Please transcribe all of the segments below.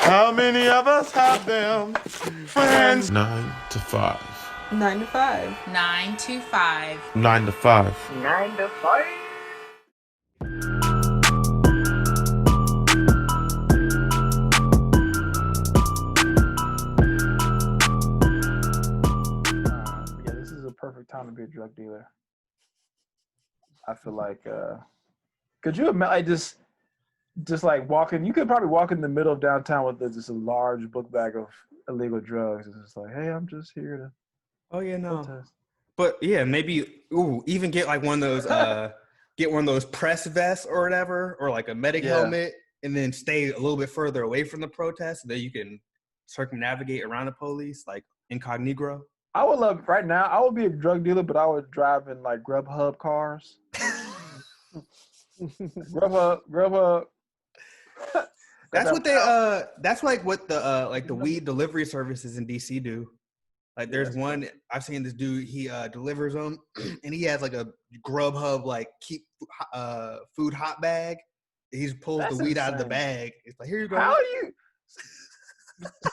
How many of us have them friends? 9 to 5. 9 to 5. 9 to 5. 9 to 5. 9 to 5. Yeah, this is a perfect time to be a drug dealer. I feel like, could you imagine just like walking? You could probably walk in the middle of downtown with just a large book bag of illegal drugs. It's just like, hey, I'm just here to. Oh yeah, no. protest. But yeah, maybe even get like one of those press vests or whatever, or like a medic helmet, and then stay a little bit further away from the protest so that you can circumnavigate around the police, like incognito. I would love right now. I would be a drug dealer, but I would drive in like Grubhub cars. Grubhub. That's what they. That's like what the weed delivery services in DC do. Like there's one I've seen this dude. He delivers them, and he has like a Grubhub like keep food hot bag. He pulls the weed out of the bag. It's like, here you go. How do you?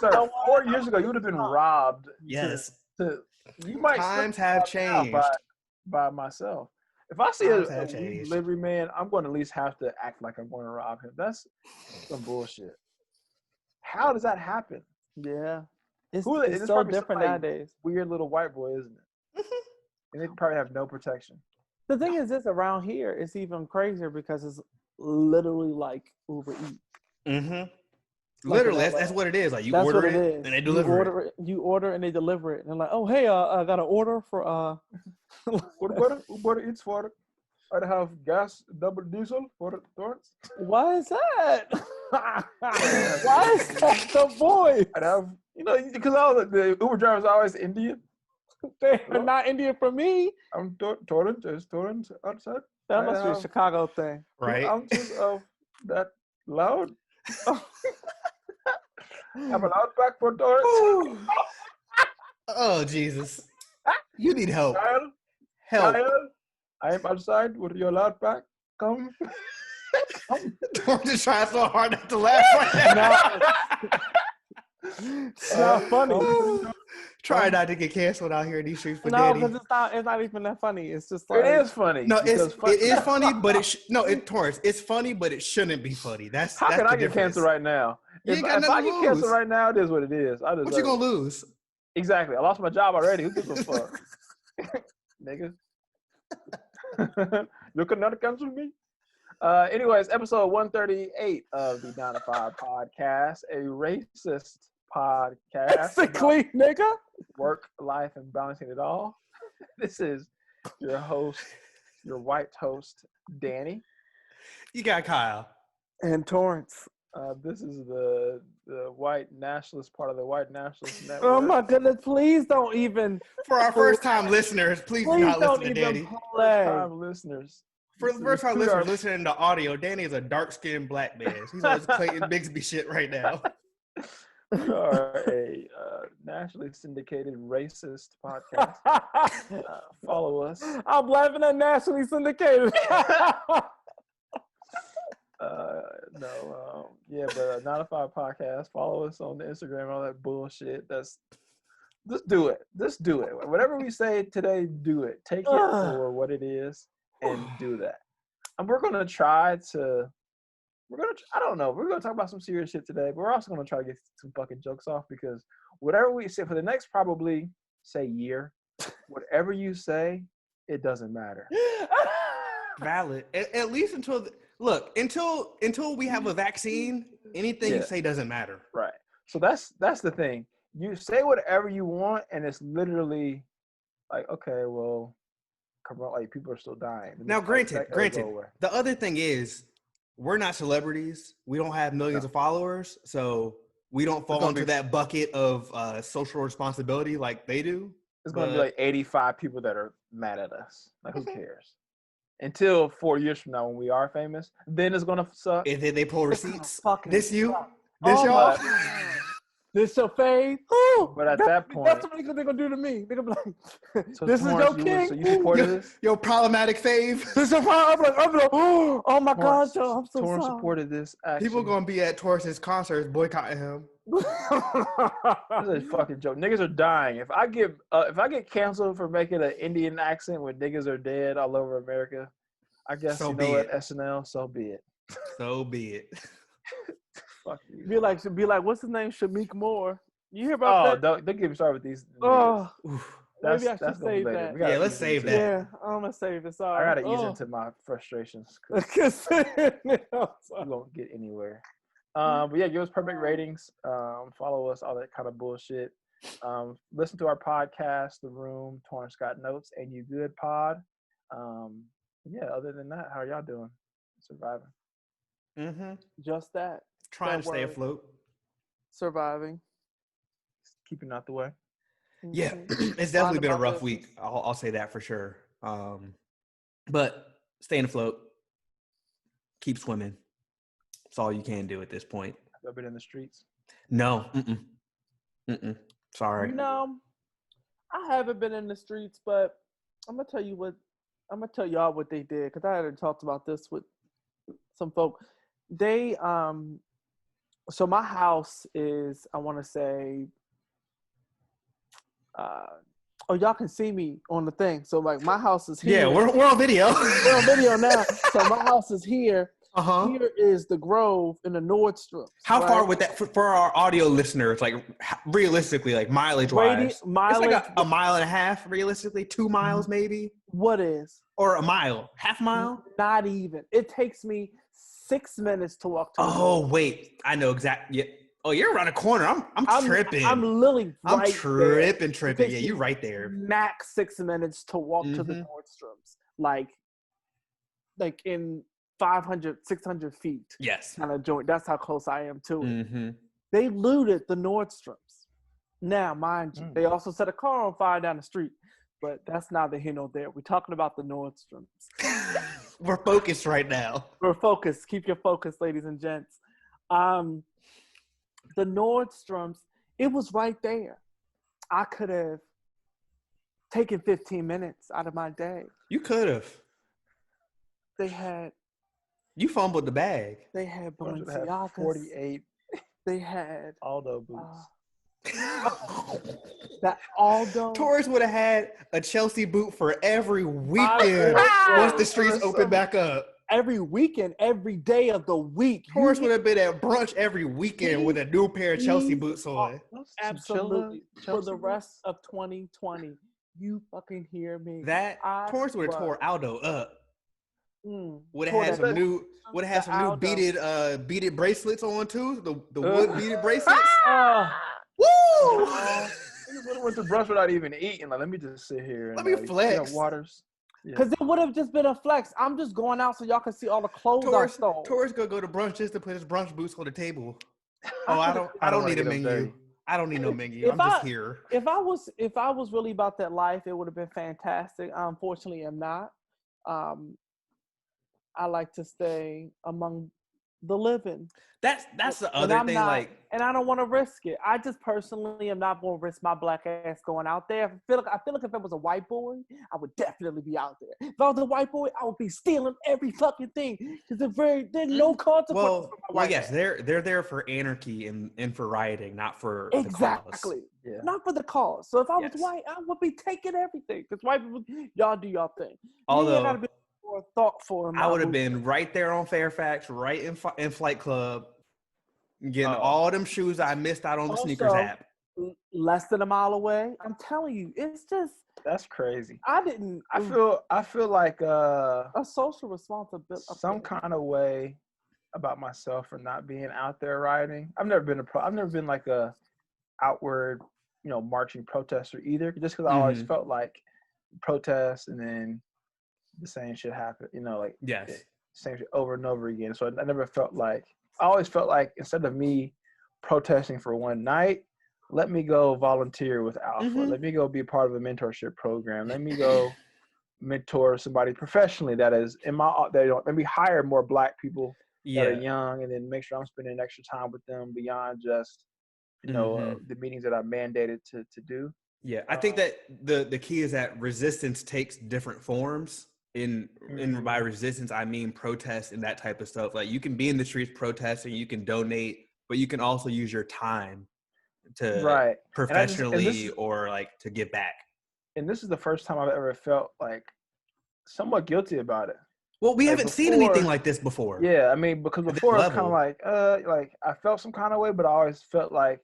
Sir, 4 years ago, you would have been robbed. Yes. You might. Times have changed. By myself. If I see a changed. delivery man, I'm going to at least have to act like I'm going to rob him. That's some bullshit. How does that happen? Yeah. It's It's so different nowadays. Weird little white boy, isn't it? And they probably have no protection. The thing is, this around here, it's even crazier because it's literally like Uber Eats. Mm-hmm. Literally, that's what it is. Like you order it and they deliver it. You order and they deliver it. And they're like, oh, hey, I got an order for Uber Eats for it. I'd have gas, double diesel for Torrance. Why is that? Why is that the voice? I'd have, because all the Uber drivers are always Indian. They're not Indian for me. I'm Torrance. Is Torrance outside? That must be a Chicago thing. Right. 2 ounces of that loud. Have a loud pack for Torrance. Oh, Jesus. You need help. Kyle, Help. I am outside with your loud pack. Come. Don't just try so hard not to laugh right now. It's not funny. Try not to get canceled out here in these streets for No, Danny. because it's not even that funny. It's just like, It is funny. No, it is funny, but Torrance, it's funny, but it shouldn't be funny. That's how that's can the I get difference. canceled right now? You If ain't got I nothing to get canceled lose. right now, it is what it is. What you gonna lose? Exactly. I lost my job already. Who gives a fuck? Nigga. You could not cancel me. Anyways, episode 138 of the 9 to 5 podcast, a racist podcast. basically, nigga. Work, life, and balancing it all. This is your host, your white host, Danny. You got Kyle. And Torrance. This is the white nationalist part of the white nationalist network. Oh my goodness, please don't even. For our first time listeners, please do not listen to Danny. First-time listeners. For the first time listeners listening to audio, Danny is a dark-skinned black man. He's on his Clayton Bigsby shit right now. Are a nationally syndicated racist podcast. Follow us. I'm laughing at nationally syndicated. But 9 to 5 podcast. Follow us on the Instagram, all that bullshit. Just do it. Just do it. Whatever we say today, do it. Take it for what it is and do that. And we're gonna try to. I don't know. We're gonna talk about some serious shit today, but we're also gonna try to get some fucking jokes off because whatever we say for the next probably year, whatever you say, it doesn't matter. Valid. At least until we have a vaccine, anything you say doesn't matter. Right. So that's the thing. You say whatever you want, and it's literally like, okay, well, like people are still dying. Now, granted, the other thing is we're not celebrities. We don't have millions of followers, so we don't fall into that bucket of social responsibility like they do. It's going to be like 85 people that are mad at us. Like, who cares? Until 4 years from now when we are famous, then it's going to suck. And then they pull receipts. Fucking This you? suck. This y'all? This your fave? Ooh, But at that point, that's what they're gonna do to me. They're gonna be like, so this is your Torrance, king. So you supported this? Yo, problematic fave. This is your I'm like, oh my Torrance, gosh, yo, I'm so Torrance sorry. supported this action. People gonna be at Torrance's concerts boycotting him. This is a fucking joke. Niggas are dying. If I get canceled for making an Indian accent when niggas are dead all over America, I guess So you be know what, it. SNL, so be it. So be it. Fuck you. be like, what's his name? Shamik Moore. You hear about that? Don't get me started with these. Oh, Oof. maybe I should gonna be save later. that. We gotta Yeah, let's ease save into that. it. Yeah, I'm gonna save this. I gotta ease into my frustrations. 'Cause we won't get anywhere. But yeah, give us perfect ratings. Follow us, all that kind of bullshit. Listen to our podcast, The Room, Torrance Got Notes, and You Good Pod. Yeah, other than that, how are y'all doing? Surviving. Mm-hmm. Just that. Trying That to stay word. afloat. Surviving. Keeping out the way. Yeah, Mhm. it's definitely been a Mind rough about week. I'll say that for sure. But staying afloat, keep swimming. That's all you can do at this point. Have you been in the streets? No, sorry. You know, I haven't been in the streets, but I'm gonna tell y'all what they did because I had talked about this with some folk. They so my house is, I want to say, oh, y'all can see me on the thing. So like my house is here. Yeah, we're on video. We're on video now. So my house is here. Uh-huh. Here is the Grove in the Nordstrom. How far would that for our audio listeners? Like realistically, like mileage wise, mileage, it's like a mile and a half. Realistically, 2 miles maybe, what is? or a mile, half mile. Not even. It takes me 6 minutes to walk to. Oh wait, I know exactly. Yeah. Oh, you're around a corner. I'm tripping. I'm literally I'm right tripping. there. Yeah, you're right there. Max 6 minutes to walk to the Nordstroms, like in 500, 600 feet. Yes. Kind of joint. That's how close I am to it. Mm-hmm. They looted the Nordstroms. Now, mind you, they also set a car on fire down the street, but that's neither here nor there. We're talking about the Nordstroms. We're focused right now. We're focused. Keep your focus, ladies and gents. The Nordstroms, it was right there. I could have taken 15 minutes out of my day. You could have. They had. You fumbled the bag. They had Torrance would have Balenciagas. 48 They had Aldo boots. that Aldo. Torrance would have had a Chelsea boot for every weekend once the streets open back up. Every weekend, every day of the week. Torrance would have been at brunch every weekend with a new pair of Chelsea boots on. Absolutely. For the rest of 2020. You fucking hear me. That Torrance would have tore Aldo up. Would have had some new beaded bracelets on too. The wood beaded bracelets. Woo! Went to brunch without even eating. Like, let me just sit here and let me flex. Waters. Because it would have just been a flex. I'm just going out so y'all can see all the clothes I stole. Torrance gonna go to brunch just to put his brunch boots on the table. Oh, I don't need a menu. I don't need no menu. I'm just here. If I was really about that life, it would have been fantastic. I unfortunately am not. I like to stay among the living. That's the other thing. And I don't want to risk it. I just personally am not going to risk my black ass going out there. I feel like if I was a white boy, I would definitely be out there. If I was a white boy, I would be stealing every fucking thing because there's no consequences. Well, yes, they're there for anarchy and for rioting, not for exactly. The cause. Not for the cause. So if I was white, I would be taking everything because white people, y'all do y'all thing. Although, you gotta be more thoughtful. I would have been right there on Fairfax, right in Flight Club, getting all them shoes I missed out on the sneakers app. Less than a mile away. I'm telling you, it's just that's crazy. I feel like a social responsibility. Some kind of way about myself for not being out there rioting. I've never been like a outward, marching protester either. Just because I always felt like protest and then the same shit happen. Same shit over and over again. So I always felt like instead of me protesting for one night, let me go volunteer with Alpha. Let me go be part of a mentorship program. Let me go mentor somebody professionally that is let me hire more Black people that are young and then make sure I'm spending extra time with them beyond just, the meetings that are mandated to do. Yeah, I think that the key is that resistance takes different forms. By resistance, I mean protest and that type of stuff. Like you can be in the streets protesting, you can donate, but you can also use your time to professionally or like to give back. And this is the first time I've ever felt like somewhat guilty about it. Well, we haven't seen anything like this before. Yeah, I mean, because before it was kind of like I felt some kind of way, but I always felt like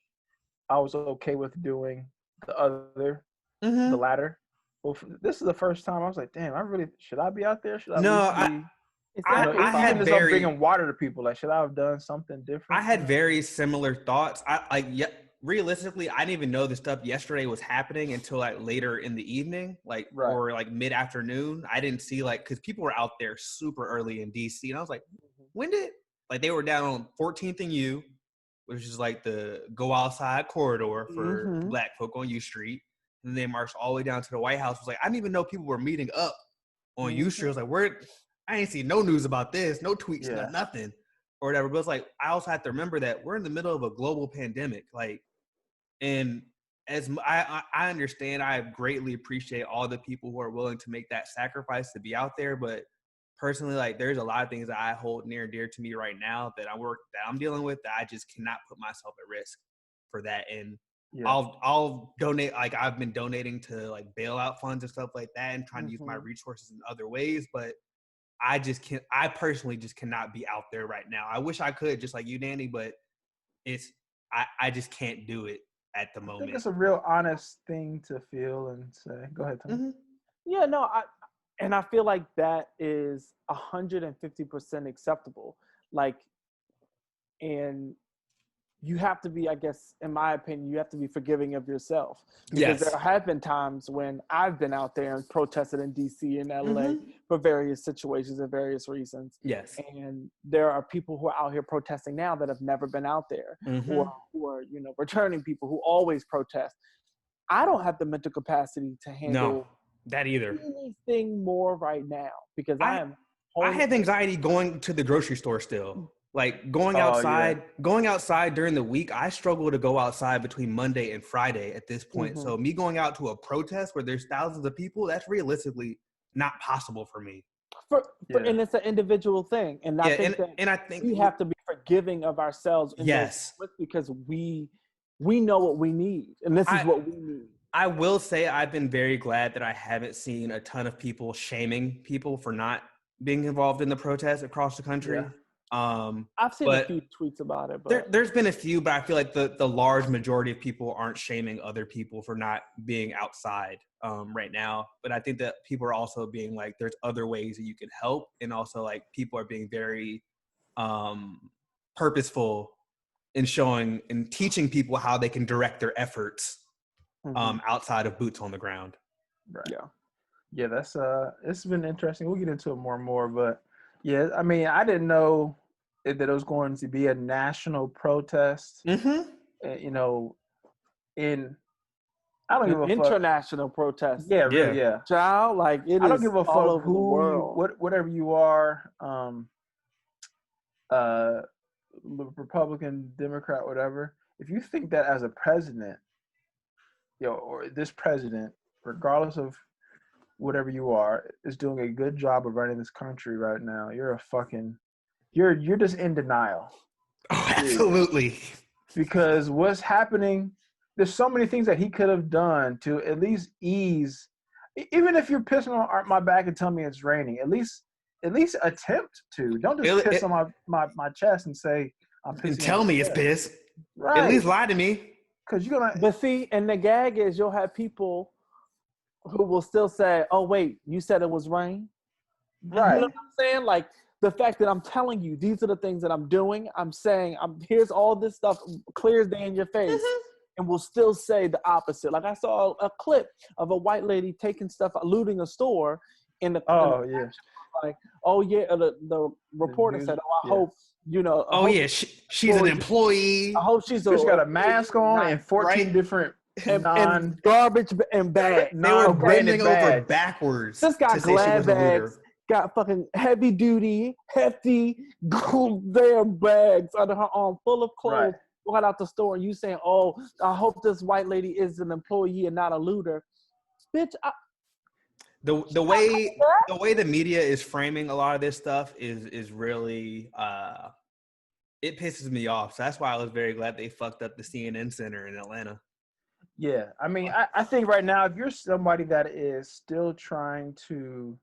I was okay with doing the latter. Well, this is the first time I was like, damn, should I be out there? Should I I had bringing water to people. Like, should I have done something different? I had very similar thoughts. Realistically, I didn't even know the stuff yesterday was happening until like later in the evening, or like mid-afternoon. I didn't see because people were out there super early in DC, and I was like, when did they were down on 14th and U, which is like the go outside corridor for Black folk on U Street, and they marched all the way down to the White House. I was like, I didn't even know people were meeting up on U Street. I was like, where? I ain't seen no news about this, no tweets, nothing, or whatever. But it's like I also have to remember that we're in the middle of a global pandemic, and as I understand, I greatly appreciate all the people who are willing to make that sacrifice to be out there. But personally, there's a lot of things that I hold near and dear to me right now that I'm dealing with that I just cannot put myself at risk for that. And I'll donate. I've been donating to bailout funds and stuff like that, and trying to use my resources in other ways. But I just can't. I personally just cannot be out there right now. I wish I could, just like you, Danny, but I just can't do it at the moment. I think it's a real honest thing to feel and say. Go ahead, Tom. Yeah, no, I feel like that is 150% acceptable. And you have to be, I guess, in my opinion, you have to be forgiving of yourself. Because there have been times when I've been out there and protested in DC and LA for various situations and various reasons. Yes. And there are people who are out here protesting now that have never been out there, or who are, returning people who always protest. I don't have the mental capacity to handle that either. Anything more right now, because I have anxiety going to the grocery store still. Going outside during the week, I struggle to go outside between Monday and Friday at this point. So me going out to a protest where there's thousands of people, that's realistically not possible for me. And it's an individual thing. And I think we have to be forgiving of ourselves. Because we know what we need. And this is what we need. I will say I've been very glad that I haven't seen a ton of people shaming people for not being involved in the protests across the country. Yeah. I've seen a few tweets about it, but there's been a few, but I feel like the large majority of people aren't shaming other people for not being outside right now. But I think that people are also being there's other ways that you can help, and also people are being very purposeful in showing and teaching people how they can direct their efforts outside of boots on the ground. Right. Yeah. That's it's been interesting. We'll get into it more and more, but yeah, I mean, I didn't know that it was going to be a national protest. In I don't give a fuck. International protest. Yeah, really, yeah. Child, I don't give a fuck whatever you are, Republican, Democrat, whatever. If you think that as a president, or this president, regardless of whatever you are, is doing a good job of running this country right now, you're just in denial. Oh, absolutely. Because what's happening, there's so many things that he could have done to at least ease. Even if you're pissing on my back and tell me it's raining, at least attempt to. Don't just piss on my chest and say I'm pissing. And tell me it's piss. Right. At least lie to me. Because you're gonna. But see, and the gag is you'll have people who will still say, "Oh wait, you said it was rain." Right. You know what I'm saying? The fact that I'm telling you these are the things that I'm doing, I'm saying here's all this stuff clear as day in your face, and will still say the opposite. I saw a clip of a white lady taking stuff, looting a store, in the the reporter said, "Oh, I hope she's an employee. I hope she's got a mask on and 14 different." And garbage and bags. They were bending over backwards. This got glad bags, got fucking heavy duty, hefty gold damn bags under her arm, full of clothes. walking out the store and you saying, "Oh, I hope this white lady is an employee and not a looter," bitch. The way the media is framing a lot of this stuff is really it pisses me off. So that's why I was very glad they fucked up the CNN Center in Atlanta. Yeah, I mean, I think right now, if you're somebody that is still trying to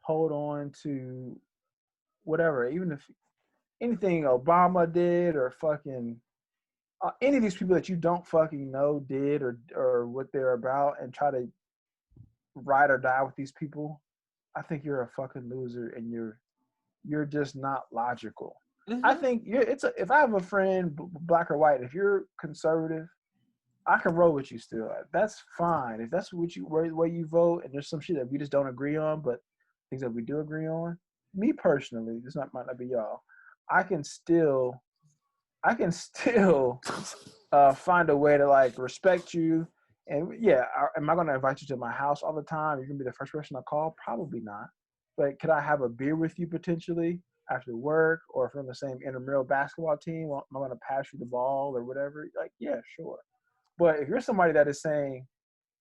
hold on to whatever, even if anything Obama did or fucking any of these people that you don't fucking know did or what they're about, and try to ride or die with these people, I think you're a fucking loser and you're just not logical. Mm-hmm. I think if I have a friend, black or white, if you're conservative, I can roll with you still. That's fine. If that's what way you vote, and there's some shit that we just don't agree on, but things that we do agree on. Me personally, might not be y'all. I can still find a way to like respect you. And yeah, am I going to invite you to my house all the time? You're going to be the first person I call? Probably not. But could I have a beer with you potentially after work, or if we're on the same intramural basketball team? Am I going to pass you the ball or whatever? Like, yeah, sure. But if you're somebody that is saying,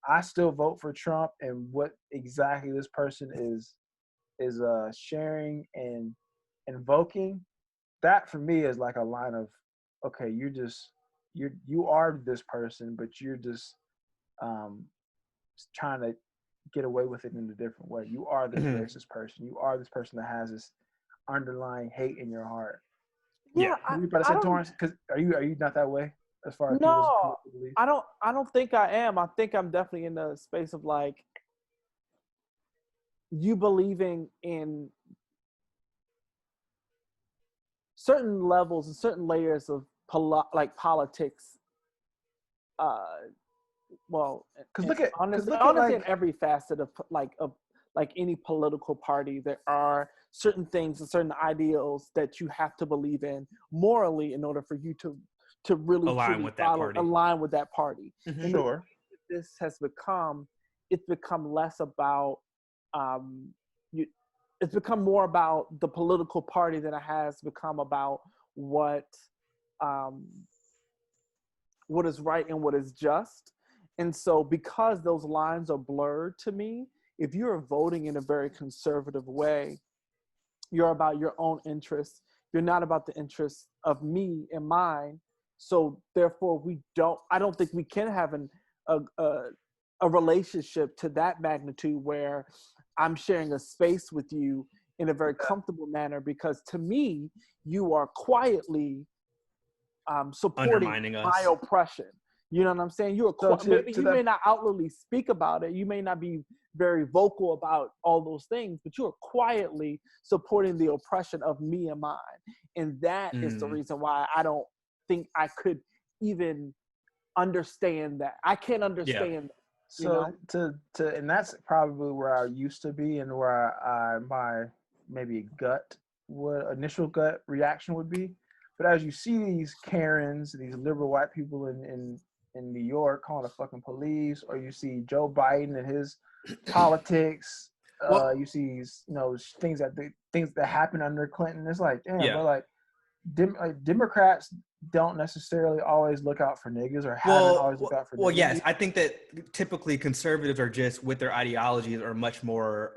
I still vote for Trump, and what exactly this person is sharing and invoking, that for me is like a line of, okay, you are this person, but you're just trying to get away with it in a different way. You are this racist person. You are this person that has this underlying hate in your heart. Yeah, you about to say, Torrance? Because are you not that way as far as no, people's beliefs? I don't think I am. I think I'm definitely in the space of like you believing in certain levels and certain layers of like politics. Well, because look at honestly, like, in every facet of like any political party, there are certain things and certain ideals that you have to believe in morally in order for you to really align with that party. Mm-hmm. And sure. This has become, it's become less about it's become more about the political party than it has become about what is right and what is just. And so because those lines are blurred to me, if you're voting in a very conservative way, you're about your own interests. You're not about the interests of me and mine. So therefore I don't think we can have a relationship to that magnitude where I'm sharing a space with you in a very comfortable manner, because to me, you are quietly supporting my oppression. You know what I'm saying? You may not outwardly speak about it. You may not be very vocal about all those things, but you are quietly supporting the oppression of me and mine. And that is the reason why I don't think I could even understand that. I can't understand that. So and that's probably where I used to be, and where my maybe initial gut reaction would be. But as you see these Karens, these liberal white people in New York calling the fucking police, or you see Joe Biden and his politics, you see things that happen under Clinton. It's like, damn, but like Democrats don't necessarily always look out for niggas, or haven't always looked out for niggas. Well, yes, I think that typically conservatives are just, with their ideologies, are much more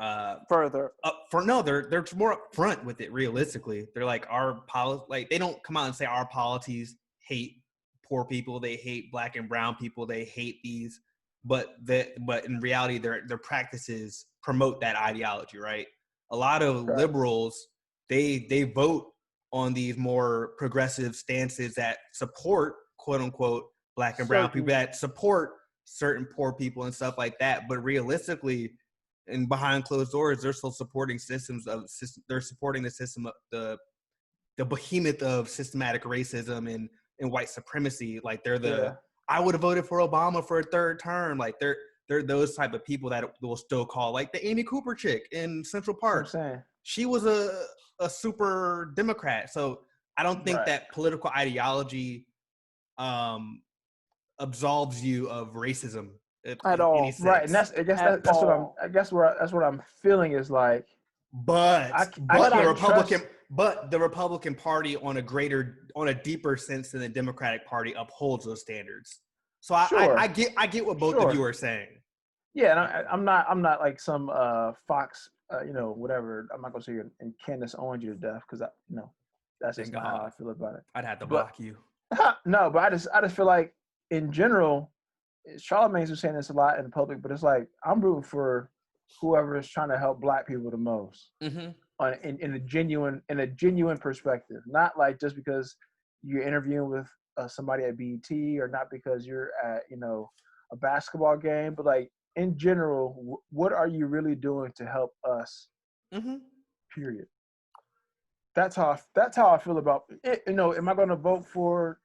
further they're more upfront with it. Realistically, they're like, they don't come out and say our policies hate poor people, they hate black and brown people, they hate these, but in reality their practices promote that ideology, right? A lot of liberals, they vote on these more progressive stances that support, quote unquote, black and brown people, that support certain poor people and stuff like that. But realistically, and behind closed doors, they're still supporting they're supporting the system of the behemoth of systematic racism and white supremacy. Like I would have voted for Obama for a third term. Like they're those type of people that will still call, like the Amy Cooper chick in Central Park. She was a super Democrat. So I don't think that political ideology absolves you of racism at all. Right. And that's what I'm feeling is like, but the But the Republican Party on a deeper sense than the Democratic Party upholds those standards. So I get what both of you are saying. Yeah, and I'm not like some Fox, whatever. I'm not gonna say you're and Candace Owens you to death because that's just not how I feel about it. I'd have to block you. No, but I just feel like in general, Charlamagne's been saying this a lot in the public, but it's like I'm rooting for whoever is trying to help Black people the most, in a genuine perspective, not like just because you're interviewing with somebody at BET or not because you're at a basketball game, but like in general, what are you really doing to help us? Period. That's how I feel about it. Am I going to vote for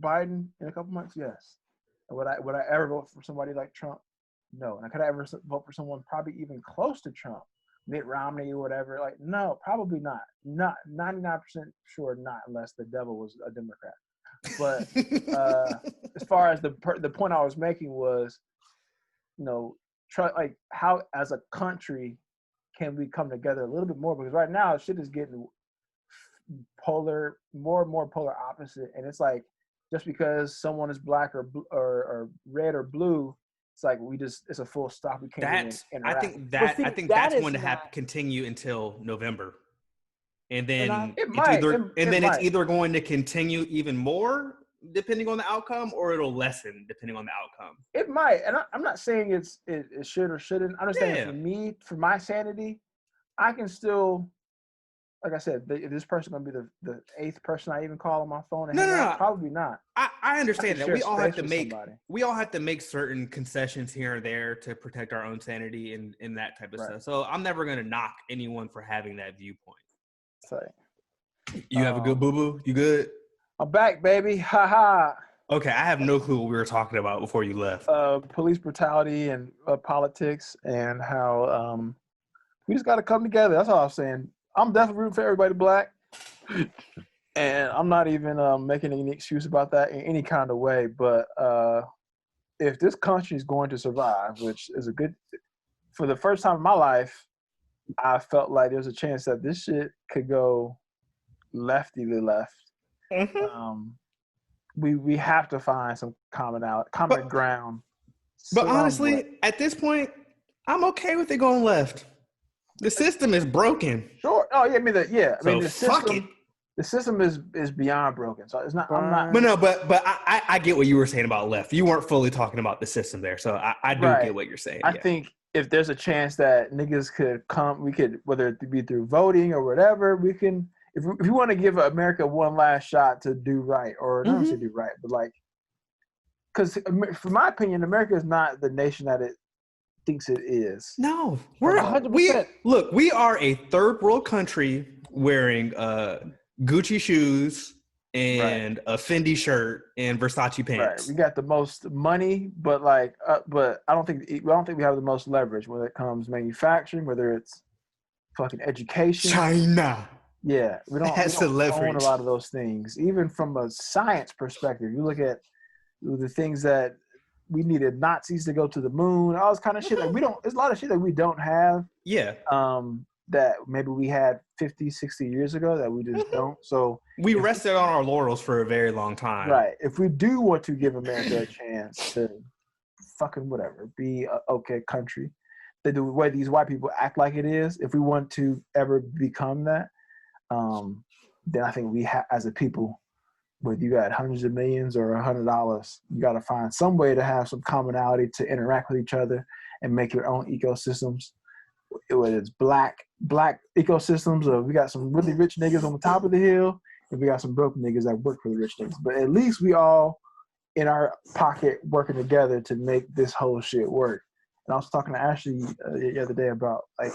Biden in a couple months? Yes. Would I ever vote for somebody like Trump? No. And could I ever vote for someone probably even close to Trump, Mitt Romney or whatever? Like, no, probably not. Not 99% sure not, unless the devil was a Democrat. But as far as the point I was making was, like how as a country can we come together a little bit more? Because right now shit is getting more and more polar opposite, and it's like just because someone is Black or red or blue, it's like it's a full stop. We can't interact. I think that's going to have to continue until November, and then it's either going to continue even more depending on the outcome, or it'll lessen depending on the outcome. It might, and I'm not saying it should or shouldn't. I'm just saying for me, for my sanity, I can still. Like I said, is this person going to be the eighth person I even call on my phone? And no, probably not. I understand that we all have to make certain concessions here and there to protect our own sanity and that type of stuff. So I'm never going to knock anyone for having that viewpoint. Sorry. You have a good boo-boo? You good? I'm back, baby. Ha ha. Okay, I have no clue what we were talking about before you left. Police brutality and politics and how we just got to come together. That's all I'm saying. I'm definitely rooting for everybody Black, and I'm not even making any excuse about that in any kind of way. But if this country is going to survive, which is for the first time in my life, I felt like there's a chance that this shit could go left. We have to find some common ground. But honestly, at this point, I'm okay with it going left. The system is broken. Sure. Oh yeah, the system is beyond broken. So it's not. I'm not. But no, but I get what you were saying about left. You weren't fully talking about the system there, so I do get what you're saying. I think if there's a chance that niggas could come, we could, whether it be through voting or whatever, we can. If we want to give America one last shot to do right, or not to do right, but like, because from my opinion, America is not the nation that it thinks it is. No, we're 100%. We are a third world country wearing Gucci shoes and a Fendi shirt and Versace pants. Right. We got the most money, but I don't think we have the most leverage when it comes manufacturing, whether it's fucking education. China. Yeah, we don't own a lot of those things. Even from a science perspective, you look at the things that we needed Nazis to go to the moon, all this kind of shit. Like there's a lot of shit that we don't have. Yeah. That maybe we had 50, 60 years ago that we just don't. So we rested on our laurels for a very long time. Right. If we do want to give America a chance to fucking be a okay country, the way these white people act like it is, if we want to ever become that, then I think we as a people, whether you got hundreds of millions or $100, you got to find some way to have some commonality to interact with each other and make your own ecosystems. Whether it's black ecosystems, or we got some really rich niggas on the top of the hill, and we got some broke niggas that work for the rich niggas. But at least we all in our pocket working together to make this whole shit work. And I was talking to Ashley the other day about like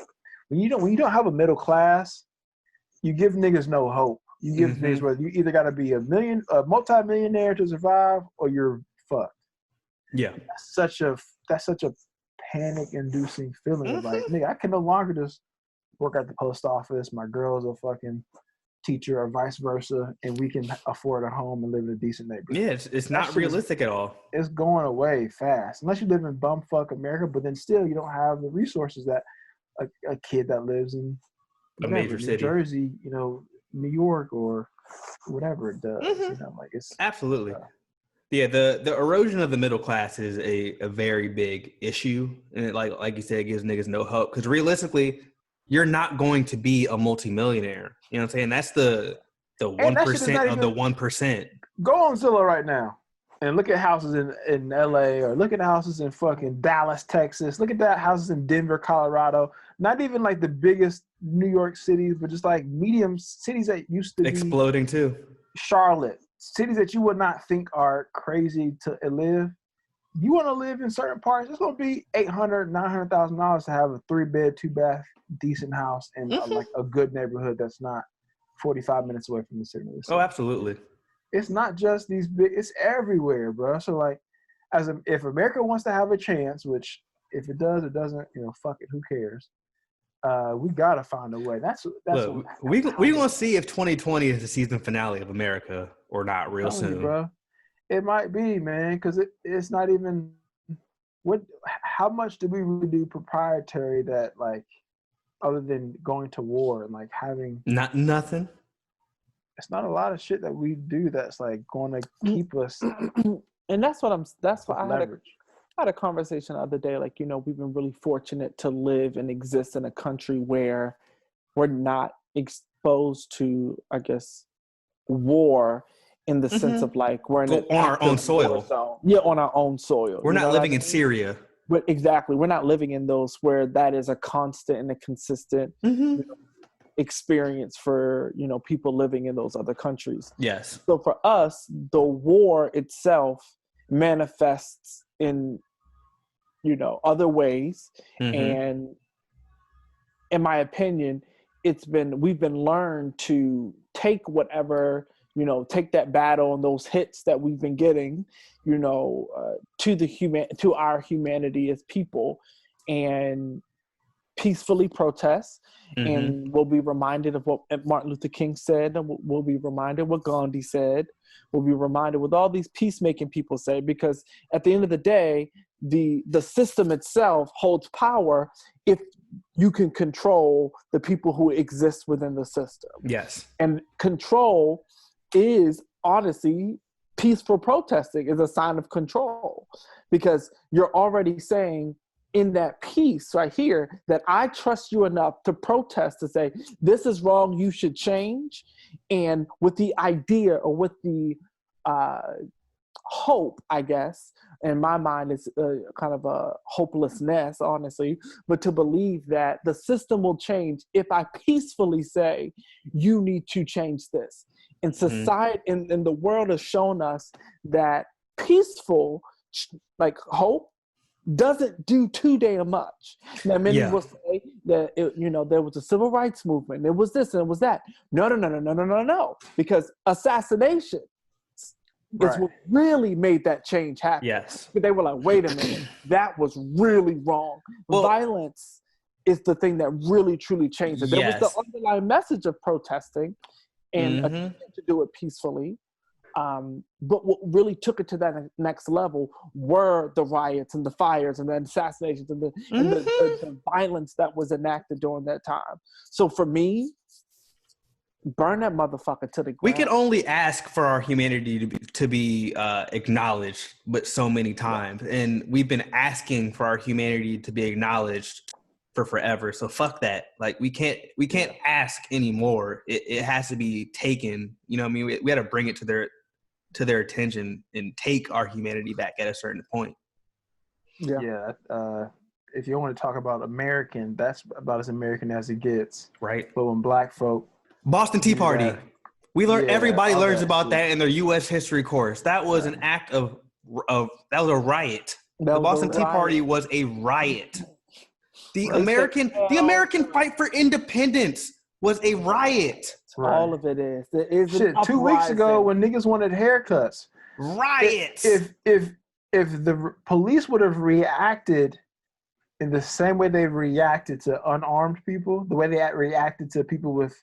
when you don't have a middle class, you give niggas no hope. You give niggas whether you either got to be a multi-millionaire to survive, or you're fucked. Yeah, that's such a panic-inducing feeling of like, nigga, I can no longer just work at the post office. My girl's a fucking teacher, or vice versa, and we can afford a home and live in a decent neighborhood. Yeah, it's not realistic at all. It's going away fast, unless you live in bumfuck America. But then still, you don't have the resources that a kid that lives in a major city, New Jersey, New York or whatever it does. Mhm. You know, like it's Absolutely. Yeah, the erosion of the middle class is a very big issue, and it, like you said, it gives niggas no hope. Because realistically, you're not going to be a multimillionaire. You know what I'm saying? That's the And that shit is 1% not of the even- 1%. Go on Zillow right now and look at houses in LA, or look at houses in fucking Dallas, Texas. Look at that houses in Denver, Colorado. Not even like the biggest New York cities, but just like medium cities that used to be Exploding too. Charlotte. Cities that you would not think are crazy to live. You want to live in certain parts, it's going to be $800,000, $900,000 to have a 3-bed, 2-bath, decent house in like a good neighborhood that's not 45 minutes away from the city. Oh, absolutely. It's not just these big, it's everywhere, bro. So like, if America wants to have a chance, which if it does, it doesn't, you know, fuck it, who cares? We gotta find a way. That's Look, we gonna see if 2020 is the season finale of America or not real soon, bro. It might be, man, because it's not even how much do we really do proprietary that, like, other than going to war and like having nothing. It's not a lot of shit that we do that's like going to keep us. And that's what I had a conversation the other day. Like, you know, we've been really fortunate to live and exist in a country where we're not exposed to, I guess, war in the sense of like we're on our own soil. Yeah, on our own soil. We're not living in Syria. But exactly, we're not living in those where that is a constant and a consistent you know, experience for, you know, people living in those other countries. Yes. So for us, the war itself manifests in, you know, other ways. And in my opinion, we've been learned to take whatever, you know, take that battle and those hits that we've been getting, you know, to our humanity as people, and peacefully protest. And we'll be reminded of what Martin Luther King said, and we'll be reminded what Gandhi said. We'll be reminded what all these peacemaking people say, because at the end of the day, the system itself holds power if you can control the people who exist within the system. Yes. And control is honestly, peaceful protesting is a sign of control, because you're already saying in that piece right here that I trust you enough to protest, to say this is wrong, you should change, and with the idea or with the hope, I guess, in my mind is kind of a hopelessness, honestly, but to believe that the system will change if I peacefully say you need to change this. And society and the world has shown us that peaceful, like hope, doesn't do too damn much. Now, many will say that there was a civil rights movement, there was this and it was that. No, because assassination is what really made that change happen. Yes, they were like, wait a minute, that was really wrong. Well, violence is the thing that really truly changed it. There was the underlying message of protesting and attempting to do it peacefully. But what really took it to that next level were the riots and the fires and the assassinations and the violence that was enacted during that time. So for me, burn that motherfucker to the ground. We can only ask for our humanity to be acknowledged, but so many times. And we've been asking for our humanity to be acknowledged for forever. So fuck that. Like we can't ask anymore. It has to be taken. You know what I mean? We had to bring it to their attention and take our humanity back at a certain point. Yeah. If you want to talk about American, that's about as American as it gets. Right. But when black folk, Boston Tea Party, everybody learns about that in their U.S. history course. That was an act of that was a riot. The Boston Tea Party was a riot. The American fight for independence was a riot. Right. All of it is. There is shit. 2 weeks ago, when niggas wanted haircuts, riots. If the police would have reacted in the same way they reacted to unarmed people, the way they reacted to people with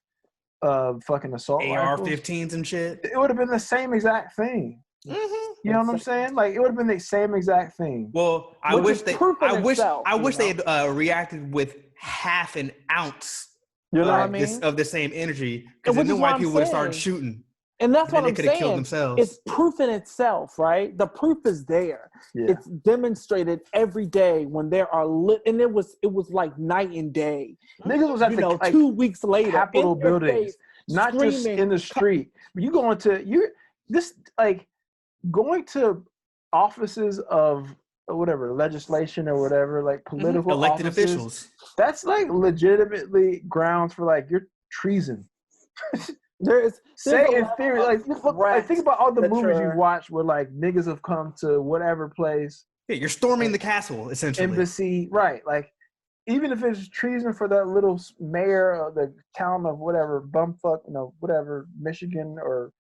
fucking assault AR-15s and shit, it would have been the same exact thing. You know what I'm saying? Like it would have been the same exact thing. Well, I wish they had reacted with half an ounce You know what I mean? of the same energy, because Which then is white what people I'm would have started saying. shooting. And that's And then what they I'm could have killed saying. themselves. It's proof in itself, right? The proof is there. Yeah. It's demonstrated every day when there are and it was like night and day. Niggas was at You the know, like, 2 weeks later, Capitol in their buildings, face, not just screaming, in the street. You going to going to offices of whatever legislation or whatever, like political Elected offices, officials. That's like legitimately grounds for like your treason. There's Say a in theory, like think about all the movies you watch where like niggas have come to whatever place. Yeah, you're storming the castle, essentially. Embassy, right? Like, even if it's treason for that little mayor of the town of whatever bumfuck, whatever, Michigan or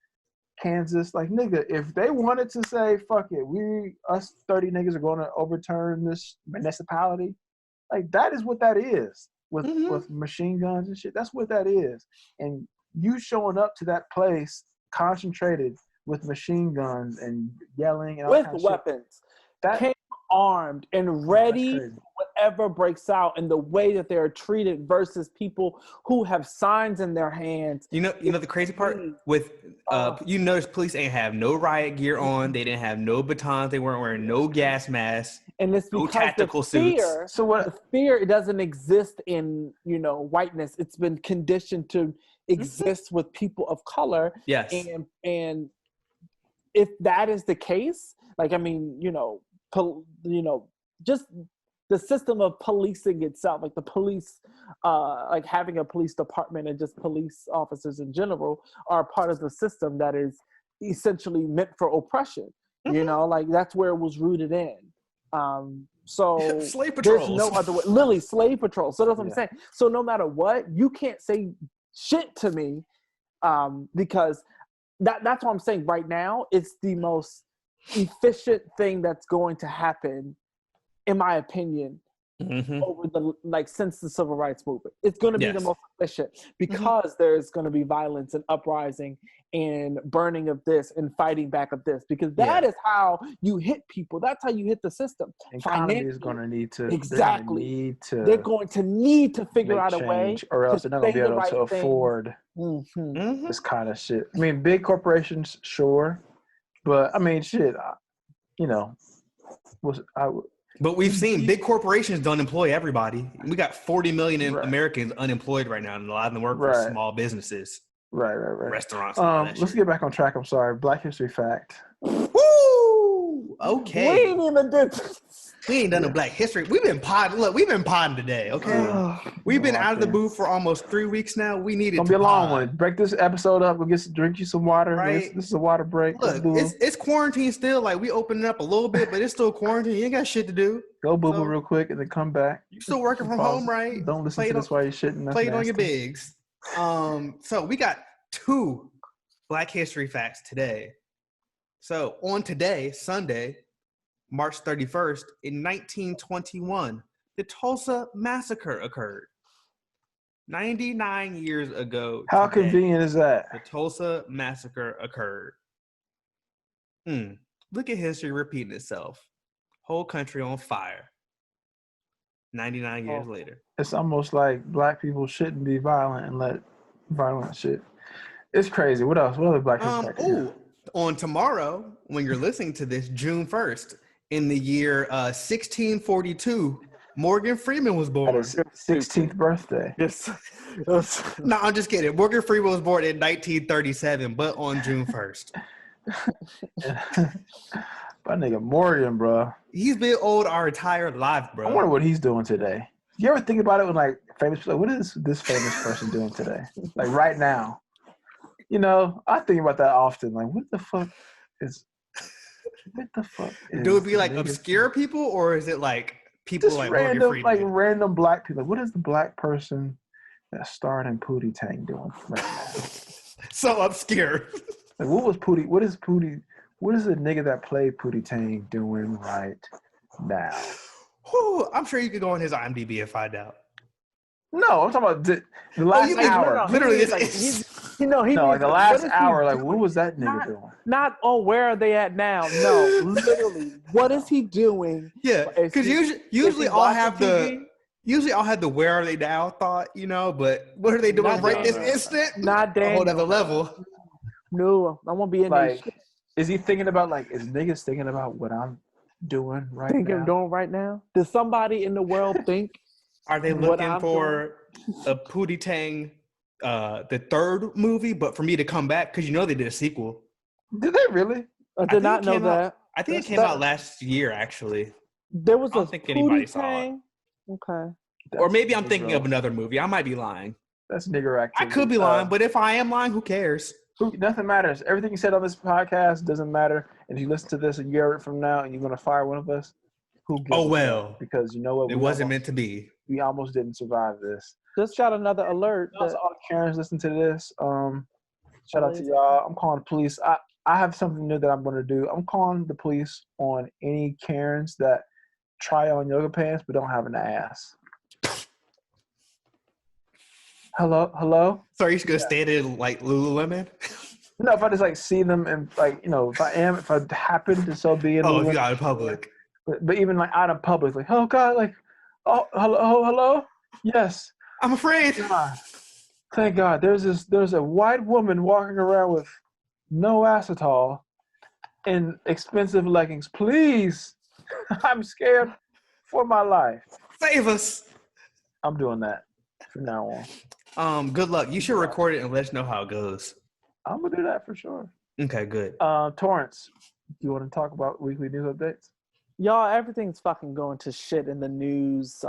Kansas, like, nigga, if they wanted to say, fuck it, us 30 niggas are going to overturn this municipality, like, that is what that is with machine guns and shit. That's what that is. And you showing up to that place concentrated with machine guns and yelling and all with kind of weapons, that came armed and ready for whatever breaks out, and the way that they're treated versus people who have signs in their hands. You know the crazy part with you notice police ain't have no riot gear on. They didn't have no batons. They weren't wearing no gas masks. And it's no because tactical the fear, suits. So what? The fear, it doesn't exist in whiteness. It's been conditioned to exist with people of color. Yes. And if that is the case, like, I mean, just the system of policing itself, like the police, like having a police department and just police officers in general are part of the system that is essentially meant for oppression. Like that's where it was rooted in. So slave patrols. There's no other way. Literally, slave patrol. So that's what I'm saying. So no matter what, you can't say shit to me, because that's what I'm saying. Right now, it's the most efficient thing that's going to happen, in my opinion, over since the civil rights movement. It's going to be the most efficient because there's going to be violence and uprising and burning of this and fighting back of this, because that is how you hit people. That's how you hit the system. Economy is going to need to exactly. They're going to need to figure out a way, or else they're not going to be able to afford this kind of shit. I mean, big corporations, sure, but I mean, shit, But we've seen big corporations don't employ everybody. We got 40 million Americans unemployed right now, and a lot of them work for small businesses. Right. Restaurants. Let's get back on track. I'm sorry. Black History Fact. Woo! Okay. We ain't even did. We ain't done no Black History. We've been podding. Look, we've been podding today. Okay. We've been out of the booth for almost 3 weeks now. We needed to be a long one. Break this episode up. Go drink you some water. Right. This is a water break. Look, it's quarantine still. Like, we opening up a little bit, but it's still quarantine. You ain't got shit to do. Go boo-boo real quick and then come back. You still working from home, right? Don't listen to this while you're shitting. Play it on your bigs. So we got 2 Black History Facts today. So on today, Sunday, March 31st, in 1921, the Tulsa Massacre occurred. 99 years ago. How convenient is that? The Tulsa Massacre occurred. Look at history repeating itself. Whole country on fire. 99 years later. It's almost like black people shouldn't be violent and let violent shit. It's crazy. What else? What other Black History? On tomorrow, when you're listening to this, June 1st, in the year 1642, Morgan Freeman was born. At his 16th birthday. Yes. No, I'm just kidding. Morgan Freeman was born in 1937, but on June 1st. My nigga Morgan, bro. He's been old our entire life, bro. I wonder what he's doing today. You ever think about it when like famous people, what is this famous person doing today? Like right now. I think about that often. Like, what the fuck is Do it be like obscure people, or is it like people just like random, Morgan Freeman? like random black people? Like, what is the black person that starred in Pootie Tang doing right now? So obscure. Like, what was Pootie? What is Pootie? What is the nigga that played Pootie Tang doing right now? I'm sure you could go on his IMDb and find out. No, I'm talking about the last hour. No. Literally, like the last hour. Like, what was that nigga doing? Not, where are they at now? No, literally, what is he doing? Yeah, because usually I'll have Usually I'll have the where are they now thought, but what are they doing this instant? Not A whole Daniel. other level. No, I won't be in Like, shit. is he thinking about is niggas thinking about what I'm doing now? Doing right now? Does somebody in the world think? Are they what looking I'm for a Pootie Tang, the third movie, but for me to come back? Because they did a sequel. Did they really? I did not know that. I think it came out last year, actually. There was I don't think anybody saw it. Okay. Or maybe I'm thinking of another movie. I might be lying. That's nigger activity. I could be lying, but if I am lying, who cares? Nothing matters. Everything you said on this podcast doesn't matter. And if you listen to this a year from now and you're going to fire one of us, who gives a fuck? Because you know what? It wasn't meant to be. We almost didn't survive this. Just got another alert. All the Karens listen to this. Shout out to y'all. I'm calling the police. I have something new that I'm going to do. I'm calling the police on any Karens that try on yoga pants but don't have an ass. Hello. So are you just gonna stand in like Lululemon? No, if I just see them and if I happen to so be in. Oh, if you're out in public. But even out in public, oh God, hello, yes. I'm afraid. God. Thank God. There's a white woman walking around with no acetol and expensive leggings. Please, I'm scared for my life. Save us. I'm doing that from now on. Good luck. You should record it and let us know how it goes. I'm gonna do that for sure. Okay, good. Torrance, do you want to talk about weekly news updates? Y'all, everything's fucking going to shit in the news.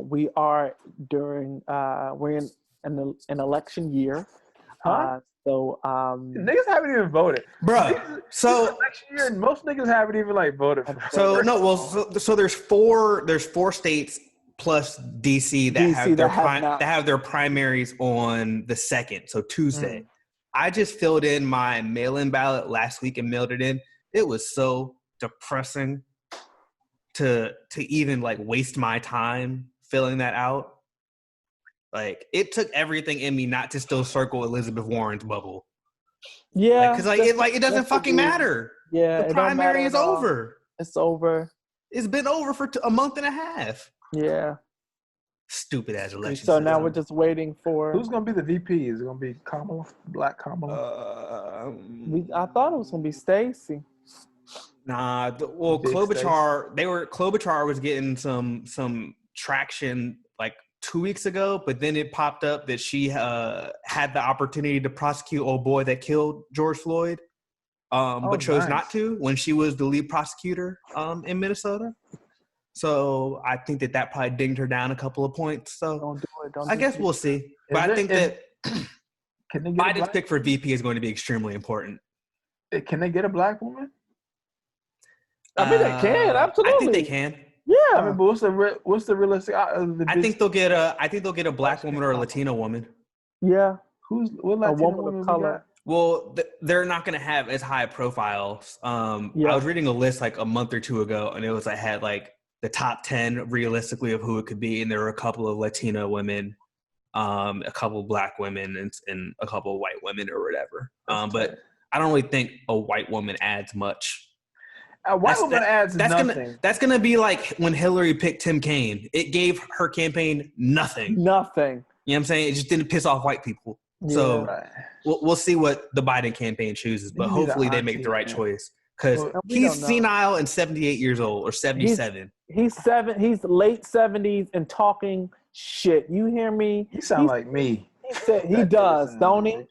We are we're in an election year. Huh? Niggas haven't even voted, bruh. So election year, and most niggas haven't even voted. So there's four states plus DC that have their primaries on the 2nd, so Tuesday. I just filled in my mail-in ballot last week and mailed it in. It was so depressing to even waste my time filling that out. It took everything in me not to still circle Elizabeth Warren's bubble. Yeah, because it doesn't fucking matter. Yeah, the primary is over. It's over. It's been over for a month and a half. Yeah. Stupid ass election. So now we're just waiting for who's gonna be the VP. Is it gonna be Kamala, Black Kamala? I thought it was gonna be Stacey. Nah, Klobuchar was getting some traction 2 weeks ago, but then it popped up that she had the opportunity to prosecute old boy that killed George Floyd, but chose not to when she was the lead prosecutor in Minnesota. So I think that probably dinged her down a couple of points. So don't do it. I guess we'll see. But I think that Biden's pick for VP is going to be extremely important. Can they get a black woman? I mean, they can. Absolutely. I think they can. Yeah. I mean, but what's the realistic? I think they'll get a black woman or a Latino woman. Yeah. What Latino woman of color? Well, they're not going to have as high profiles. I was reading a list a month or two ago, and it was had the top 10 realistically of who it could be, and there were a couple of Latina women, a couple of black women, and a couple of white women or whatever. But I don't really think a white woman adds much. A white woman adds nothing. That's gonna be like when Hillary picked Tim Kaine. It gave her campaign nothing. Nothing. You know what I'm saying? It just didn't piss off white people. Yeah, so we'll see what the Biden campaign chooses, but hopefully they make the right choice. Because he's senile and 78 years old or 77. He's late 70s and talking shit. You hear me? He sound like me. He said he does, don't he?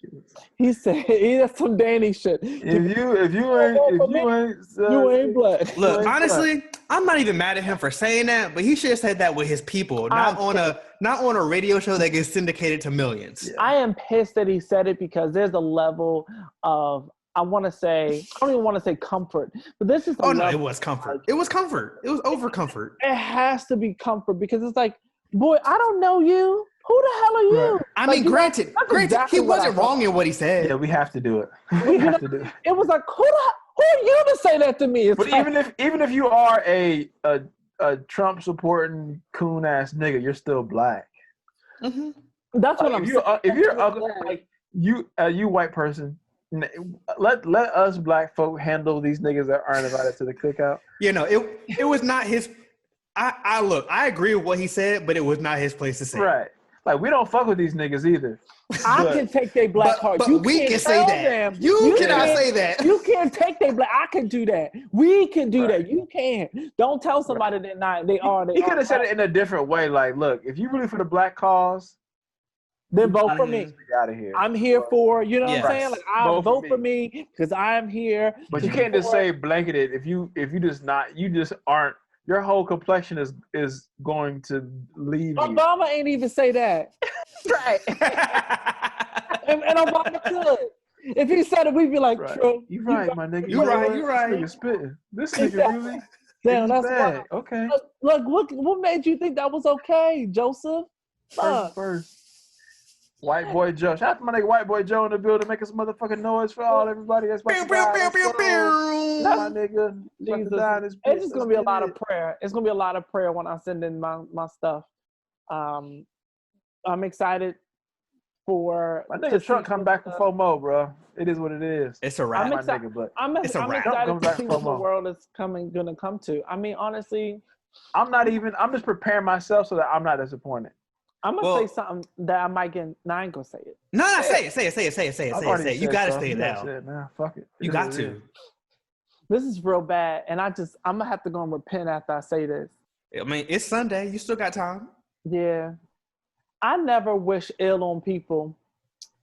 He said that's some Danny shit. If you ain't black. Look, honestly, I'm not even mad at him for saying that, but he should have said that with his people, not on a radio show that gets syndicated to millions. Yeah. I am pissed that he said it because there's a level of I don't even want to say comfort, but this is it was comfort. It was comfort. It was over comfort. It has to be comfort because it's boy, I don't know you. Who the hell are you? Right. I mean, granted, he wasn't wrong in what he said. Yeah, we have to do it. We have to do it. It was who are you to say that to me? But even if you are a Trump supporting coon ass nigga, you're still black. Mm-hmm. That's what I'm saying. If you white person, let us black folk handle these niggas that aren't invited to the cookout. It was not his. I look, I agree with what he said, but it was not his place to say. Right. Like, we don't fuck with these niggas either. I can take their black card. But You we can't can say tell that. them. You cannot can't- say that. You can't take their black. I can do that. We can do Right. that. You can't. Don't tell somebody they're not. They are. He could have said it in a different way. Like, look, if you really for the black cause, Then vote for me. get out of here. I'm here for, you know what Yeah. I'm saying? Like, I'll vote for me because I'm here. But to you can't just support- say blanketed if you just not, you just aren't, your whole complexion is going to leave you. Obama ain't even say that. Right. And Obama could. If he said it, we'd be like, Right. true. You right, my nigga. You right, know you what? right. This nigga spitting. This nigga Exactly. really Damn, is that's bad. wild. Okay. Look, what made you think that was okay, Joseph? Fuck. First. White boy Joe. Shout out to my nigga White boy Joe in the building, making some motherfucking noise for everybody that's about to die. Let's go. My nigga. Jesus. About to die in this It's bitch. just gonna be a lot of prayer. It's gonna be a lot of prayer when I send in my stuff. I'm excited for My nigga Trump come back for FOMO, bro. It is what it is. It's a wrap. I'm My excited. nigga, but I'm It's a wrap. excited Comes to back see what the FOMO. world is gonna come to. I mean, honestly, I'm just preparing myself so that I'm not disappointed. I'm gonna Well- say something that I might get. No, I ain't gonna say it. No, say it. I've already You said gotta so. say it You gotta now. say it now. Fuck it. It You is got what it to. is. This is real bad, and I'm gonna have to go and repent after I say this. I mean, it's Sunday. You still got time. Yeah, I never wish ill on people.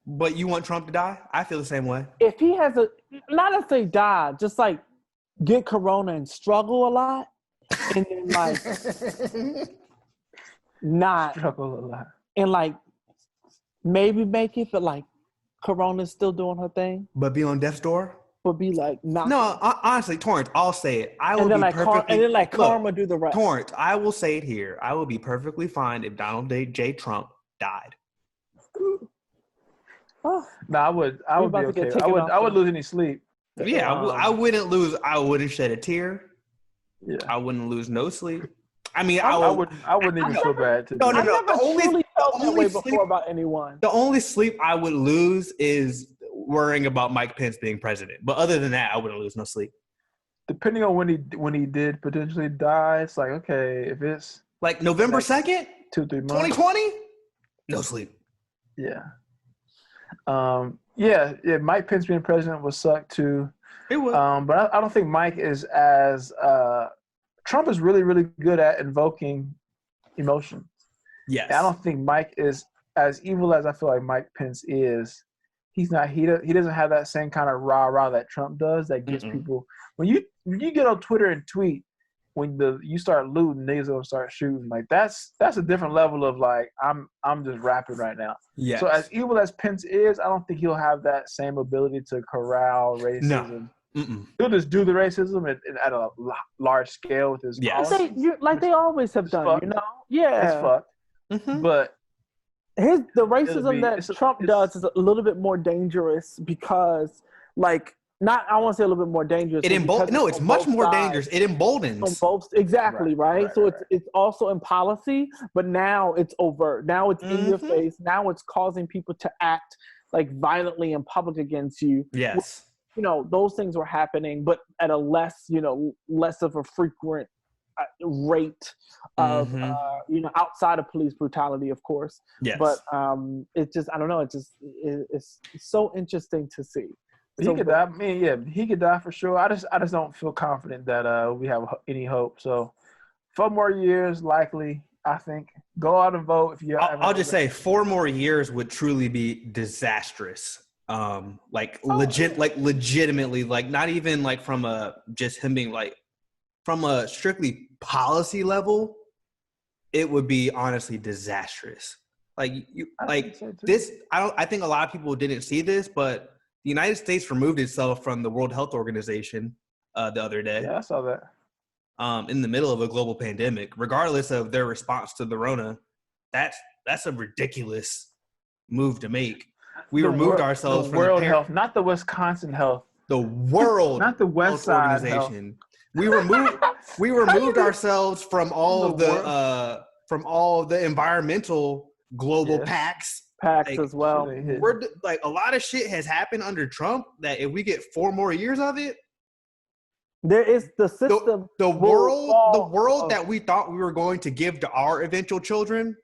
But you want Trump to die? I feel the same way. If he has not to say die, just like get corona and struggle a lot, and then like not, Struggle a lot. and like maybe make it, but like corona's still doing her thing, But be on death's door? but be like not. No, honestly, Torrance, I'll say it. I will and then be like perfectly. and then like Look, karma do the rest. Torrance, I will say it here. I will be perfectly fine if Donald J. Trump died. Oh, No, I would be about to get okay. taken off I would the- lose any sleep. Yeah, I wouldn't lose. I wouldn't shed a tear. Yeah. I wouldn't lose no sleep. I mean, I wouldn't even feel bad to No, do no, I that. no. never the only- truly felt the that only way sleep- before about anyone. The only sleep I would lose is worrying about Mike Pence being president. But other than that, I wouldn't lose no sleep. Depending on when he did potentially die, it's like, okay, if it's Like November Like 2nd, 2-3 months. 2020, no sleep. Yeah. Yeah, Mike Pence being president would suck too. It would. But I don't think Mike is as Trump is really, really good at invoking emotion. yes. And I don't think Mike is as evil as I feel like Mike Pence is. He's not. He doesn't have that same kind of rah that Trump does. That gets people when you get on Twitter and tweet. When you start looting, niggas will start shooting. Like that's a different level of like I'm just rapping right now. Yes. So as evil as Pence is, I don't think he'll have that same ability to corral racism. Mm-mm. He'll just do the racism at a large scale with his Yes. policies. They always have It's done, fucked. you know. Yeah, It's fucked. Mhm. But the racism that it's- Trump it's- does is a little bit more dangerous because, like, not I want to say a little bit more dangerous. It but because No, it's on much both more sides. dangerous. It emboldens. On both, exactly, right? So right. it's also in policy, but now it's overt. Now it's in your Mhm. face. Now it's causing people to act like violently in public against you. Yes. You know, those things were happening, but at a less of a frequent rate of outside of police brutality, of course. Yes. But it's just I don't know. It's so interesting to see. he could die. I mean, yeah, he could die for sure. I just don't feel confident that we have any hope. So 4 more years, likely. I think go out and vote if you. I'll just say 4 more years would truly be disastrous. Legitimately, like not even like from just him being like from a strictly policy level, it would be honestly disastrous. Like this, I think a lot of people didn't see this, but the United States removed itself from the World Health Organization the other day. Yeah, I saw that. In the middle of a global pandemic, regardless of their response to the Rona, that's a ridiculous move to make. We removed ourselves from World the Health, not the Wisconsin Health, the World not the West Health Side Organization. We removed ourselves from all the environmental global pacts. PACs as well. We're like a lot of shit has happened under Trump that if we get 4 more years of it, There is the system. The will fall- world that we thought we were going to give to our eventual children.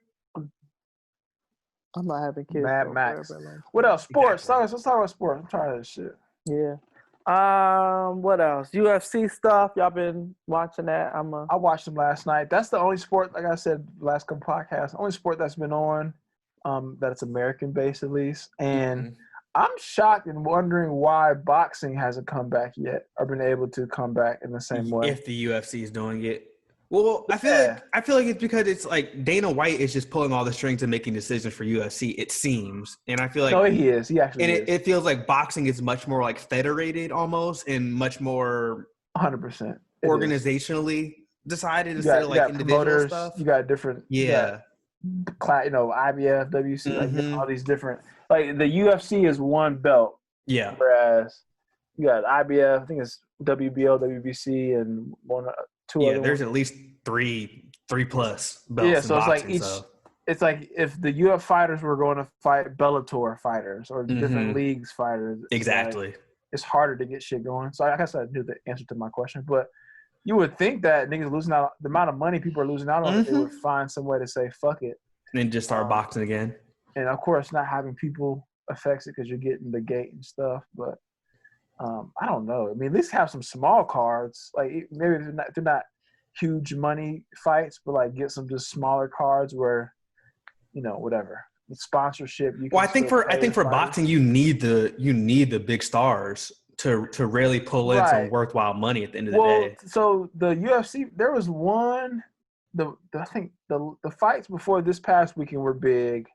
I'm not having kids. Mad though, Max. forever long. What else? Sports. Exactly. Let's talk about sports. I'm tired of this shit. Yeah. What else? UFC stuff. Y'all been watching that? I watched them last night. That's the only sport, like I said last couple podcasts, only sport that's been on that's American based at least. And I'm shocked and wondering why boxing hasn't come back yet or been able to come back in the same way. If the UFC is doing it. Well, I feel like it's because it's like Dana White is just pulling all the strings and making decisions for UFC, it seems. And I feel like no, he is. He actually and is. it feels like boxing is much more like federated almost and much more 100%. Organizationally decided instead of like individual promoters, stuff. You got different IBF, WC, like all these different, like the UFC is one belt. Yeah. Whereas you got IBF, I think it's WBO, WBC, and two other there's ones. at least three plus belts. Yeah, so in boxing, it's like it's like if the UFC fighters were going to fight Bellator fighters or different leagues fighters. Exactly. Like, it's harder to get shit going. So I guess I knew the answer to my question, but you would think that niggas losing out, the amount of money people are losing out on, they would find some way to say fuck it and just start boxing again. And of course, not having people affects it because you're getting the gate and stuff. But I don't know. I mean, at least have some small cards. Like maybe they're not huge money fights, but like get some just smaller cards where, whatever sponsorship. I think for boxing, you need the big stars to really pull in some worthwhile money at the end of the day. So the UFC, there was one. I think the fights before this past weekend were big.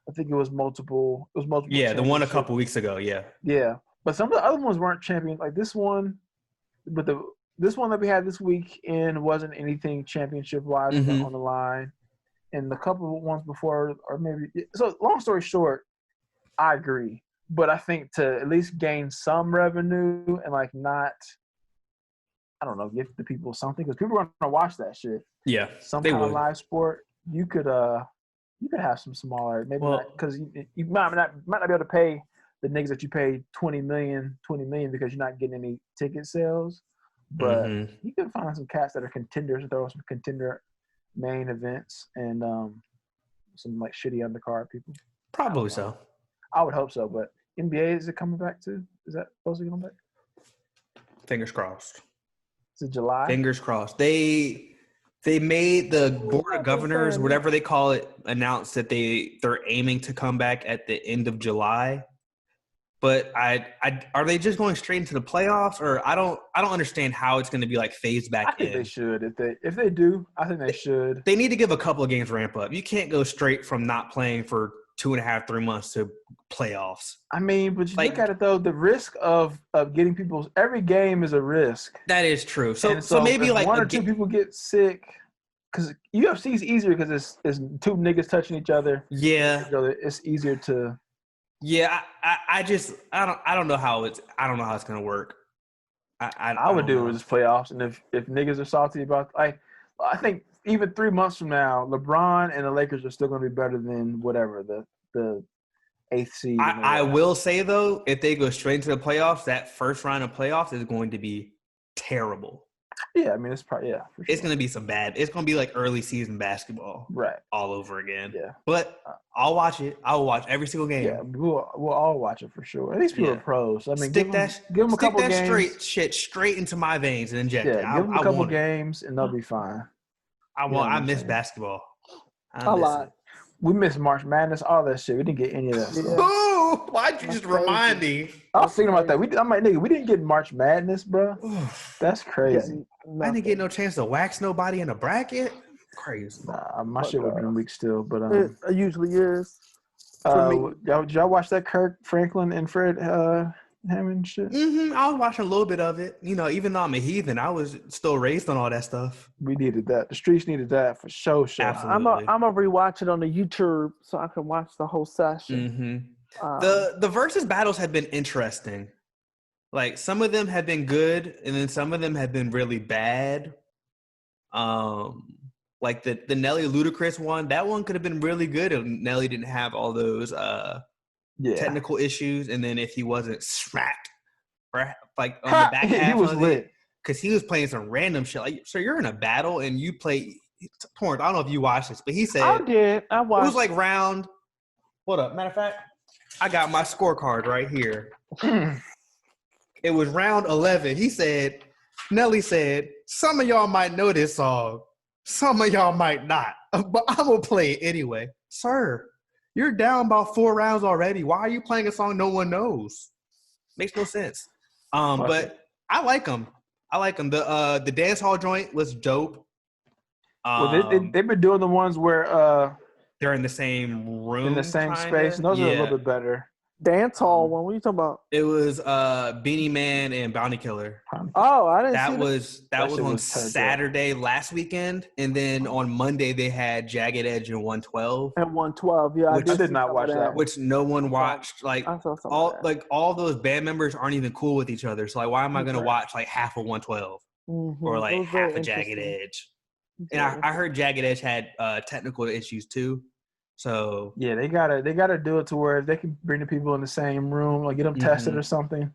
I think it was multiple. Yeah, the one a couple weeks ago. Yeah. Yeah, but some of the other ones weren't champion. Like this one, but this one that we had this weekend wasn't anything championship wise on the line. And the couple of ones before, or maybe so. Long story short, I agree, but I think to at least gain some revenue and like not, I don't know, give the people something because people are gonna watch that shit. Yeah, some kind of live sport. You could have some smaller, maybe not because you might not be able to pay the niggas that you pay $20 million because you're not getting any ticket sales. But you can find some cats that are contenders and throw some contender main events and some like shitty undercard people. Probably so. I would hope so. But NBA, is it coming back too? Is that supposed to be coming back? Fingers crossed. Is it July? Fingers crossed. They made the board of governors, whatever they call it, announce that they're aiming to come back at the end of July. But are they just going straight into the playoffs, or I don't understand how it's going to be like phased back in. I think they should. If they do, I think they should. They need to give a couple of games ramp up. You can't go straight from not playing for 2.5-3 months to playoffs. I mean, but you look at it though, the risk of getting people. Every game is a risk. That is true. So maybe like one or two people get sick. Because UFC is easier because it's two niggas touching each other. Yeah, it's easier to. Yeah, I don't know how it's gonna work. I would do it with just playoffs, and if niggas are salty about, I think even 3 months from now, LeBron and the Lakers are still gonna be better than whatever the 8th seed. I will say though, if they go straight into the playoffs, that first round of playoffs is going to be terrible. Yeah, I mean it's probably for sure. It's gonna be it's gonna be like early season basketball, right? All over again. Yeah, but I'll watch it. I will watch every single game. Yeah, we'll all watch it for sure. These people are pros. I mean, give them a couple games. straight into my veins and inject it. Give them a couple games and they'll be fine. I miss basketball. A lot. We missed March Madness, all that shit. We didn't get any of that stuff. Boo! Why'd you just remind me? I was thinking about that. I'm like, nigga, we didn't get March Madness, bro. That's crazy. I didn't get no chance to wax nobody in a bracket. Crazy. Nah, my shit would have been weak still, but it usually is. Did y'all watch that Kirk Franklin and Fred Hammond shit? I was watching a little bit of it. Even though I'm a heathen, I was still raised on all that stuff. We needed that. The streets needed that for sure. Absolutely. I'm gonna rewatch it on the YouTube so I can watch the whole session. The versus battles have been interesting. Like some of them have been good, and then some of them have been really bad. Like the Nelly Ludacris one, that one could have been really good if Nelly didn't have all those technical issues, and then if he wasn't smacked like on the back half, he was lit. because he was playing some random shit. Like, so you're in a battle and you play Torrance. I don't know if you watched this, but he said I did. I watched. it was like round. Hold up. Matter of fact, I got my scorecard right here. It was round 11. He said, Nelly said, some of y'all might know this song. Some of y'all might not. But I'm going to play it anyway. Sir, you're down about 4 rounds already. Why are you playing a song no one knows? Makes no sense. But I like him. The dance hall joint was dope. Well, they've been doing the ones where they're in the same room. In the same kinda. space. And those are a little bit better. Dance hall one. What are you talking about? It was Beanie Man and Bounty Killer. Oh, I didn't That see was on Saturday last weekend, and then on Monday they had Jagged Edge and 112. And 112, yeah. I did not watch that. Which no one watched. Like all those band members aren't even cool with each other. So like, why am I gonna watch like half of 112 or like half of Jagged Edge? And I heard Jagged Edge had technical issues too. So yeah, they gotta do it to where they can bring the people in the same room, like get them tested or something,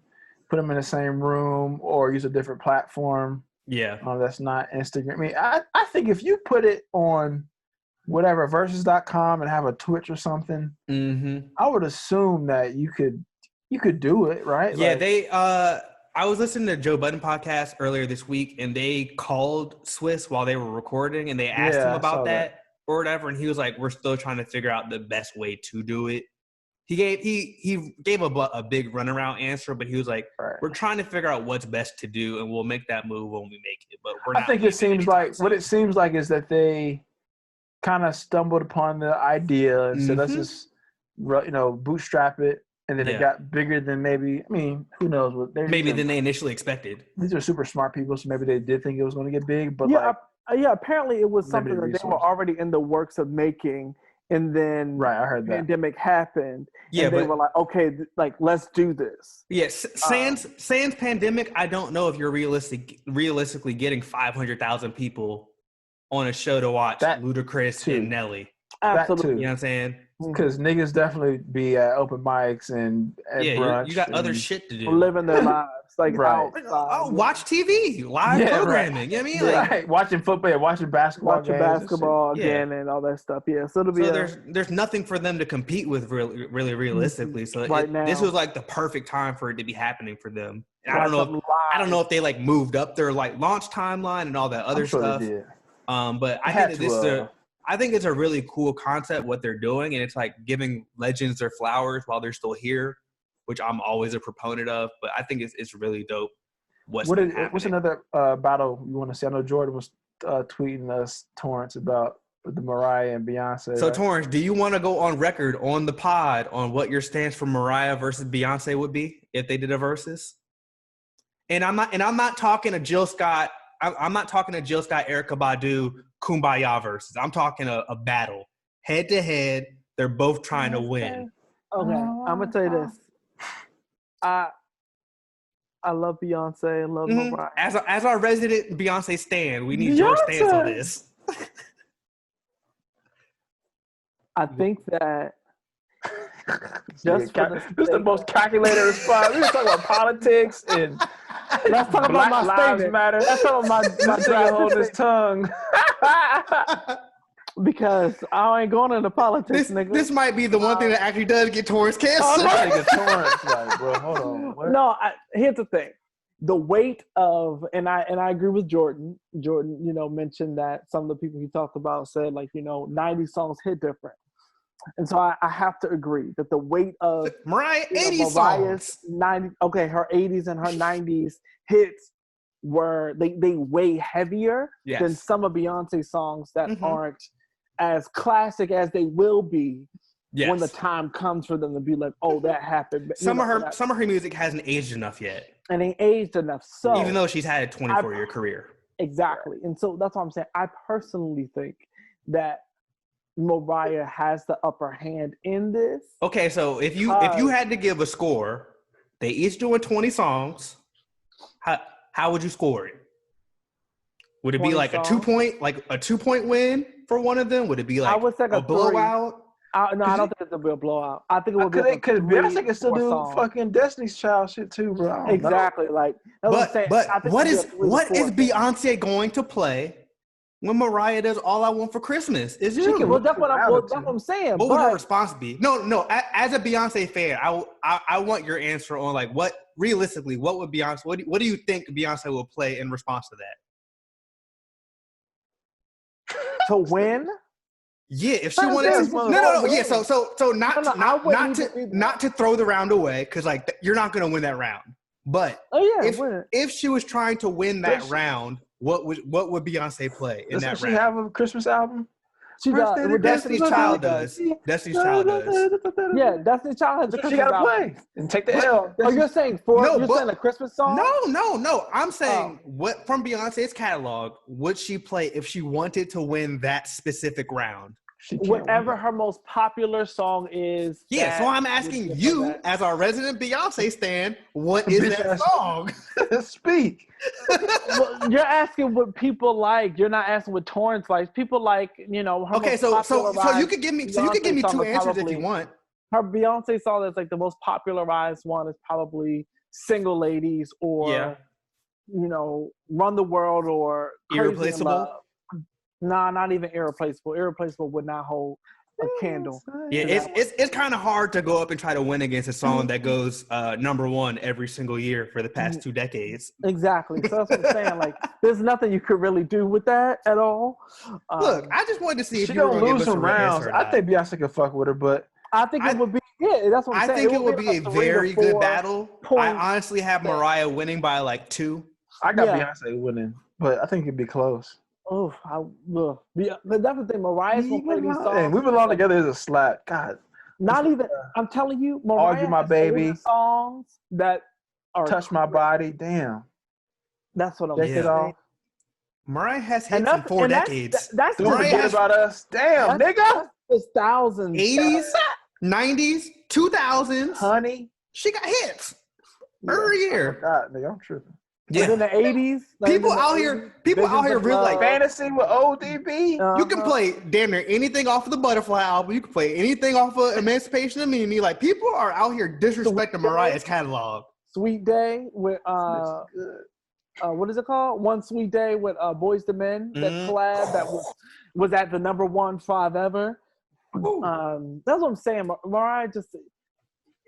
put them in the same room, or use a different platform. Yeah, that's not Instagram. I mean, I think if you put it on whatever versus.com and have a Twitch or something, I would assume that you could do it, right? Yeah, I was listening to Joe Budden podcast earlier this week, and they called Swiss while they were recording, and they asked him about that. Or whatever, and he was like, "We're still trying to figure out the best way to do it." He gave a big runaround answer, but he was like, "We're trying to figure out what's best to do, and we'll make that move when we make it." But we're not. I think it seems like what it seems like is that they kind of stumbled upon the idea and said, "Let's just bootstrap it," and then it got bigger than maybe. I mean, who knows what than they initially expected. These are super smart people, so maybe they did think it was going to get big, but apparently it was something that they were already in the works of making, and then I heard that pandemic happened. Yeah, and they were like, okay, like let's do this. Yes, sans pandemic, I don't know if you're realistically getting 500,000 people on a show to watch Ludacris and Nelly. Absolutely, you know what I'm saying? Because niggas definitely be at open mics and at brunch. You got other shit to do, living their lives. Like watch TV, live programming. You know what I mean? Like, watching football, watching basketball, again, and all that stuff. Yeah, so there's nothing for them to compete with, really realistically. So now, this was like the perfect time for it to be happening for them. And I don't know if they like moved up their like launch timeline and all that other stuff. But I think it's a really cool concept what they're doing, and it's like giving legends their flowers while they're still here, which I'm always a proponent of. But I think it's really dope. What's another battle you want to see? I know Jordan was tweeting us Torrance about the Mariah and Beyonce. So Torrance, do you want to go on record on the pod on what your stance for Mariah versus Beyonce would be if they did a versus? And I'm not talking a Jill Scott. I'm not talking to Jill Scott, Erykah Badu, Kumbaya versus. I'm talking a battle, head to head. They're both trying to win. Okay, I'm gonna tell you this. I love Beyonce. I love Mariah. As our resident Beyonce stan, we need your stance on this. I think that this is the most calculated response. We're talking about politics and let's talk about my lives statement. matter. Let's talk about my guy holding his tongue. Because I ain't going into politics, nigga. This might be the one thing that actually does get Torrance canceled. Torrance, like, bro, hold on. What? No, here's the thing. The weight of, and I agree with Jordan. Jordan, mentioned that some of the people he talked about said, like, 90 songs hit different. And so I have to agree that the weight of Mariah, 80 Mariah's songs. her 80s and her 90s hits were, they weigh heavier than some of Beyonce's songs that aren't as classic as they will be when the time comes for them to be like, oh, that happened. Some of her music hasn't aged enough yet. And ain't aged enough. So even though she's had a 24-year career. Exactly. And so that's what I'm saying. I personally think that Mariah has the upper hand in this. Okay, so if you had to give a score, they each doing 20 songs. How would you score it? Would it be like songs? a 2-point win for one of them? Would it be like I would say a blowout? No, I don't think it's a real blowout. I think it would be Because Beyonce can still do song. fucking Destiny's Child shit too, bro. I don't know. Exactly. Like, that's what I'm saying. I think what it'd is be a 3 to 4 thing. Beyonce going to play when Mariah does "All I Want for Christmas"? Is you? Well, that's what I'm saying. What would her response be? No. As a Beyonce fan, I want your answer on like what realistically, what would Beyonce? What do you think Beyonce will play in response to that? To win? Yeah, if she wanted to, no. Yeah, so not to throw the round away because like you're not gonna win that round. But if she was trying to win that round, what would Beyonce play in that round? Does she have a Christmas album? She does. Destiny's Child does. Destiny's Child does. Yeah, Destiny's Child has a Christmas She gotta album. play and take the L. Oh, you're saying saying a Christmas song? No. I'm saying what from Beyonce's catalog would she play if she wanted to win that specific round? Whatever her most popular song is. Yeah, so I'm asking you, as our resident Beyonce stan, what is that song? Speak. Well, you're asking what people like. You're not asking what Torrance likes. People like, her okay, so you could give me two answers if you want. Her Beyonce song that's like the most popularized one is probably "Single Ladies" or "Run the World" or "Irreplaceable." Nah, not even Irreplaceable. Irreplaceable would not hold a candle. Yeah, it's kind of hard to go up and try to win against a song that goes number one every single year for the past 2 decades. Exactly. So that's what I'm saying. Like, there's nothing you could really do with that at all. Look, I just wanted to see if she you were don't going to lose give us some a rounds. round. I think Beyonce could fuck with her, but I think it would be. Yeah, that's what I'm saying. I think it would be a very good battle. I point honestly have Mariah winning by like 2. I got Beyonce winning, but I think it'd be close. Oh, but that's the thing. Mariah's gonna play these songs. Hey, we belong together as a slap. God, not even. I'm telling you, Mariah Argue My Baby songs that are Touch My Body. Damn, that's what I'm saying. Mariah has hits in 4 decades. That's don't forget about us. Damn, nigga. It's thousands. 80s, 90s, 2000s. Honey, she got hits every year. God, nigga, I'm tripping. Yeah. In the 80s, people out here really like Fantasy with ODB. You can play damn near anything off of the Butterfly album. You can play anything off of Emancipation of Mimi. Like people are out here disrespecting Mariah's catalog. Sweet Day with what is it called? One Sweet Day with Boys II Men. That collab that was at the number 1 5 ever. That's what I'm saying. Mariah just.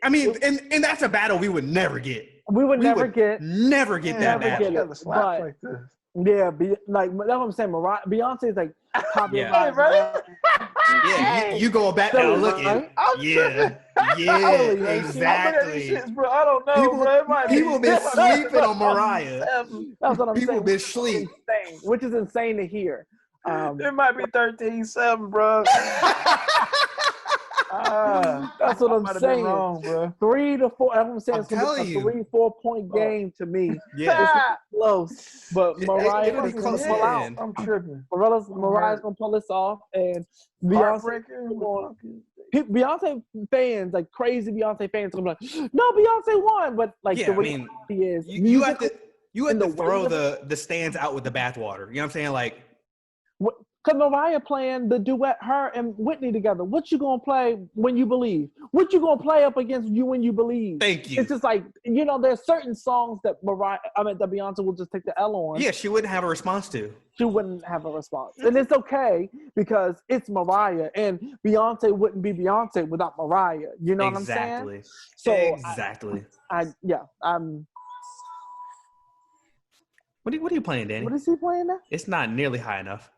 I mean, and that's a battle we would never get. We would never get that battle. Like this. Yeah, like that's what I'm saying. Beyonce is like popular. Hey, brother. Yeah, you going back now looking. Yeah, exactly. Shits, bro. I don't know, people been sleeping on Mariah. That's what I'm saying. People been sleep, which is insane to hear. It might be 13-7, bro. That's what I'm saying. Wrong, bro. 3 to 4. I'm saying it's a 3-4 point game to me. Yeah, it's close. But Mariah is gonna pull out. I'm tripping. Mariah's gonna pull this off, and Beyonce fans, like crazy Beyonce fans, are gonna be like, "No, Beyonce won," but like the way he is, you have to throw the stands out with the bathwater. You know what I'm saying? Like. Because Mariah playing the duet, her and Whitney together. What you gonna play when you believe? What you gonna play up against you when you believe? Thank you. It's just like, there's certain songs that that Beyonce will just take the L on. Yeah, she wouldn't have a response to. She wouldn't have a response. And it's okay because it's Mariah, and Beyonce wouldn't be Beyonce without Mariah. You know what I'm saying? So exactly. I'm. What are you playing, Danny? What is he playing now? It's not nearly high enough.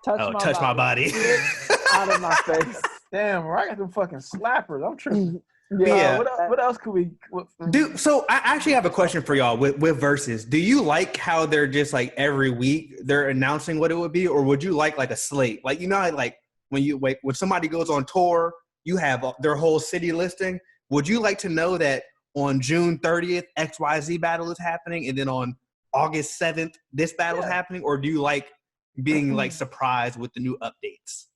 Touch my body. Out of my face. Damn, I got them fucking slappers. I'm tripping. Yeah. What else could we do? So I actually have a question for y'all with verses. Do you like how they're just like every week they're announcing what it would be, or would you like a slate? Like like when somebody goes on tour, you have their whole city listing. Would you like to know that on June 30th XYZ battle is happening, and then on August 7th this battle is happening, or do you like being like surprised with the new updates?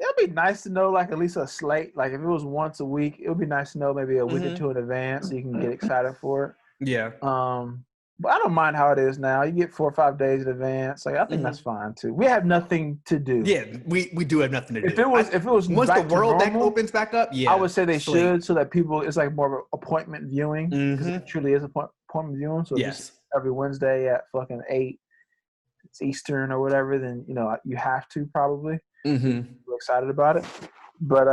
It'd be nice to know like at least a slate. Like if it was once a week, it would be nice to know maybe a week or two in advance so you can get excited for it. Yeah. But I don't mind how it is now. You get 4 or 5 days in advance. Like I think that's fine too. We have nothing to do. Yeah, we do have nothing to do. If it was once back the world to deck normal, opens back up, yeah, I would say they sleep. should, so that people it's like more of an appointment viewing because it truly is appointment viewing. So just every Wednesday at fucking 8, it's Eastern or whatever. Then you have to probably. We're excited about it. But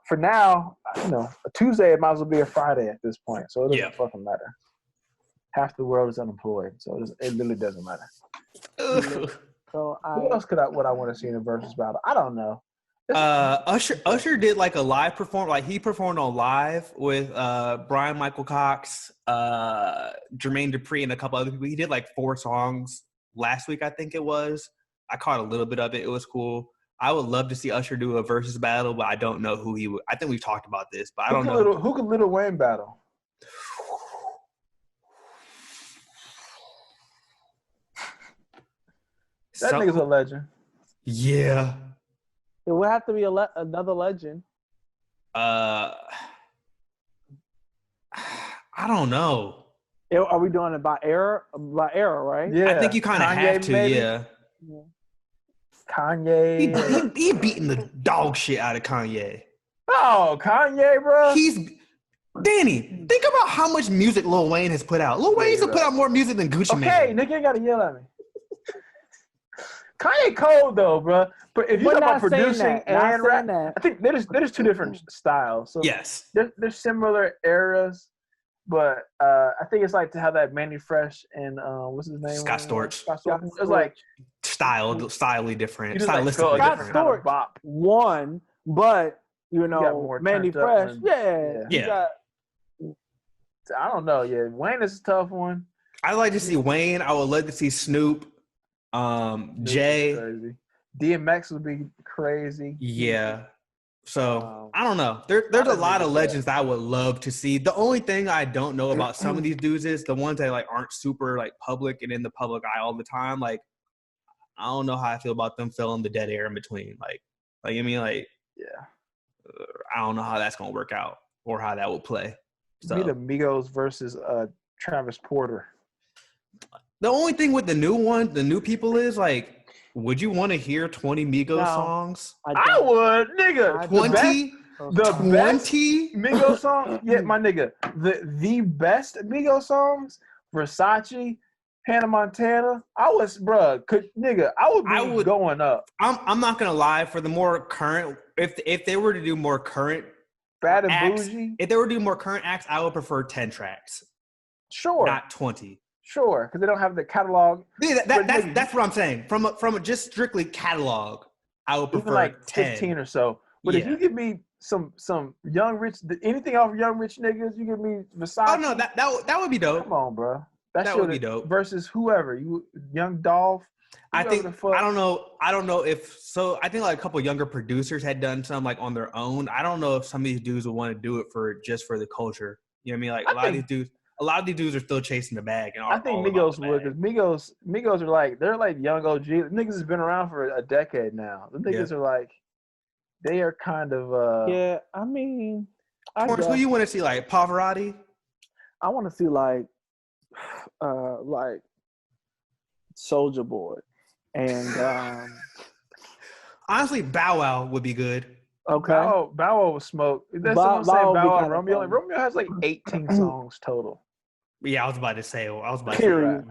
for now, a Tuesday it might as well be a Friday at this point. So it doesn't fucking matter. Half the world is unemployed, so it really doesn't matter. So Who else would I want to see in a versus battle? I don't know. Usher did like a live perform, like he performed on live with Brian Michael Cox, Jermaine Dupri, and a couple other people. He did like 4 songs last week, I think it was. I caught a little bit of it. It was cool. I would love to see Usher do a versus battle, but I don't know who he would. I think we've talked about this, but I don't know. Who could Lil Wayne battle? That nigga's a legend. Yeah. It would have to be another legend. I don't know. Are we doing it by era? By era, right? Yeah. I think you kind of have to, maybe? yeah. Kanye. He beating the dog shit out of Kanye. Oh, Kanye, bro. Danny, think about how much music Lil Wayne has put out. Lil Wayne's put out more music than Gucci Mane. Okay, nigga, you gotta yell at me. Kanye cold though, bro. But if you talk about producing and rap, I think there's 2 different styles. So yes, there's similar eras, but I think it's like to have that Manny Fresh and what's his name? Scott Storch. It's like stylely different, stylistically Scott different. Storch won, but Manny Fresh, yeah. I don't know. Yeah, Wayne is a tough one. I like to see Wayne. I would love to see Snoop. Jay. Crazy. DMX would be crazy. Yeah. So I don't know. There's a lot of legends that I would love to see. The only thing I don't know about some of these dudes is the ones that like aren't super like public and in the public eye all the time. Like I don't know how I feel about them filling the dead air in between. Like I mean, like I don't know how that's gonna work out or how that will play. So Be the Migos versus Travis Porter. The only thing with the new people is like, would you want to hear 20 Migos songs? I would, nigga. 20? The best Migos song? Yeah, my nigga. The best Migos songs, Versace, Hannah Montana. I would be going up. I'm not gonna lie, for the more current, if they were to do more current Bad and acts, Bougie. if they were to do more current acts, I would prefer 10 tracks. Sure. Not 20. Sure, because they don't have the catalog. Yeah, that's what I'm saying. From a just strictly catalog, I would prefer like 10. 15 or so. But if you give me some Young Rich, anything off Young Rich niggas, you give me Versace. Oh no, that would be dope. Come on, bro. That would be dope. Versus whoever, Young Dolph. I don't know if so. I think like a couple younger producers had done some like on their own. I don't know if some of these dudes would want to do it for the culture. You know what I mean? Like a lot of these dudes are still chasing the bag. And I think Migos would, because Migos are like, they're like young OG. Niggas has been around for a decade now. The niggas are like, they are kind of. Yeah, I mean. Torrance, who you want to see, like Pavarotti? I want to see like Soulja Boy. And honestly, Bow Wow would be good. Okay. Bow Wow was smoke. That's what I'm saying. Bow Wow and Romeo. Like, Romeo has like 18 songs total. Yeah, I was about to say. Period.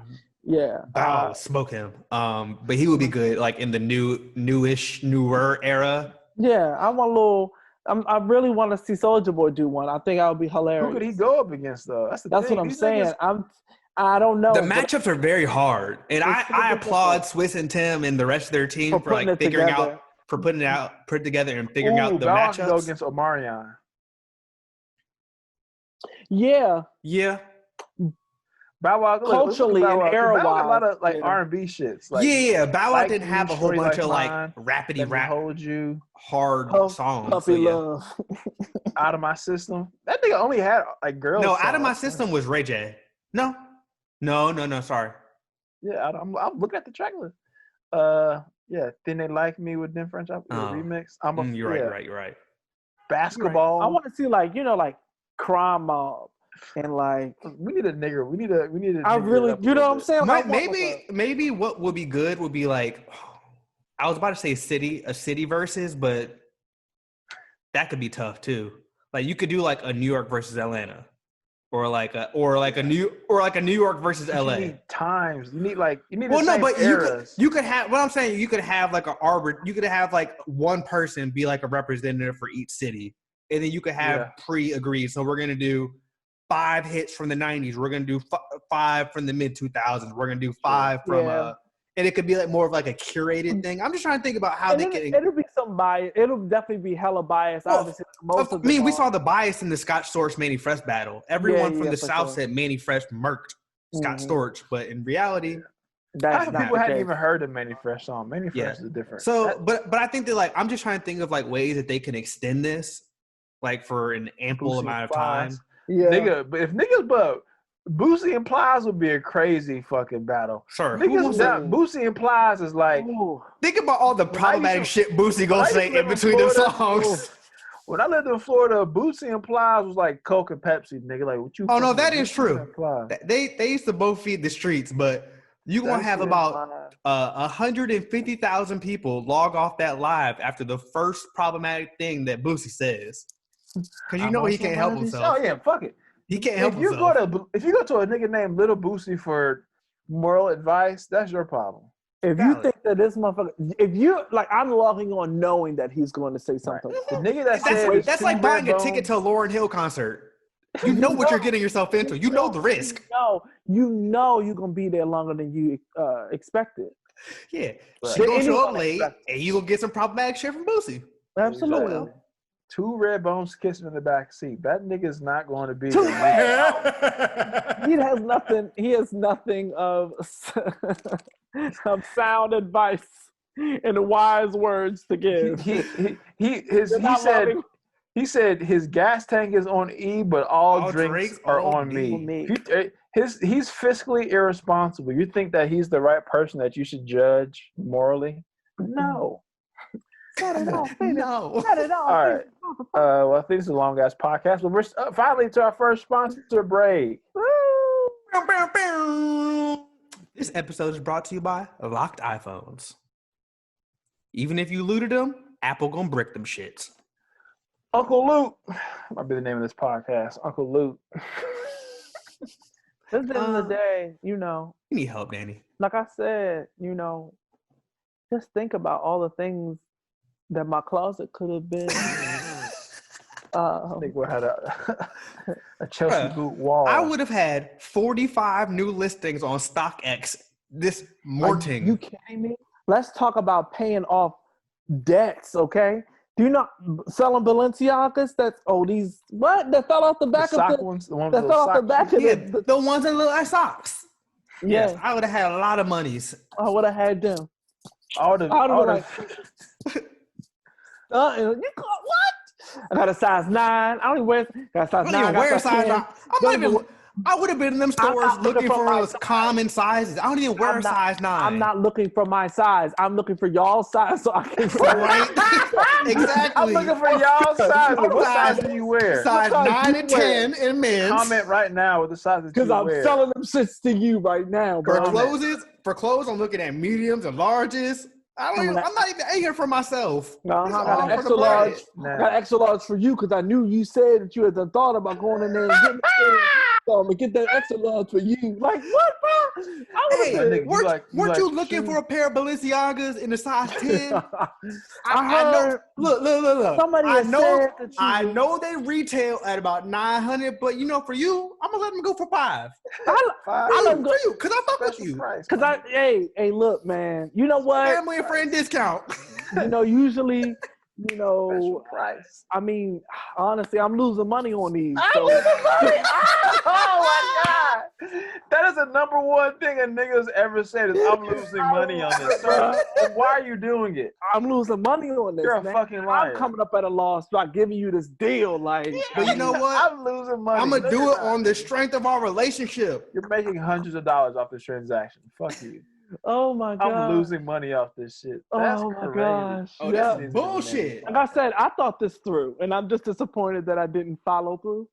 Yeah. Bow Wow would smoke him. But he would be good, like in the newer era. Yeah, I really want to see Soulja Boy do one. I think that would be hilarious. Who could he go up against though? That's what I'm saying. I don't know. The matchups are very hard, and I applaud Swiss and Tim and the rest of their team for like figuring out, for putting it together and figuring out the matchups. Go against Omarion. Yeah. Yeah. Bow Wow culturally and era-wise, Bow Wow a lot of like R&B shits. Like, Bow Wow didn't have a whole bunch of like rapidy rap, hold you, hard songs. Puppy Love. Out of My System. That nigga only had like girls. No, Out of My System was Ray J. No. Sorry. Yeah, I'm looking at the track list. Then They Like Me with Them French remix. You're right. Basketball. I want to see like Crime Mob. and like We need a nigger. We need a. I nigger really, up a you know little what I'm bit. saying? Like, I want, Maybe what would be good would be like, I was about to say a city versus, but that could be tough too. Like you could do like a New York versus Atlanta, or like a New York versus But LA. you need times. You need the Well, no, same but eras. you could have what I'm saying. You could have like you could have like one person be like a representative for each city, and then you could have pre-agreed. So we're gonna do 5 hits from the '90s. We're gonna do 5 from the mid 2000s. We're gonna do 5 from and it could be like more of like a curated thing. I'm just trying to think about how it'll be some bias. It'll definitely be hella biased. Well, obviously, most of we saw the bias in the Scott Storch Manny Fresh battle. Everyone from the South sure. said Manny Fresh murked Scott Storch, but in reality, half people hadn't even heard the Manny Fresh song. Manny Fresh is different. So, but I think that like I'm just trying to think of like ways that they can extend this, like for an ample amount of time. Yeah, nigga. But if niggas, but Boosie and Plies would be a crazy fucking battle. Sure. Boosie and Plies is like. Think about all the problematic shit Boosie gonna say in between them songs. When I lived in Florida, Boosie and Plies was like Coke and Pepsi, nigga. Like what you? Oh no, that is true. They used to both feed the streets, but you gonna have about 150,000 people log off that live after the first problematic thing that Boosie says, because you know he can't help himself. Oh yeah, fuck it. He can't help himself. If you go to a nigga named Little Boosie for moral advice, that's your problem. If you think that this motherfucker, if you like, I'm logging on knowing that he's going to say something. Right. The nigga that's like buying a ticket to a Lauryn Hill concert. You know what you're getting yourself into. You know the risk. You know you're gonna be there longer than you expected. Yeah, she gonna show up late, and you gonna get some problematic shit from Boosie. Absolutely. 2 red bones kissing in the back seat. That nigga's not going to be. He has nothing of sound advice and wise words to give. He said his gas tank is on E, but all drinks are on me. He's fiscally irresponsible. You think that he's the right person that you should judge morally? No. Not at all. No. Not at all. All right. Well, I think it's a long ass podcast, but we're finally to our first sponsor break. This episode is brought to you by Locked iPhones. Even if you looted them, Apple gonna brick them shits. Uncle Luke might be the name of this podcast. Uncle Luke. At the end of the day, you need help, Danny. Like I said, just think about all the things that my closet could have been. I think we had a Chelsea boot wall. I would have had 45 new listings on StockX this morning. Are you kidding me? Let's talk about paying off debts, okay? Do you not selling Balenciagas? These what? That fell off the back of the ones, that fell off the back of the ones that look like socks. Yes, I would have had a lot of monies. I would have had them. You got what? I got a size 9. I don't even wear. Got a size 9. I don't even wear a size 9. I would have been in them stores looking for those common sizes. I don't even wear a size 9. I'm not looking for my size. I'm looking for y'all's size so I can. Right? Exactly. I'm looking for y'all's size. What size do you wear? Size 9 and 10 in men's. Comment right now with the sizes you wear. Because I'm selling them shits to you right now. For clothes, I'm looking at mediums and larges. I'm not even here for myself. No, I got an extra large. I got extra large for you because I knew you said that you had thought about going in there and getting and get that extra large for you. Like what, bro? Hey, weren't you looking for a pair of Balenciagas in a size 10? I know. Look. Somebody I know they retail at about 900, but for you, I'm gonna let them go for 5. I let them go for you because I fuck with you. Because hey, look, man. You know what? Family and friend discount. Usually. Price. I mean, honestly, I'm losing money on these. I'm losing money. Oh my god, that is the number one thing a nigga's ever said is I'm losing money on this. Sir, why are you doing it? I'm losing money on this. You're a man. fucking liar. I'm coming up at a loss by giving you this deal. Like, but you know what? I'm losing money. I'm gonna do it on the strength of our relationship. You're making hundreds of dollars off this transaction. Fuck you. Oh my god! I'm losing money off this shit. That's my gosh! Oh, that's bullshit. Like I said, I thought this through, and I'm just disappointed that I didn't follow through.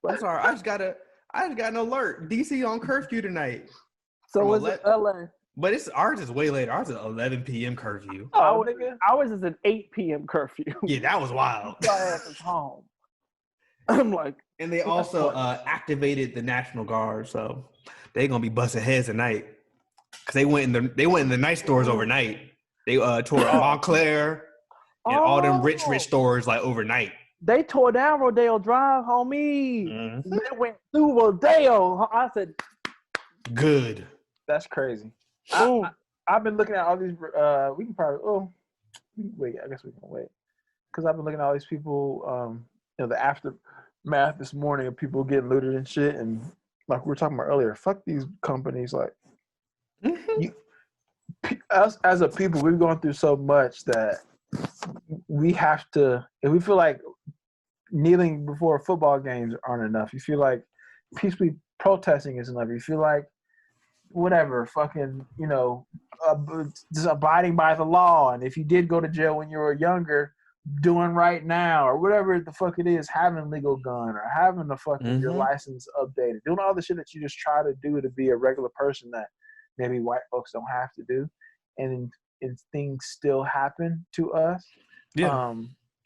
I'm sorry. I just gotta. I just got an alert. DC on curfew tonight. So From was it LA? But ours is way later. Ours is 11 p.m. curfew. Oh, nigga. Ours is an 8 p.m. curfew. Yeah, that was wild. My ass is home. I'm like, And they also activated the National Guard, so they're gonna be busting heads tonight. Cause they went in the nice stores overnight. They tore Montclair and all them rich stores like overnight. They tore down Rodeo Drive, homie. Mm-hmm. They went through Rodeo. I said, good. That's crazy. I've been looking at all these. We can probably. Wait. I guess we can wait. Because I've been looking at all these people. The aftermath this morning of people getting looted and shit, and like we were talking about earlier, fuck these companies. Like, us as a people, we've gone through so much that we have to. If we feel like kneeling before football games aren't enough, you feel like peacefully protesting is enough. You feel like whatever, fucking, just abiding by the law. And if you did go to jail when you were younger, doing right now or whatever the fuck it is, having a legal gun or having the fucking your license updated, doing all the shit that you just try to do to be a regular person that maybe white folks don't have to do, and things still happen to us. Yeah.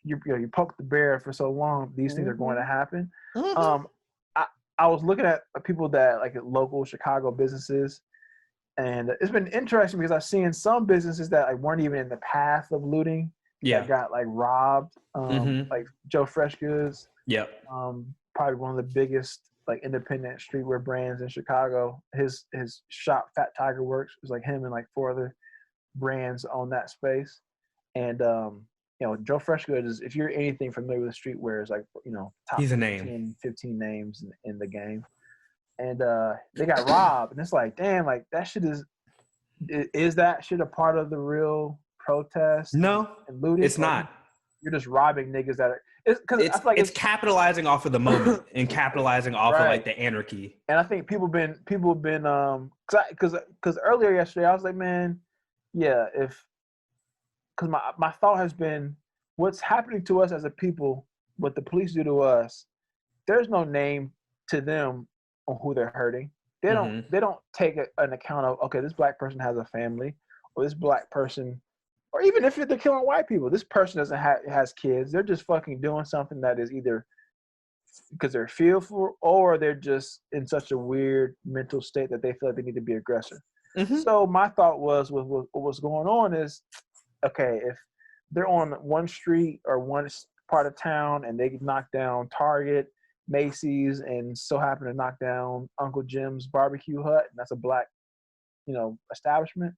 You poke the bear for so long, these things are going to happen. I was looking at people that like local Chicago businesses, and it's been interesting because I've seen some businesses that like weren't even in the path of looting. Yeah. That got like robbed. Like Joe Fresh Goods. Yep. Probably one of the biggest like independent streetwear brands in Chicago. His shop, Fat Tiger Works, was like him and like 4 other brands on that space. And Joe Fresh Goods is, if you're anything familiar with streetwear, is like top He's a 15 names in the game. And they got robbed, and it's like, damn, like that shit is that shit a part of the real protest? No, and looting? it's not. You're just robbing niggas that are. It's capitalizing off of the moment and capitalizing off of like the anarchy. And I think people have been because earlier yesterday I was like, man, yeah, because my thought has been what's happening to us as a people, what the police do to us. There's no name to them on who they're hurting. They don't take an account of, okay, this black person has a family, or this black person. Or even if they're killing white people, this person has kids. They're just fucking doing something that is either because they're fearful or they're just in such a weird mental state that they feel like they need to be aggressive. So my thought was, what's going on is, okay, if they're on one street or one part of town and they knock down Target, Macy's, and so happen to knock down Uncle Jim's Barbecue Hut, and that's a black, establishment.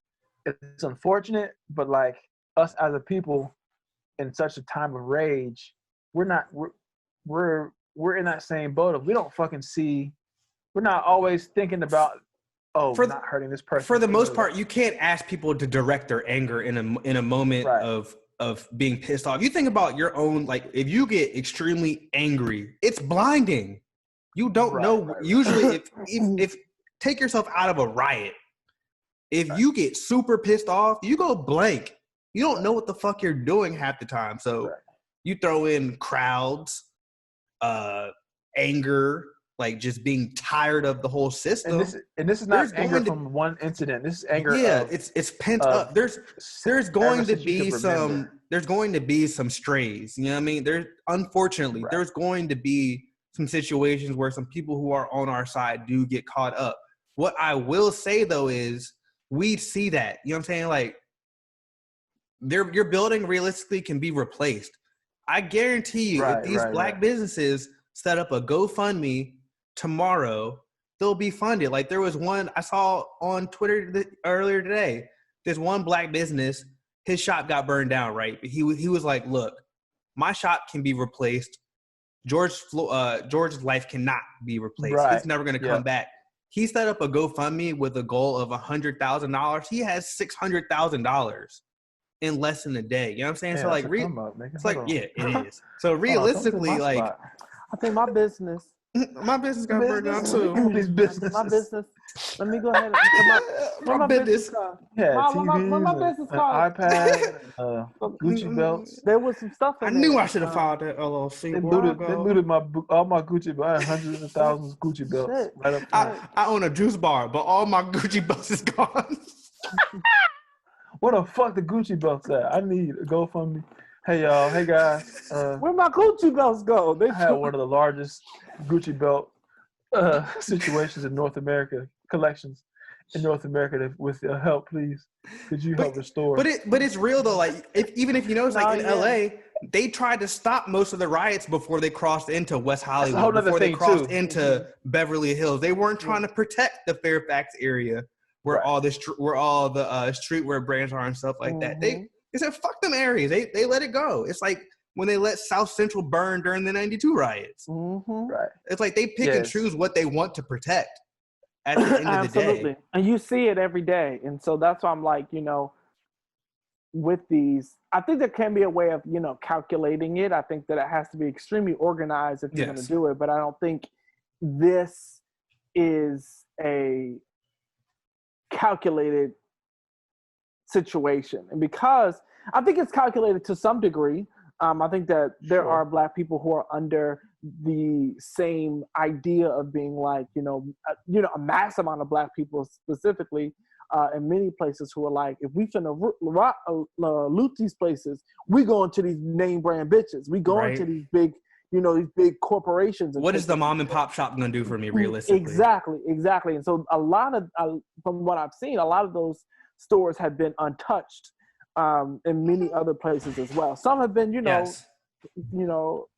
It's unfortunate, but like us as a people in such a time of rage, we're in that same boat of we don't fucking see, we're not always thinking about not hurting this person. For the most part, you can't ask people to direct their anger in a moment of being pissed off. You think about your own, like if you get extremely angry, it's blinding. You don't know. Usually if take yourself out of a riot. If you get super pissed off, you go blank. You don't know what the fuck you're doing half the time. So you throw in crowds, anger, like just being tired of the whole system. And this is not anger from one incident. This is anger. Yeah, it's pent up. There's going to be some strays. You know what I mean? Unfortunately there's going to be some situations where some people who are on our side do get caught up. What I will say though is, we see that, you know what I'm saying? Like, your building realistically can be replaced. I guarantee you, if these black businesses set up a GoFundMe tomorrow, they'll be funded. Like, there was one I saw on Twitter earlier today. There's one black business, his shop got burned down, right? But he was like, look, my shop can be replaced. George's life cannot be replaced. It's never going to come back. He set up a GoFundMe with a goal of $100,000. He has $600,000 in less than a day. You know what I'm saying? Yeah, so like, it is. So realistically, like, I think my business got burned down too. These businesses. My business Let me go ahead and My business. Yeah, Where my TVs, business an card? iPad, Gucci belts. There was some stuff in I there. knew I should have filed that LLC. They Where I looted go. all my Gucci belts. I had hundreds of thousands of Gucci belts Shit. right up front. I own a juice bar, but all my Gucci belts is gone. Where the fuck the Gucci belts at? I need a GoFundMe. Hey y'all, hey guys. Where my Gucci belts go? They I had one of the largest Gucci belt situations in North America, collections in North America. With your help, please, could you help restore? But it's real though. Like even if you notice, like in yeah. LA, they tried to stop most of the riots before they crossed into West a whole Hollywood, nother before they thing, crossed too. into Beverly Hills. They weren't trying to protect the Fairfax area where Right. all the streetwear brands are and stuff like that. They said fuck them areas. They let it go. It's like when they let South Central burn during the '92 riots. Right. It's like they pick and choose what they want to protect at the end of the day. And you see it every day. And so that's why I'm like, with these, I think there can be a way of, calculating it. I think that it has to be extremely organized if you're going to do it. But I don't think this is a calculated situation. And because I think it's calculated to some degree, I think that there are Black people who are under the same idea of being like, a mass amount of Black people specifically in many places who are like, if we finna loot these places, we go into these name brand bitches. We go into these big, these big corporations. What is the mom and pop shop gonna do for me realistically? Exactly. And so a lot of, from what I've seen, a lot of those stores have been untouched in many other places as well. Some have been,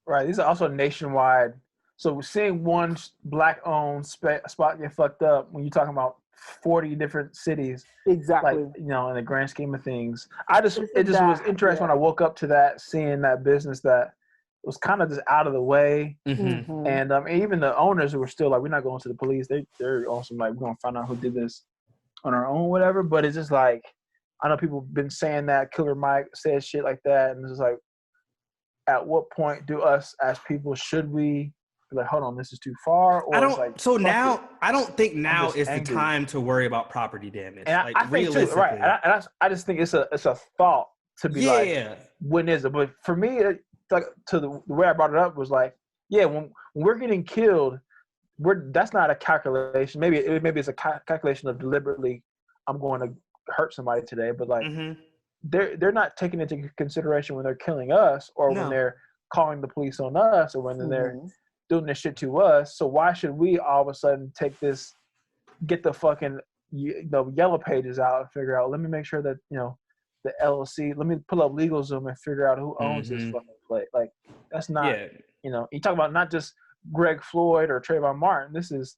Right. These are also nationwide. So seeing one Black-owned spot get fucked up when you're talking about 40 different cities. Exactly. Like, in the grand scheme of things. It just was interesting when I woke up to that, seeing that business that was kind of just out of the way. Mm-hmm. And even the owners who were still like, we're not going to the police. They're also like, we're going to find out who did this on our own, whatever. But it's just like, I know people have been saying that. Killer Mike said shit like that. And it's just like, at what point do us as people, should we be like, hold on, this is too far? Or I don't. Like, so now, I don't think now is angry. the time to worry about property damage. And like I think too, realistically, right? And I just think it's a thought to be like, when is it? But for me, like the way I brought it up was like, when we're getting killed, that's not a calculation. Maybe it's a calculation of deliberately, I'm going to hurt somebody today, but like. They're not taking into consideration when they're killing us or when they're calling the police on us or when they're doing this shit to us. So why should we all of a sudden get the fucking yellow pages out and figure out, let me make sure that, the LLC, let me pull up LegalZoom and figure out who owns this fucking place. Like, that's not, you talk about not just Greg Floyd or Trayvon Martin. This is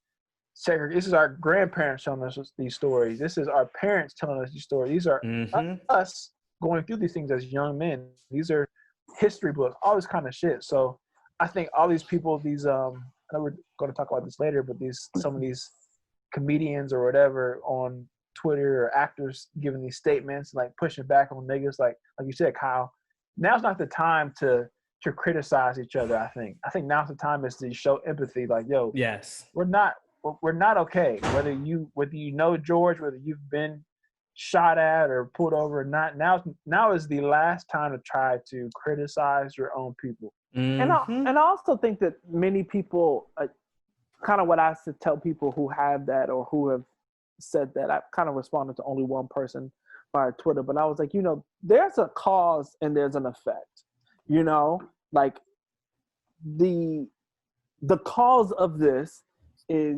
our grandparents telling us these stories. This is our parents telling us these stories. These are us going through these things as young men. These are history books, all this kind of shit. So I think all these people, I know we're going to talk about this later, but some of these comedians or whatever on Twitter or actors giving these statements, like pushing back on niggas, like you said, Kyle, now's not the time to criticize each other. I think now's the time is to show empathy. Like, yo, we're not okay. Whether you know George, whether you've been shot at or pulled over or not, now is the last time to try to criticize your own people. And I also think that many people, kind of what I tell people who have that or who have said that, I've kind of responded to only one person via Twitter, but I was like, there's a cause and there's an effect, like the cause of this is,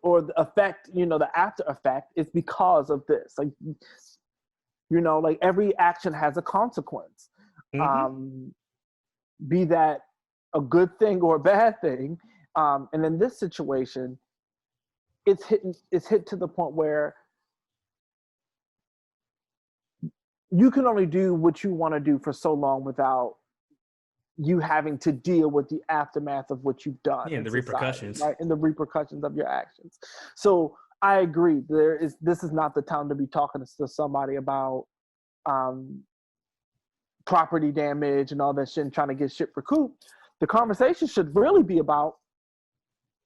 or the effect, the after effect is because of this. Like, like every action has a consequence. Be that a good thing or a bad thing. And in this situation, it's hit to the point where you can only do what you want to do for so long without you having to deal with the aftermath of what you've done. Yeah, the repercussions. Right, and the repercussions of your actions. So I agree. This is not the time to be talking to somebody about property damage and all that shit and trying to get shit recouped. The conversation should really be about,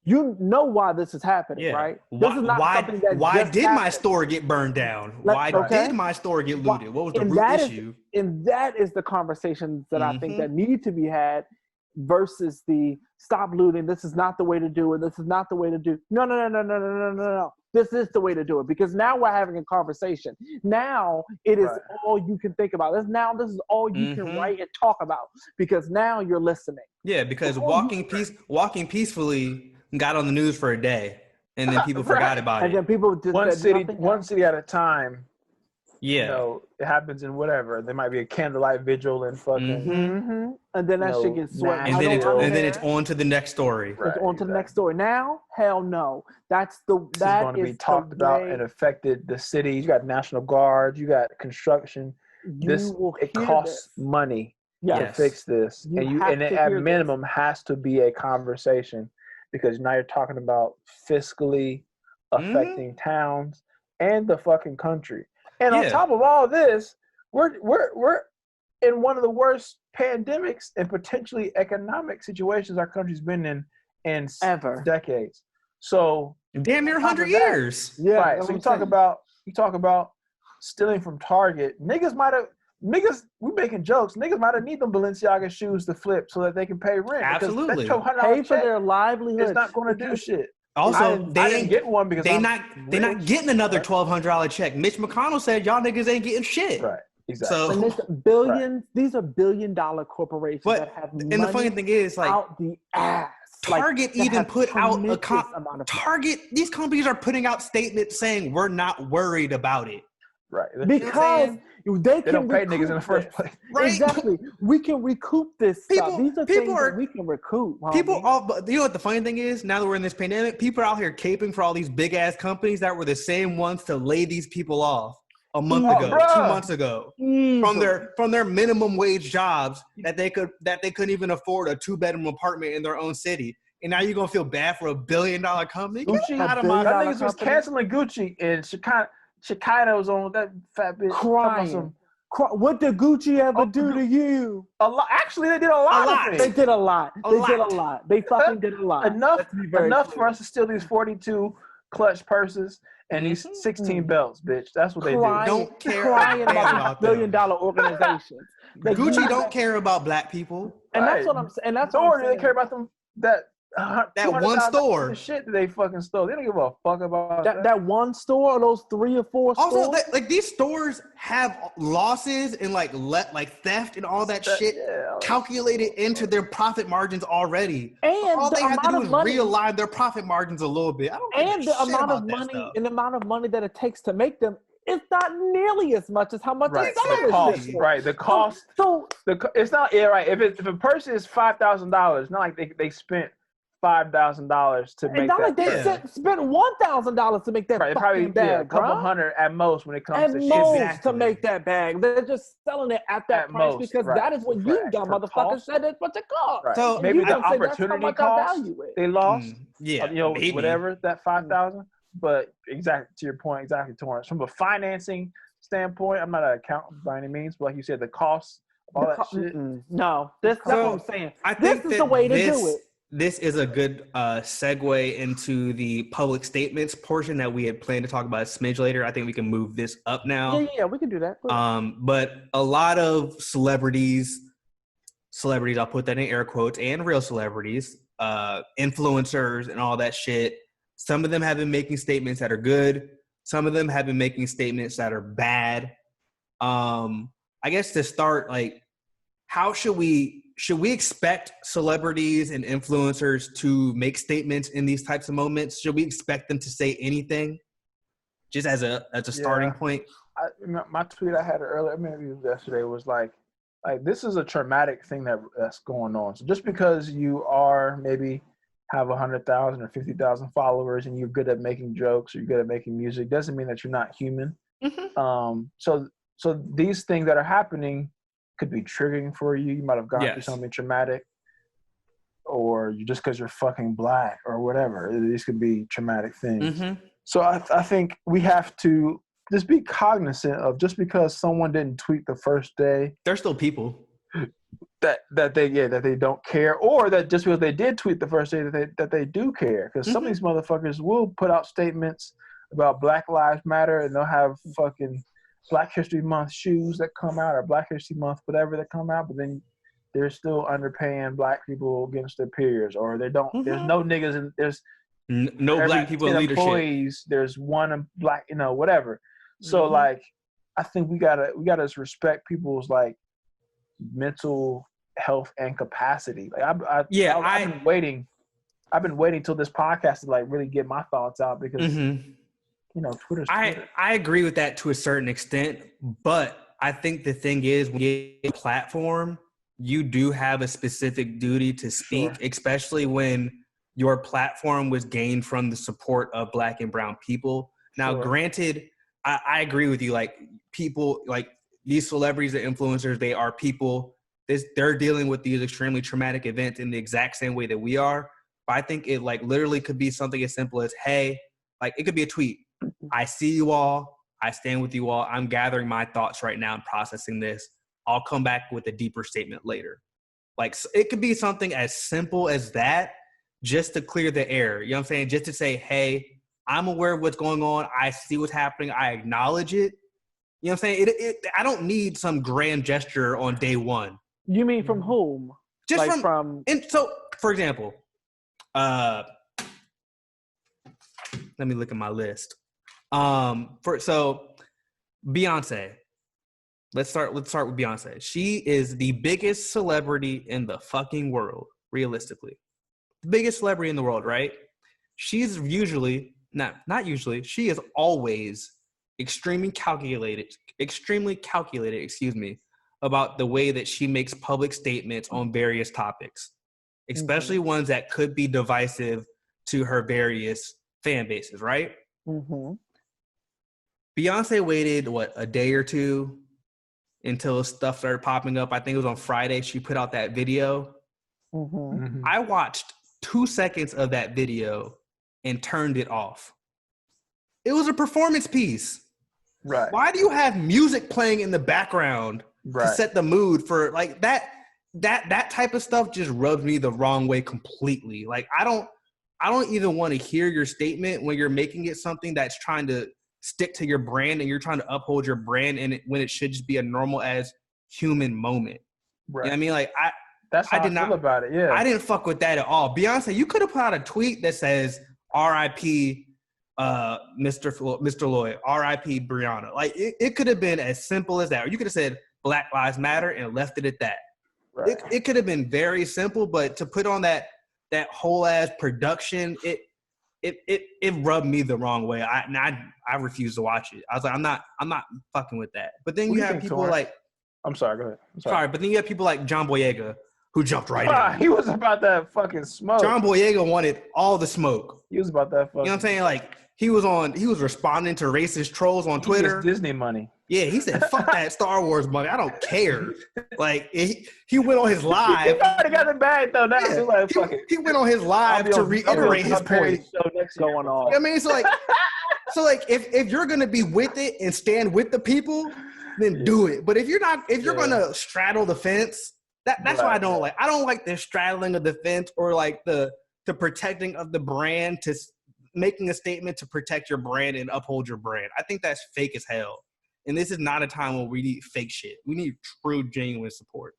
You know why this is happening, Yeah. right? This is not something that why just did my happened. store get burned down? Like, Why okay. did my store get Why- looted? What was the and root that is- issue? And that is the conversations that I think that need to be had versus the stop looting. This is not the way to do it. This is not the way to do. No. This is the way to do it, because now we're having a conversation. Now it is all you can think about. This is all you can write and talk about, because now you're listening. Yeah, because walking peacefully got on the news for a day, and then people forgot about it. And then people just one city at a time. Yeah. You know, it happens in whatever. There might be a candlelight vigil and fucking. And then that shit gets swept. And then it's on to the next story. It's on to the next story. Now, hell no. This is going to be talked about and affected the city. You got National Guard. You got construction. It costs money to fix this, and it at minimum has to be a conversation, because now you're talking about fiscally affecting towns and the fucking country. And on top of all this, we're in one of the worst pandemics and potentially economic situations our country's been in ever decades. So damn near 100 years. Yeah. Right. So you talk about stealing from Target. We making jokes. Niggas might have need them Balenciaga shoes to flip so that they can pay rent. Absolutely. Pay for their livelihood. It's not going to do shit. Also, I didn't get one because they're not getting another $1,200 check. Mitch McConnell said y'all niggas ain't getting shit. Right. Exactly. So and it's billions. These are $billion corporations that have money. And the funny thing is, like, out the ass. Target even put out Target. These companies are putting out statements saying we're not worried about it. Right. Because they don't pay niggas in the first place. Right. Exactly. We can recoup this stuff. These are things that we can recoup. You know what the funny thing is? Now that we're in this pandemic, people are out here caping for all these big ass companies that were the same ones to lay these people off a month ago, 2 months ago, from their minimum wage jobs that they couldn't even afford a 2-bedroom apartment in their own city. And now you're gonna feel bad for $1 billion company? Gucci, that niggas was canceling Gucci, and Shekinah was on that fat bitch crying. What did Gucci ever do to you? A lot. Actually, they did a lot of things. They did a lot. They fucking did a lot. Enough for us to steal these 42 clutch purses and these 16 belts, bitch. That's what they do. Don't care about billion-dollar organizations. Gucci don't care about black people. And that's what I'm saying. And that's what I'm saying. They care about them. That one store. The shit that they fucking stole. They don't give a fuck about that one store or those 3 or 4 stores. Also, like these stores have losses and like theft and all that shit calculated into their profit margins already. And all they have to do is realign their profit margins a little bit. I don't and the amount of money and the amount of money that it takes to make them. It's not nearly as much as how much they sell it. Right, the cost. It's not right. If a person is $5,000, not like they spent $5,000 to make that. They spent $1,000 to make that fucking bag, a couple hundred at most when it comes to shipping. To make that bag. They're just selling it at that price because that is what you dumb motherfuckers said it's what it cost. Right. So maybe the opportunity cost they lost. Whatever that $5,000. But exactly to your point, Torrance. From a financing standpoint, I'm not an accountant by any means, but like you said, the costs of all that shit. No, that's what I'm saying. I think this is the way to do it. This is a good segue into the public statements portion that we had planned to talk about a smidge later. I think we can move this up now. Yeah, we can do that. But a lot of celebrities, I'll put that in air quotes, and real celebrities, influencers and all that shit, some of them have been making statements that are good. Some of them have been making statements that are bad. I guess to start, like, how should we expect celebrities and influencers to make statements in these types of moments? Should we expect them to say anything, just as a starting point? My tweet I had earlier, maybe yesterday, was like this is a traumatic thing that's going on. So just because you are maybe have 100,000 or 50,000 followers and you're good at making jokes or you're good at making music doesn't mean that you're not human. So these things that are happening could be triggering for you. You might have gone through something traumatic, or just because you're fucking black or whatever. These could be traumatic things. So I think we have to just be cognizant of, just because someone didn't tweet the first day, they're still people. that they don't care, or that just because they did tweet the first day that they do care. Because some of these motherfuckers will put out statements about Black Lives Matter, and they'll have fucking Black History Month shoes that come out, or Black History Month whatever that come out, but then they're still underpaying Black people against their peers, or they don't. There's no niggas, and there's no Black people in leadership. Employees, there's one Black, whatever. So like, I think we gotta respect people's like mental health and capacity. Like I've been waiting. I've been waiting till this podcast to like really get my thoughts out because Twitter's Twitter. I agree with that to a certain extent, but I think the thing is, when you get a platform, you do have a specific duty to speak, especially when your platform was gained from the support of Black and brown people. Now, granted, I agree with you. Like people, like these celebrities and influencers, they are people. They're dealing with these extremely traumatic events in the exact same way that we are. But I think it like literally could be something as simple as, hey, like it could be a tweet. I see you all. I stand with you all. I'm gathering my thoughts right now and processing this. I'll come back with a deeper statement later. Like it could be something as simple as that, just to clear the air. You know what I'm saying? Just to say, hey, I'm aware of what's going on. I see what's happening. I acknowledge it. You know what I'm saying? I don't need some grand gesture on day one. You mean from whom? Just like and so, for example, let me look at my list. Beyonce. Let's start with Beyonce. She is the biggest celebrity in the fucking world, realistically. The biggest celebrity in the world, right? She's usually, not usually, she is always extremely calculated, about the way that she makes public statements on various topics, especially ones that could be divisive to her various fan bases, right? Beyonce waited, a day or two until stuff started popping up. I think it was on Friday she put out that video. I watched 2 seconds of that video and turned it off. It was a performance piece. Right. Why do you have music playing in the background to set the mood for like that type of stuff? Just rubs me the wrong way completely. Like I don't even want to hear your statement when you're making it something that's trying to stick to your brand and you're trying to uphold your brand, and when it should just be a normal as human moment. Right. You know what I mean? Like that's how I feel about it. Yeah. I didn't fuck with that at all. Beyonce, you could have put out a tweet that says R.I.P. Mr. Lloyd, R.I.P. Brianna. Like it could have been as simple as that. Or you could have said Black Lives Matter and left it at that. Right. It could have been very simple, but to put on that whole ass production, it rubbed me the wrong way. I refused to watch it. I was like, I'm not fucking with that. But then you have people like, I'm sorry, go ahead. Sorry, but then you have people like John Boyega who jumped right in. He was about that fucking smoke. John Boyega wanted all the smoke. He was about that fucking. You know what I'm saying? Like he was responding to racist trolls on Twitter. Disney money. Yeah, he said, "Fuck that Star Wars money. I don't care." Like he went on his live. He already got the bag though. Now yeah, like, fuck it. He went on his live to reiterate his point. Show next going on. You know what I mean, so like if you're gonna be with it and stand with the people, then do it. But if you're not, if you're gonna straddle the fence, that's what I don't like. I don't like the straddling of the fence or like the protecting of the brand, to making a statement to protect your brand and uphold your brand. I think that's fake as hell. And this is not a time when we need fake shit. We need true, genuine support.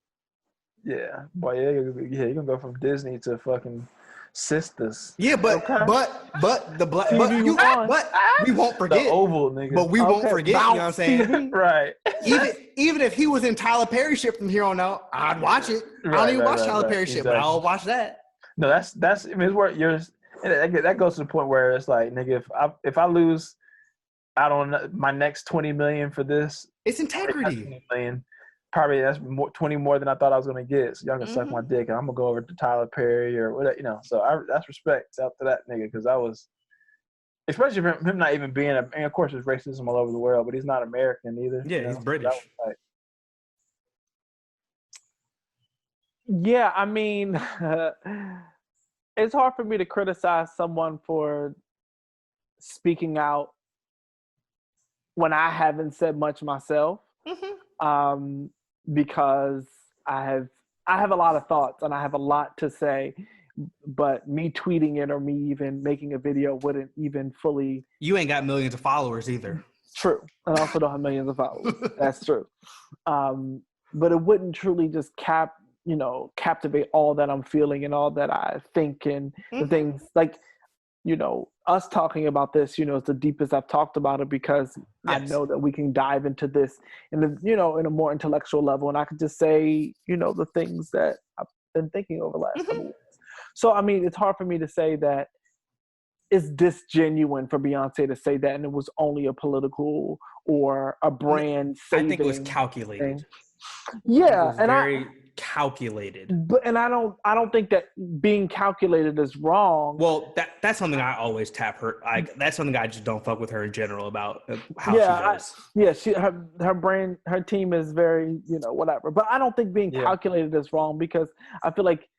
Yeah, boy, you're gonna go from Disney to fucking sisters. Yeah, but the black, but we won't forget the Oval nigga. But we won't forget. You know what I'm saying? Right. Even if he was in Tyler Perry shit from here on out, I'd watch it. I don't even watch Tyler Perry shit, but I'll watch that. No, that's. I mean, it's where that goes to the point where it's like, nigga, if I lose out on my next $20 million for this, it's integrity. $20 million, probably that's 20 more than I thought I was gonna get. So y'all can suck my dick, and I'm gonna go over to Tyler Perry or whatever, So that's respect out to that nigga, because I was, especially for him not even being and of course there's racism all over the world, but he's not American either. Yeah, he's British. Yeah, I mean, it's hard for me to criticize someone for speaking out when I haven't said much myself, because I have a lot of thoughts and I have a lot to say, but me tweeting it or me even making a video wouldn't even fully. You ain't got millions of followers either. True. And I also don't have millions of followers. That's true. But it wouldn't truly just captivate all that I'm feeling and all that I think and the things like, us talking about this, is the deepest I've talked about it because I know that we can dive into this in a more intellectual level. And I could just say, the things that I've been thinking over the last couple weeks. So, I mean, it's hard for me to say that it's disgenuine for Beyonce to say that and it was only a political or a brand saving. I think it was calculated. Thing. Yeah. It was very calculated. But I don't think that being calculated is wrong. Well, that's something I always tap her. That's something I just don't fuck with her in general about how she does. Her brand, her team is very, whatever. But I don't think being calculated is wrong because I feel like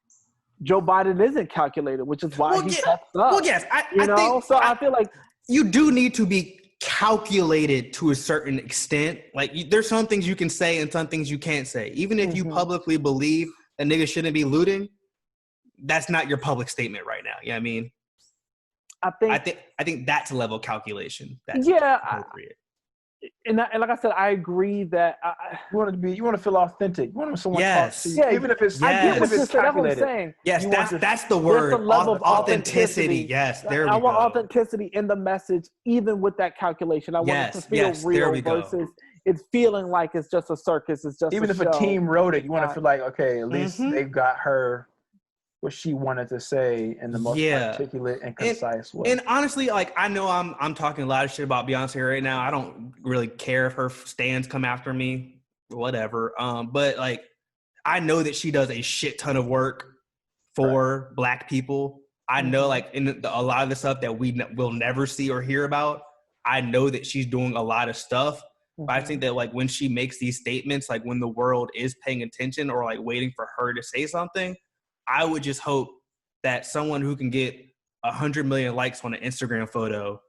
Joe Biden isn't calculated, which is why he fucked up. Well, yes, I think so. I feel like you do need to be calculated to a certain extent. Like there's some things you can say and some things you can't say. Even if you publicly believe that niggas shouldn't be looting, that's not your public statement right now. You know what I mean? I think that's a level of calculation. That's appropriate. And like I said, I agree that you want to feel authentic. You want someone talk to you, even if it's calculated. That's what I'm saying. Yes, that's the word. The level of authenticity. Yes, there we go. I want authenticity in the message, even with that calculation. I want it to feel real versus it's feeling like it's just a circus. It's just even if a team wrote it, you want to feel like okay, at least they've got her what she wanted to say in the most articulate and concise way. And honestly, like I know I'm talking a lot of shit about Beyonce right now. I don't really care if her stands come after me, whatever. But like I know that she does a shit ton of work for Black people. I know like in a lot of the stuff that we will never see or hear about, I know that she's doing a lot of stuff. But I think that like when she makes these statements, like when the world is paying attention or like waiting for her to say something, I would just hope that someone who can get 100 million likes on an Instagram photo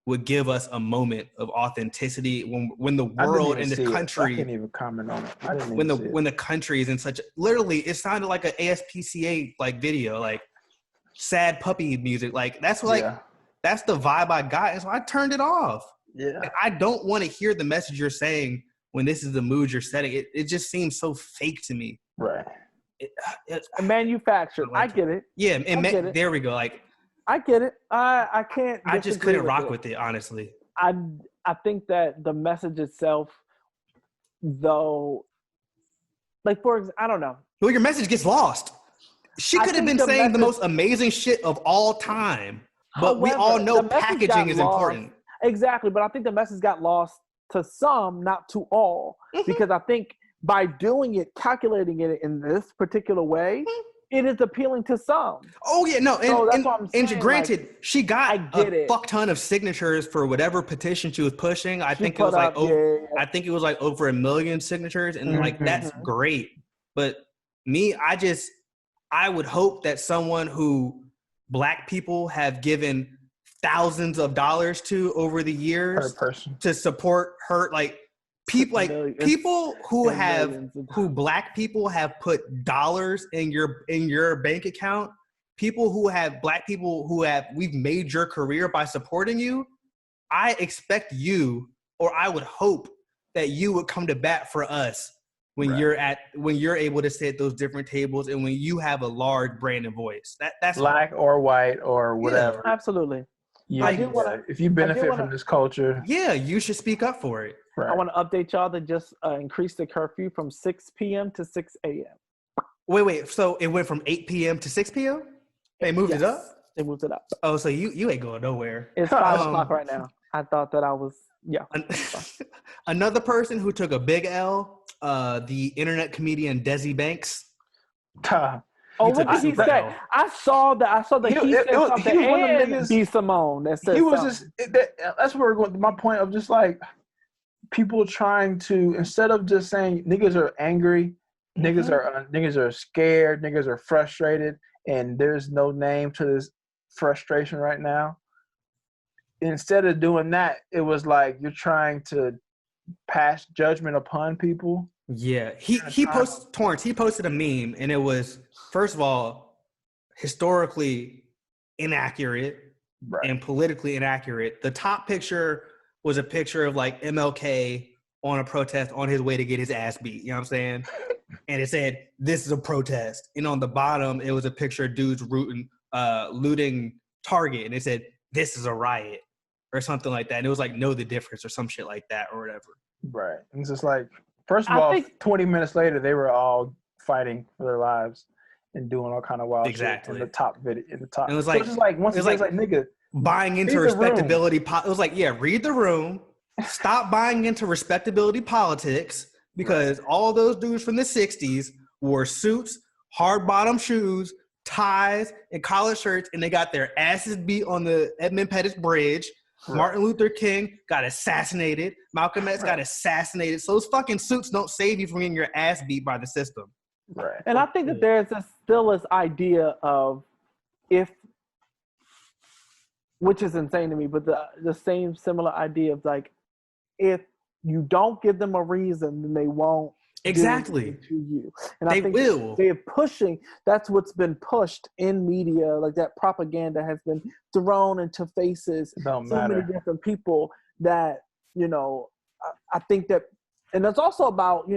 would give us a moment of authenticity when the world and the country. I can't even comment on it. When the country is in such literally, it sounded like an ASPCA like video, like sad puppy music. Like that's that's the vibe I got, and so I turned it off. Yeah, like, I don't want to hear the message you're saying when this is the mood you're setting. It just seems so fake to me. Right. It's manufactured. I get it. Yeah, and there we go. Like, I get it. I can't. I just couldn't rock with it, honestly. I think that the message itself, though, like I don't know. Well, your message gets lost. She could have been saying the most amazing shit of all time, but we all know packaging is important. Exactly, but I think the message got lost to some, not to all, because I think by doing it, calculating it in this particular way, it is appealing to some. Oh yeah, no, that's what I'm saying. And granted, like, she got a fuck ton of signatures for whatever petition she was pushing. I think it was like over 1 million signatures, and like that's great. But me, I would hope that someone who Black people have given thousands of dollars to over the years to support her, like people who Black people have put dollars in your bank account, Black people we've made your career by supporting you. I expect you, or I would hope that you would come to bat for us when you're able to sit at those different tables and when you have a large brand and voice. That's Black or white or whatever. Yeah, absolutely. Yeah, if you benefit from this culture, you should speak up for it. Right. I want to update y'all to just increase the curfew from 6 p.m. to 6 a.m. Wait. So it went from 8 p.m. to 6 p.m.? They moved it up? They moved it up. Oh, so you ain't going nowhere. It's 5 o'clock right now. I thought that I was, Another person who took a big L, the internet comedian Desi Banks. Oh, what did he say? I saw that he said something, and B. Simone that said that's where we're going. My point of just like people trying to, instead of just saying niggas are angry, niggas are scared, niggas are frustrated, and there's no name to this frustration right now. Instead of doing that, it was like you're trying to pass judgment upon people. Yeah, he posted Torrance. He posted a meme, and it was first of all historically inaccurate and politically inaccurate. The top picture was a picture of like MLK on a protest on his way to get his ass beat. You know what I'm saying? And it said, "This is a protest." And on the bottom, it was a picture of dudes looting Target, and it said, "This is a riot," or something like that. And it was like, "Know the difference," or some shit like that, or whatever. Right. And it's just like, first of all, 20 minutes later, they were all fighting for their lives and doing all kind of wild shit in the top video. In the top, and it was like, so it's just like once it's like nigga, buying into respectability. It was like, yeah, read the room. Stop buying into respectability politics, because all those dudes from the 60s wore suits, hard bottom shoes, ties, and collared shirts, and they got their asses beat on the Edmund Pettus Bridge. Martin Luther King got assassinated. Malcolm X got assassinated. So those fucking suits don't save you from getting your ass beat by the system. Right. And I think that there's still this idea of which is insane to me, but the same similar idea of like, if you don't give them a reason, then they won't exactly to you. And they I think will. They're pushing. That's what's been pushed in media. Like that propaganda has been thrown into faces. Many different people that I think that, and it's also about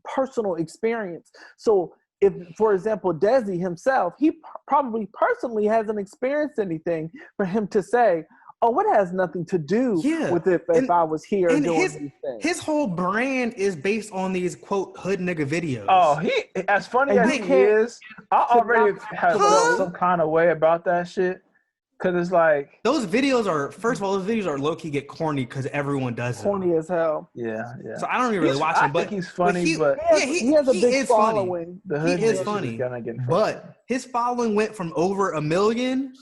personal experience. So if, for example, Desi himself, he probably personally hasn't experienced anything for him to say, "Oh, it has nothing to do with it if I was here doing these things." His whole brand is based on these, quote, hood nigga videos. Oh, as funny as he is, I already have felt some kind of way about that shit. Because it's like... Those videos are low-key get corny because everyone does them. Corny as hell. Yeah. So I don't even really watch him, but... I think he's funny, but... He has a big following. He is funny. But his following went from over 1 million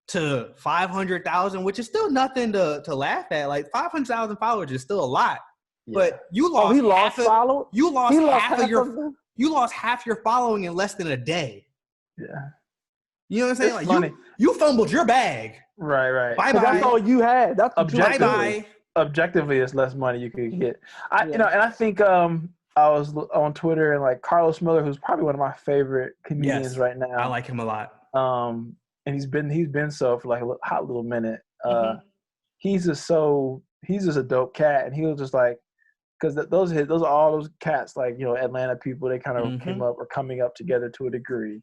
to 500,000, which is still nothing to laugh at. Like 500,000 followers is still a lot, but you lost. He lost followers. You lost half your following in less than a day. Yeah, you know what I'm saying? It's like funny. You fumbled your bag. Right. Bye bye. That's all you had. That's objectively, it's less money you could get. And I think I was on Twitter, and like Carlos Miller, who's probably one of my favorite comedians right now. I like him a lot. And he's been so for like a hot little minute. He's just a dope cat, and he was just like, because those are all those cats, like Atlanta people. They kind of coming up together to a degree.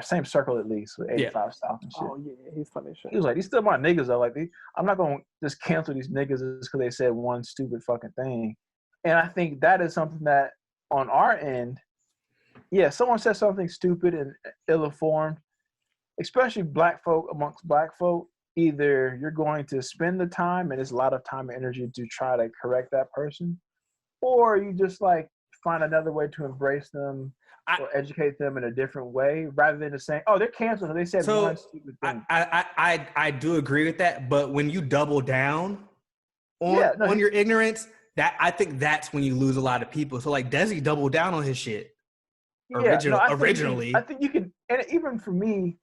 Same circle at least with 85 South and shit. Oh yeah, he's funny as shit. He was like, these still my niggas though. Like I'm not gonna just cancel these niggas just because they said one stupid fucking thing. And I think that is something that on our end, someone says something stupid and ill-informed. Especially amongst black folk, either you're going to spend the time, and it's a lot of time and energy to try to correct that person, or you just like find another way to embrace them or educate them in a different way, rather than just saying, "Oh, they're canceled. They said one stupid thing." I do agree with that, but when you double down on your ignorance, I think that's when you lose a lot of people. So like Desi doubled down on his shit originally. I think you can, and even for me.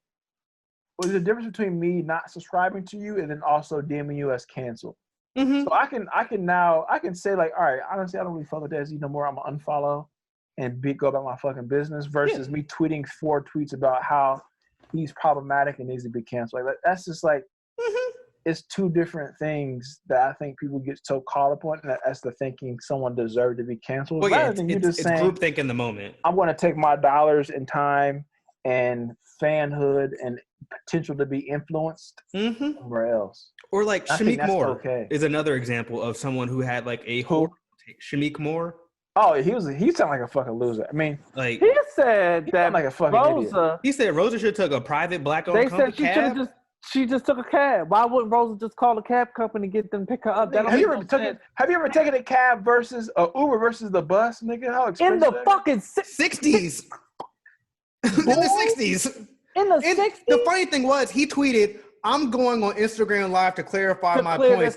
Well, there's a difference between me not subscribing to you and then also deeming you as canceled. So I can say like, all right, honestly, I don't really fuck with Desi no more. I'm gonna unfollow and go about my fucking business versus me tweeting 4 tweets about how he's problematic and needs to be canceled. Like that's just like it's two different things that I think people get so caught up on. And that's the thinking someone deserved to be canceled. Well, yeah, it's group think in the moment. I'm going to take my dollars and time and fanhood and potential to be influenced somewhere else. Or like Shamik Moore is another example of someone who had like a whole Shamik Moore. Oh, he sounded like a fucking loser. I mean, like he said that like a fucking Rosa. Idiot. He said Rosa should have took a private black-owned company cab. She just took a cab. Why wouldn't Rosa just call a cab company and get them to pick her up? Have you ever taken a cab versus a Uber versus the bus, nigga? How expensive? In the fucking 60s. In the 60s. In the 60s. The funny thing was, he tweeted, "I'm going on Instagram Live to clarify my points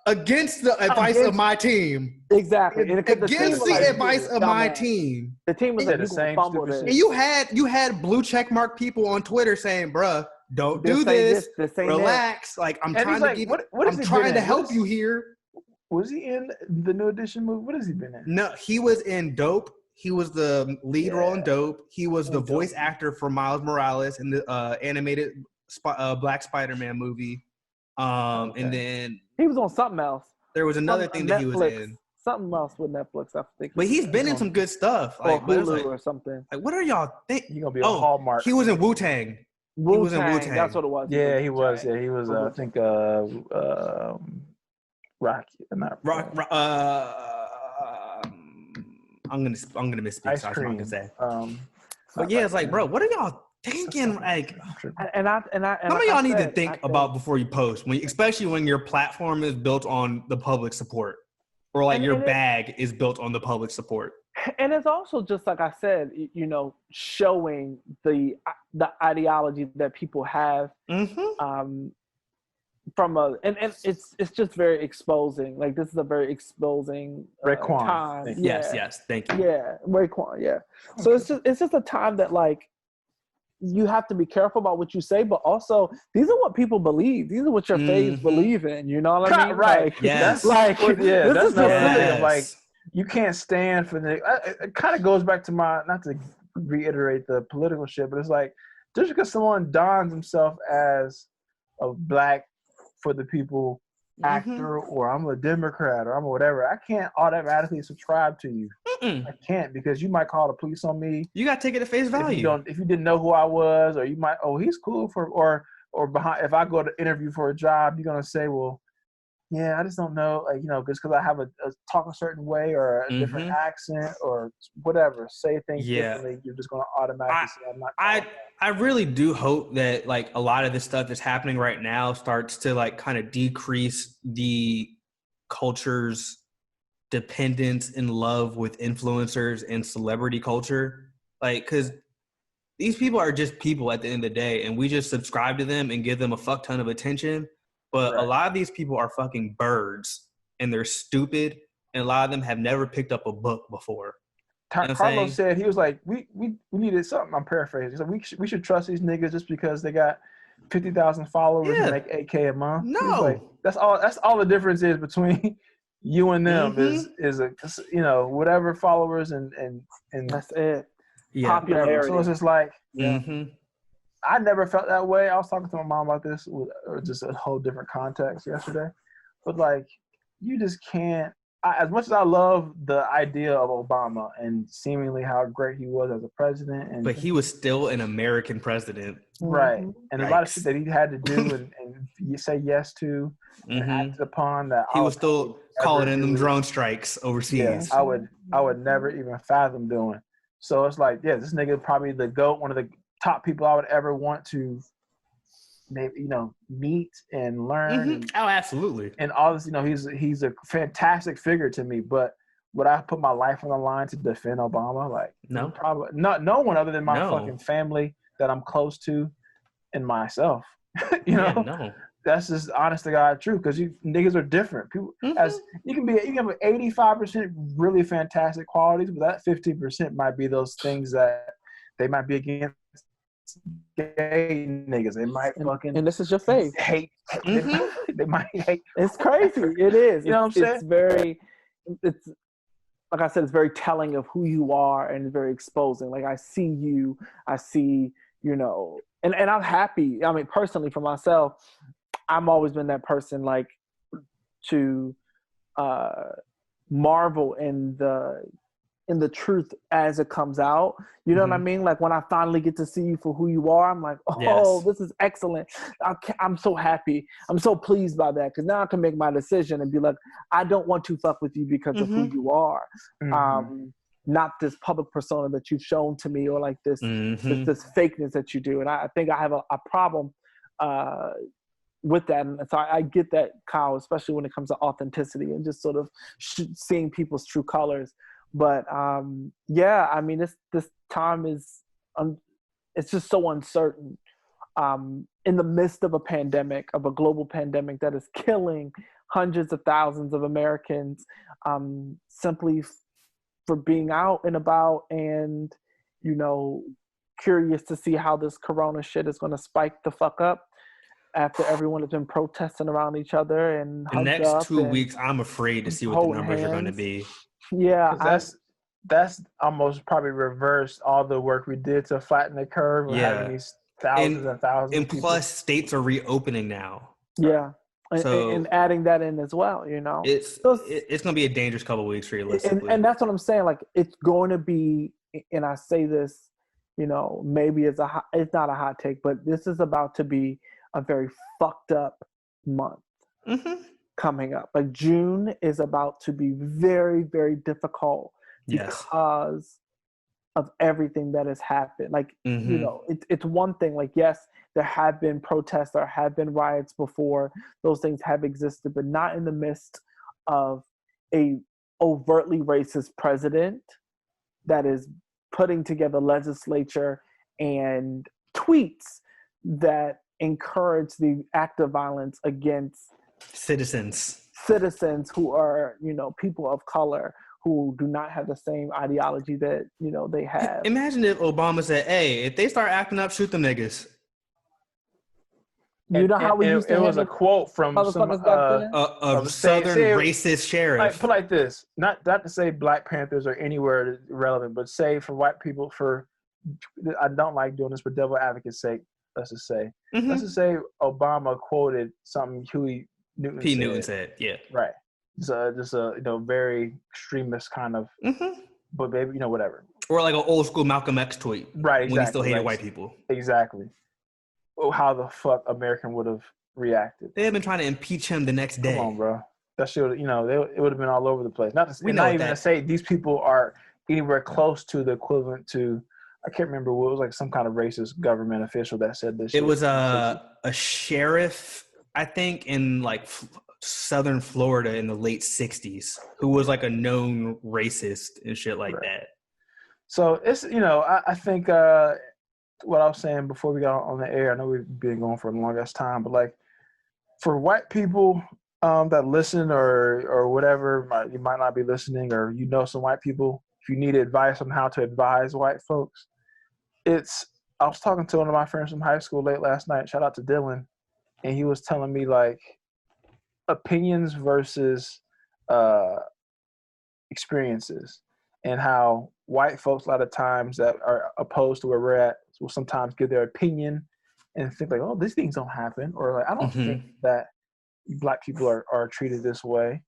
against the advice of my team." Exactly. Against the advice of my team. The team was the same stupid shit. And you had blue check mark people on Twitter saying, "Bruh, don't do this. Relax. Like I'm trying to help you here." Was he in the New Edition movie? What has he been in? No, he was in Dope. He was the lead role in Dope. He was the voice Dope. actor for Miles Morales in the animated Black Spider-Man movie. And then he was on something else. there was another thing that he was in. Something else with Netflix, I think. But he's been in some good stuff. Or Like, but it's Hulu like, or something. like, what are y'all think? He's gonna be on Hallmark. He was in Wu-Tang. He was in Wu-Tang. That's what it was. Yeah, he was. Yeah, he was. I think Rocky, not Rock. I'm gonna misspeak. Ice So I'm Cream. not gonna say. But yeah, it's like, bro, what are y'all thinking? Like, and some of y'all need to think about before you post, especially when your platform is built on the public support, or like your bag is built on the public support. And it's also just like I said, showing the ideology that people have. From and it's just very exposing. Like, this is a very exposing time. Yes, thank you. Yeah, Raekwon. Yeah. So it's just a time that, like, you have to be careful about what you say, but also these are what people believe. These are what your faves believe in. You know what I mean? Right. Like, yes. Like, this that's is another thing. yes. Like, you can't stand for the. It kind of goes back to my, not to reiterate the political shit, but it's like, just because someone dons himself as a black for the people actor, or I'm a Democrat, or I'm a whatever, I can't automatically subscribe to you. I can't, because you might call the police on me. You gotta take it at face value. If you didn't know who I was, or you might, he's cool for, or behind, if I go to interview for a job, you're gonna say, well, yeah, I just don't know, like, just because I have a talk a certain way, or a different accent, or whatever, say things differently, you're just gonna automatically say I'm not. I really do hope that, like, a lot of this stuff that's happening right now starts to, like, kind of decrease the culture's dependence and love with influencers and celebrity culture. Like, because these people are just people at the end of the day, and we just subscribe to them and give them a fuck ton of attention. But a lot of these people are fucking birds, and they're stupid, and a lot of them have never picked up a book before. Carlos said, he was like, we needed something. I'm paraphrasing. He said, we should trust these niggas just because they got 50,000 followers and make $8K a month. No, like, that's all the difference is between you and them is a whatever followers and that's it. Yeah. Popularity. So it's just like, I never felt that way. I was talking to my mom about this, or just a whole different context yesterday. But, like, you just can't. As much as I love the idea of Obama and seemingly how great he was as a president, but he was still an American president, right? And a lot of shit that he had to do and you say yes to and acted upon, that he was still calling in them drone strikes overseas. Yeah, I would never even fathom doing. So it's like, yeah, this nigga probably the GOAT, one of the top people I would ever want to maybe meet and learn. Oh, absolutely. And all this, he's a fantastic figure to me. But would I put my life on the line to defend Obama? Like, no, probably not. No one other than my fucking family that I'm close to, and myself. No. That's just honest to God truth, because you niggas are different. People, as you can have 85% really fantastic qualities, but that 15% might be those things that they might be against. Gay niggas, they might fucking, and this is your faith. Hate. They might hate. It's crazy. It is. You know what I'm saying? It's like I said, it's very telling of who you are, and very exposing. Like, I see you, and I'm happy. I mean, personally for myself, I've always been that person, like, to marvel in the truth as it comes out. You know what I mean? Like, when I finally get to see you for who you are, I'm like, this is excellent. I'm so happy. I'm so pleased by that, because now I can make my decision and be like, I don't want to fuck with you because of who you are. Not this public persona that you've shown to me, or like this fakeness that you do. And I think I have a problem with that. And so I get that, Kyle, especially when it comes to authenticity and just sort of seeing people's true colors. But I mean, this time is it's just so uncertain. In the midst of a pandemic, of a global pandemic that is killing hundreds of thousands of Americans, simply for being out and about, and curious to see how this corona shit is going to spike the fuck up. after everyone has been protesting around each other and The hugged next up 2 and weeks, I'm afraid to see what the holding numbers are going to hands. be. Yeah, Because that's almost probably reversed all the work we did to flatten the curve of having Yeah. these thousands and thousands And of people. plus, states are reopening now. yeah, So and adding that in as well, you know. it's So going to be a dangerous couple of weeks, realistically. and that's what I'm saying. Like, it's going to be, and I say this, you know, maybe it's not a hot take, but this is about to be a very fucked up month coming up. Like, June is about to be very, very difficult because of everything that has happened. Like, you know, it's one thing. Like, yes, there have been protests, there have been riots before. Those things have existed, but not in the midst of a overtly racist president that is putting together legislature and tweets that encourage the act of violence against citizens who are, you know, people of color who do not have the same ideology that, you know, they have. Imagine if Obama said, "Hey, if they start acting up, shoot them niggas." You know how we used to. It was a quote from some a southern racist sheriff. Like, put like this, not to say Black Panthers are anywhere relevant, but say for white people, I don't like doing this for devil advocate's sake. Let's just say Obama quoted something Huey Newton said. Yeah, right. Just a you know, very extremist kind of, but maybe, you know, whatever. Or like an old school Malcolm X tweet, right? Exactly, when he still hated white people. Exactly. How the fuck American would have reacted. They have been trying to impeach him the next day. Come on, bro. That shit, you know, it would have been all over the place. Not even to say these people are anywhere close to the equivalent to, I can't remember what it was, like some kind of racist government official that said this shit. It was a sheriff, I think, in like southern Florida in the late 60s, who was like a known racist and shit like that. So it's, you know, I think what I was saying before we got on the air, I know we've been going for the longest time, but like for white people that listen or whatever, you might not be listening, or you know some white people, if you need advice on how to advise white folks, I was talking to one of my friends from high school late last night, shout out to Dylan, and he was telling me like opinions versus experiences, and how white folks a lot of times that are opposed to where we're at will sometimes give their opinion and think like, oh, these things don't happen, or like, I don't think that Black people are treated this way.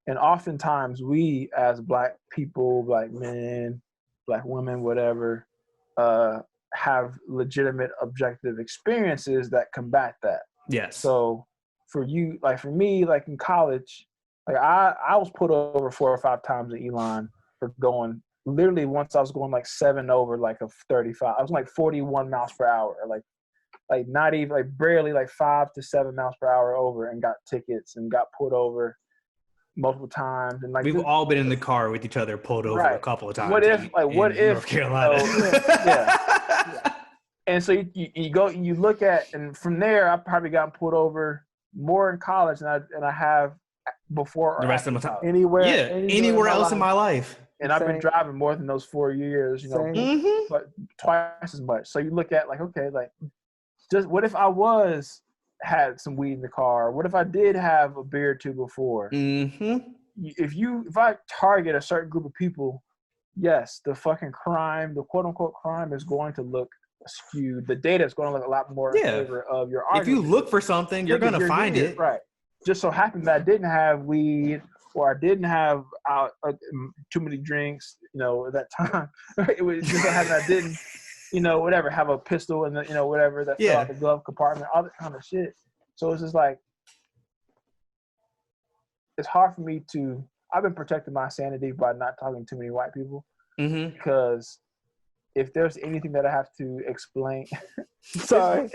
And oftentimes we as Black people, Black men, Black women, whatever, have legitimate objective experiences that combat that. Yes. So for you, like for me, like in college, like I was put over 4 or 5 times at Elon for going, literally once I was going like 7 over like a 35. I was like 41 miles per hour, like not even, like barely, like 5 to 7 miles per hour over, and got tickets and got pulled over multiple times. And like we've all been in the car with each other, pulled over a couple of times. What if North Carolina? Yeah. And so you go and you look at, and from there I've probably gotten pulled over more in college than I have before or the rest of my time. Anywhere else in my life. And I've been driving more than those 4 years, you know, but twice as much. So you look at like, okay, like, just what if I had some weed in the car? What if I did have a beer or two before? If I target a certain group of people, yes, the fucking crime, the quote unquote crime, is going to look skewed. The data is going to look a lot more in favor of your argument. If you look for something, you're going to find it. Right. Just so happened that I didn't have weed, or I didn't have too many drinks, you know, at that time. It was just so happened I didn't, you know, whatever, have a pistol and, you know, whatever that fell out the glove compartment, all that kind of shit. So it's just like, it's hard for me I've been protecting my sanity by not talking to too many white people, because if there's anything that I have to explain, sorry,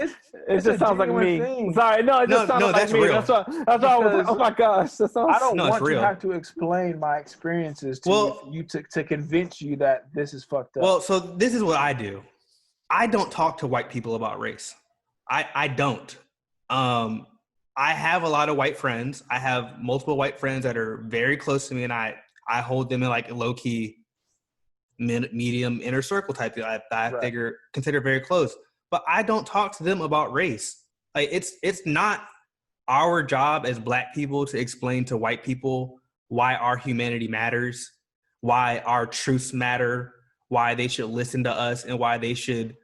it just sounds like me. Thing. Sorry, no, it just sounds like that's me. real. That's why I was like, oh my gosh, I don't want to have to explain my experiences to you to convince you that this is fucked up. Well, so this is what I do. I don't talk to white people about race. I don't. I have a lot of white friends. I have multiple white friends that are very close to me, and I hold them in like low key, medium inner circle type. I consider very close. But I don't talk to them about race. Like it's not our job as Black people to explain to white people why our humanity matters, why our truths matter, why they should listen to us, and why they should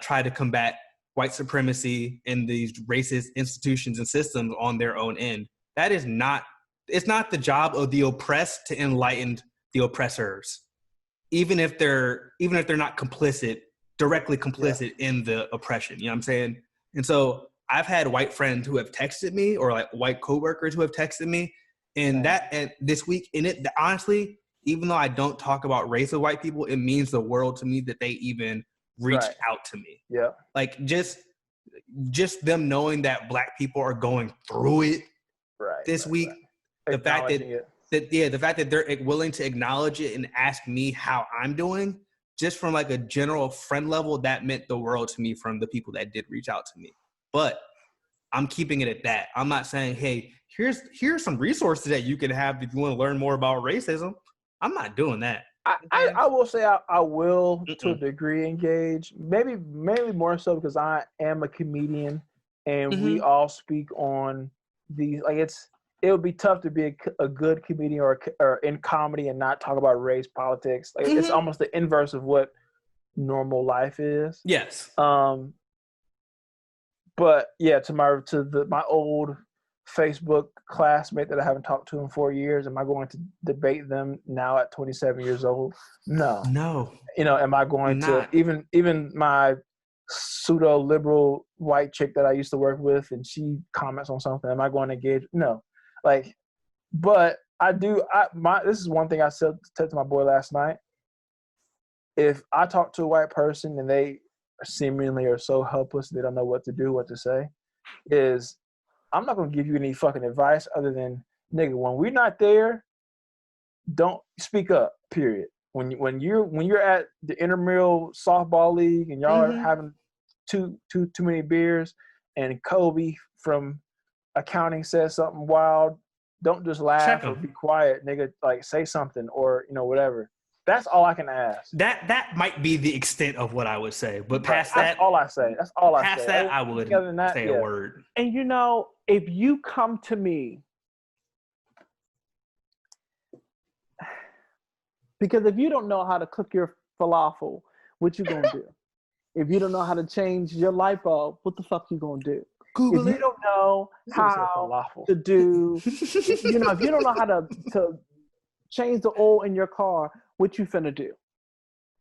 try to combat white supremacy and these racist institutions and systems on their own end. That is not, it's not the job of the oppressed to enlighten the oppressors, even if they're not directly complicit in the oppression. You know what I'm saying? And so I've had white friends who have texted me, or like white coworkers who have texted me, and this week, and it honestly, even though I don't talk about race with white people, it means the world to me that they even reached out to me. Yeah. Like just them knowing that Black people are going through it this week. The fact that they're willing to acknowledge it and ask me how I'm doing, just from like a general friend level, that meant the world to me from the people that did reach out to me. But I'm keeping it at that. I'm not saying, hey, here's some resources that you can have if you want to learn more about racism. I'm not doing that. I will say I will to a degree engage. Maybe more so because I am a comedian and we all speak on these. Like it would be tough to be a good comedian or in comedy and not talk about race, politics. Like it's almost the inverse of what normal life is. Yes. But yeah, to my old Facebook classmate that I haven't talked to in 4 years, am I going to debate them now at 27 years old? No. You know, am I going to even my pseudo liberal white chick that I used to work with and she comments on something, am I going to engage? No. Like, but this is one thing I said to my boy last night. If I talk to a white person and they seemingly are so helpless they don't know what to do, what to say, is I'm not gonna give you any fucking advice other than, nigga, when we're not there, don't speak up. Period. When you're at the intramural softball league and y'all are having too many beers and Kobe from accounting says something wild, don't just laugh or be quiet, nigga. Like say something or whatever. That's all I can ask. That might be the extent of what I would say, but past that's all I say. That's all I say. Past that, I wouldn't say a word. And if you come to me, because if you don't know how to cook your falafel, what you gonna do? If you don't know how to change your light bulb, what the fuck you gonna do? Google if you don't know how to do, if you don't know how to change the oil in your car, what you finna do?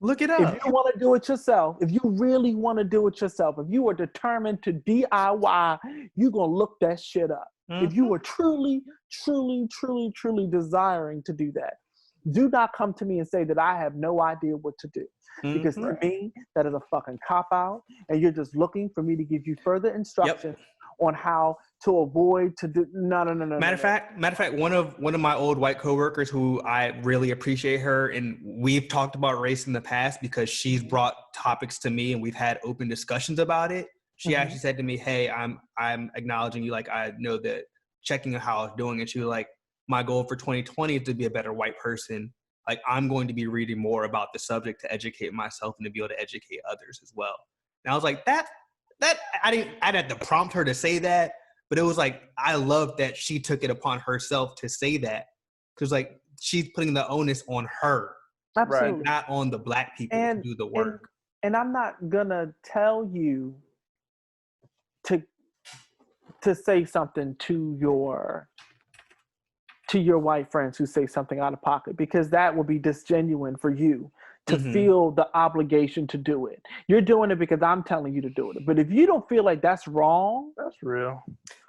Look it up. If you want to do it yourself, if you really want to do it yourself, if you are determined to DIY, you're going to look that shit up. If you are truly, truly, truly, truly desiring to do that, do not come to me and say that I have no idea what to do. Because to me, that is a fucking cop-out, and you're just looking for me to give you further instructions on how to avoid to do. No. Matter of fact, one of my old white coworkers who I really appreciate her, and we've talked about race in the past because she's brought topics to me and we've had open discussions about it. She actually said to me, "Hey, I'm acknowledging you. Like I know that checking on how I was doing," and she was like, "My goal for 2020 is to be a better white person. Like I'm going to be reading more about the subject to educate myself and to be able to educate others as well." And I was like, that I'd have to prompt her to say that, but it was like, I love that she took it upon herself to say that, because like she's putting the onus on her, absolutely, not on the Black people to do the work. And I'm not gonna tell you to say something to your white friends who say something out of pocket, because that will be disgenuine for you to feel the obligation to do it. You're doing it because I'm telling you to do it. But if you don't feel like that's wrong, that's real.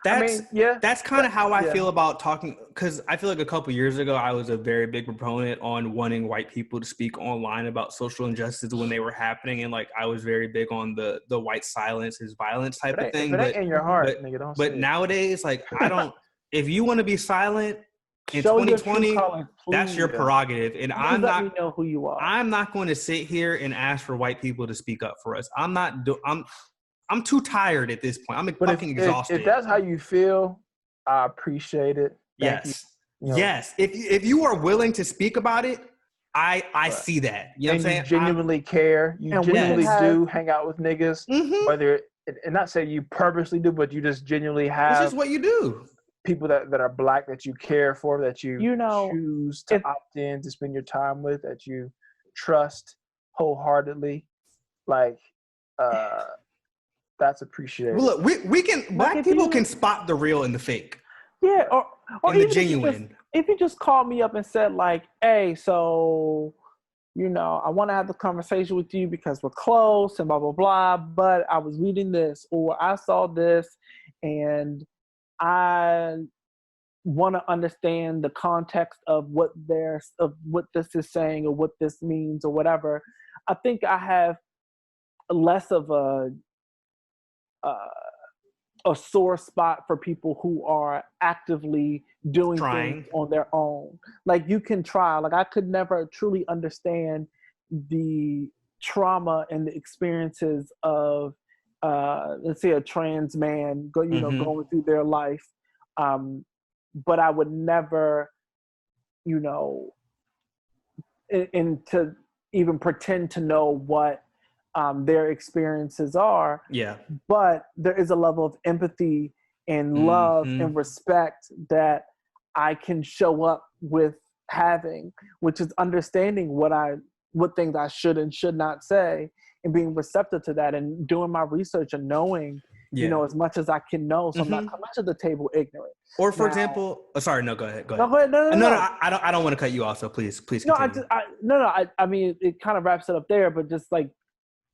That's kind of how I feel about talking, because I feel like a couple years ago, I was a very big proponent on wanting white people to speak online about social injustices when they were happening. And like, I was very big on the white silence is violence type of thing. But in your heart, nigga, don't but nowadays, like, I don't, if you want to be silent, in 2020, that's your prerogative, and I'm not. Let me know who you are. I'm not going to sit here and ask for white people to speak up for us. I'm too tired at this point. I'm fucking exhausted. If that's how you feel, I appreciate it. Yes. If you are willing to speak about it, I see that. You know what I'm saying? You genuinely care. You genuinely do hang out with niggas, whether and not say you purposely do, but you just genuinely It's have just what you do. people that are Black that you care for, that you choose to if- opt in to spend your time with, that you trust wholeheartedly. Like, that's appreciated. Well, look, we can Black people can spot the real and the fake. Yeah, or And the even genuine. if you just called me up and said like, "Hey, so I want to have the conversation with you because we're close and blah blah blah." But I was reading this, or I saw this, and I want to understand the context of what this is saying or what this means or whatever. I think I have less of a sore spot for people who are actively doing things on their own. Like, you can try. Like, I could never truly understand the trauma and the experiences of, let's say, a trans man going through their life. But I would never, and to even pretend to know what their experiences are. Yeah. But there is a level of empathy and love and respect that I can show up with having, which is understanding what things I should and should not say, and being receptive to that, and doing my research and knowing, as much as I can know. So I'm not coming to the table ignorant. Or for example, sorry, no, go ahead. No, go ahead. No. I don't want to cut you off. So please. No, Continue. I mean, it kind of wraps it up there, but just like,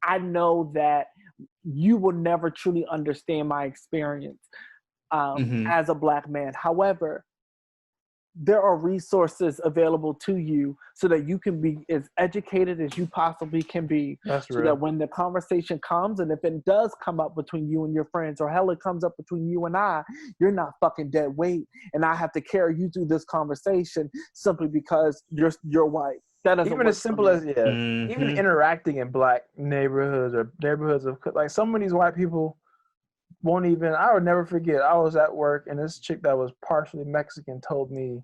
I know that you will never truly understand my experience as a Black man. However, there are resources available to you so that you can be as educated as you possibly can be. That's so real. that when the conversation comes, and if it does come up between you and your friends, or hell, it comes up between you and I, you're not fucking dead weight, and I have to carry you through this conversation simply because you're white. That doesn't Even as simple as even interacting in Black neighborhoods or neighborhoods of, like, some of these white people won't even. I would never forget. I was at work, and this chick that was partially Mexican told me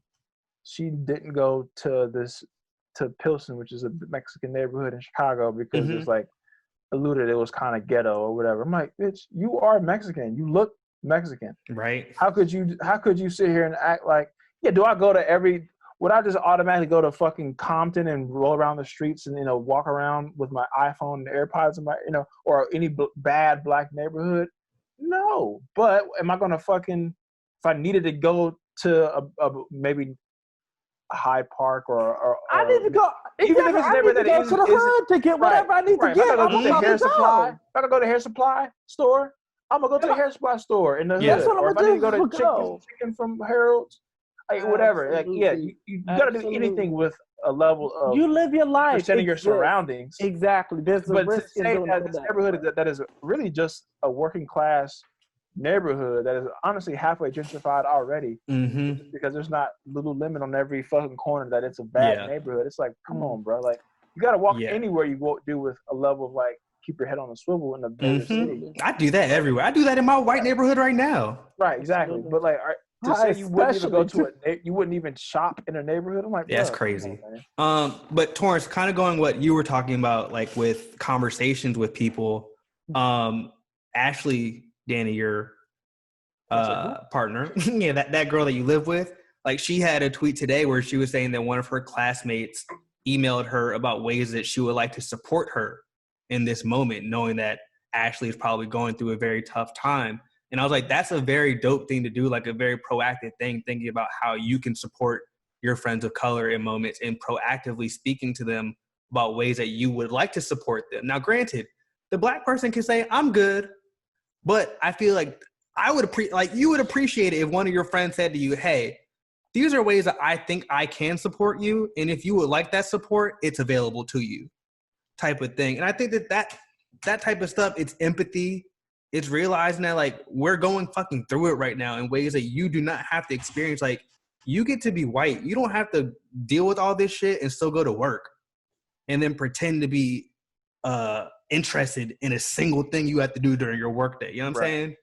she didn't go to Pilsen, which is a Mexican neighborhood in Chicago, because it's like alluded it was kind of ghetto or whatever. I'm like, bitch, you are Mexican. You look Mexican. Right. How could you sit here and act like, do I go to would I just automatically go to fucking Compton and roll around the streets and, walk around with my iPhone and AirPods in my, or any bad Black neighborhood? No. But am I going to fucking, if I needed to go to maybe a Hyde Park or I need to go, even if it's never that to the hood to get whatever I need to get. If I go to Hair Supply, if I go to Hair Supply store, I'm going to go to the Hair Supply store in the hood. That's what or I'm if I need to gonna go to chicken from Harold's, like, whatever. Like, you got to do anything with a level of, you live your life, understanding your surroundings. Exactly. There's a risk in doing that this neighborhood that is really just a working class neighborhood that is honestly halfway gentrified already, because there's not Lululemon on every fucking corner that it's a bad neighborhood. It's like, come on, bro. Like, you got to walk anywhere you do with a level of, like, keep your head on a swivel in a major city. I do that everywhere. I do that in my white neighborhood right now. Right, exactly. But, like, to say you wouldn't even go to you wouldn't even shop in a neighborhood, I'm like, that's crazy. But Torrance, kind of going what you were talking about, like, with conversations with people, Ashley, Danny, your partner, that girl that you live with, like, she had a tweet today where she was saying that one of her classmates emailed her about ways that she would like to support her in this moment, knowing that Ashley is probably going through a very tough time. And I was like, that's a very dope thing to do, like a very proactive thing, thinking about how you can support your friends of color in moments and proactively speaking to them about ways that you would like to support them. Now, granted, the Black person can say, I'm good, but I feel like you would appreciate it if one of your friends said to you, hey, these are ways that I think I can support you, and if you would like that support, it's available to you, type of thing. And I think that type of stuff, it's empathy. It's realizing that, like, we're going fucking through it right now in ways that you do not have to experience. Like, you get to be white. You don't have to deal with all this shit and still go to work and then pretend to be interested in a single thing you have to do during your workday. You know what I'm saying?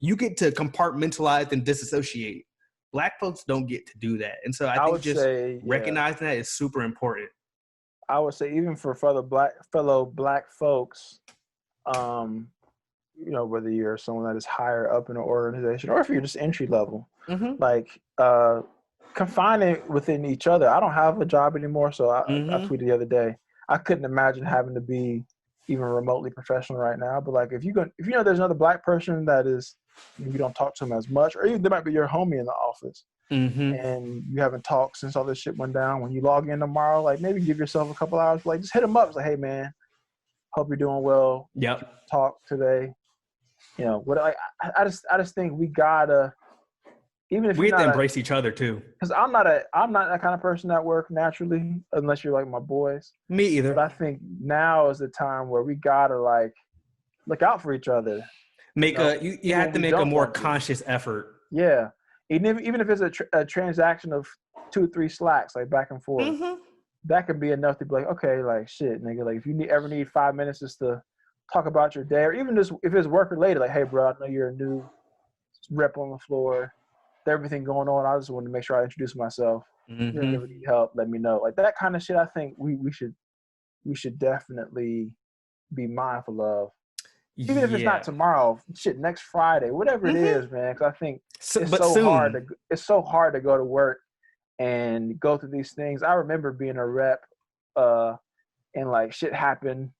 You get to compartmentalize and disassociate. Black folks don't get to do that. And so I think just recognizing that is super important. I would say, even for fellow black folks, whether you're someone that is higher up in an organization or if you're just entry level, like confining within each other. I don't have a job anymore, so I tweeted the other day. I couldn't imagine having to be even remotely professional right now. But like, if you know there's another black person that is, you don't talk to them as much, or even there might be your homie in the office, and you haven't talked since all this shit went down. When you log in tomorrow, like maybe give yourself a couple hours, like just hit them up. It's like, hey man, hope you're doing well. Yep. Talk today. What I just think we gotta, even if we have to embrace each other too. Because I'm not that kind of person at work naturally, unless you're like my boys. Me either. But I think now is the time where we gotta like look out for each other. You have to make a more conscious effort. Yeah, even if it's a transaction of 2 or 3 slacks, like back and forth, that could be enough to be like, okay, like shit, nigga, like if you ever need 5 minutes just to talk about your day, or even just if it's work related, like, hey, bro, I know you're a new rep on the floor. Everything going on, I just wanted to make sure I introduce myself. If you ever need help, let me know. Like that kind of shit, I think we should definitely be mindful of. Even if it's not tomorrow, shit, next Friday, whatever it is, man. Because I think it's so hard to go to work and go through these things. I remember being a rep, and like shit happened,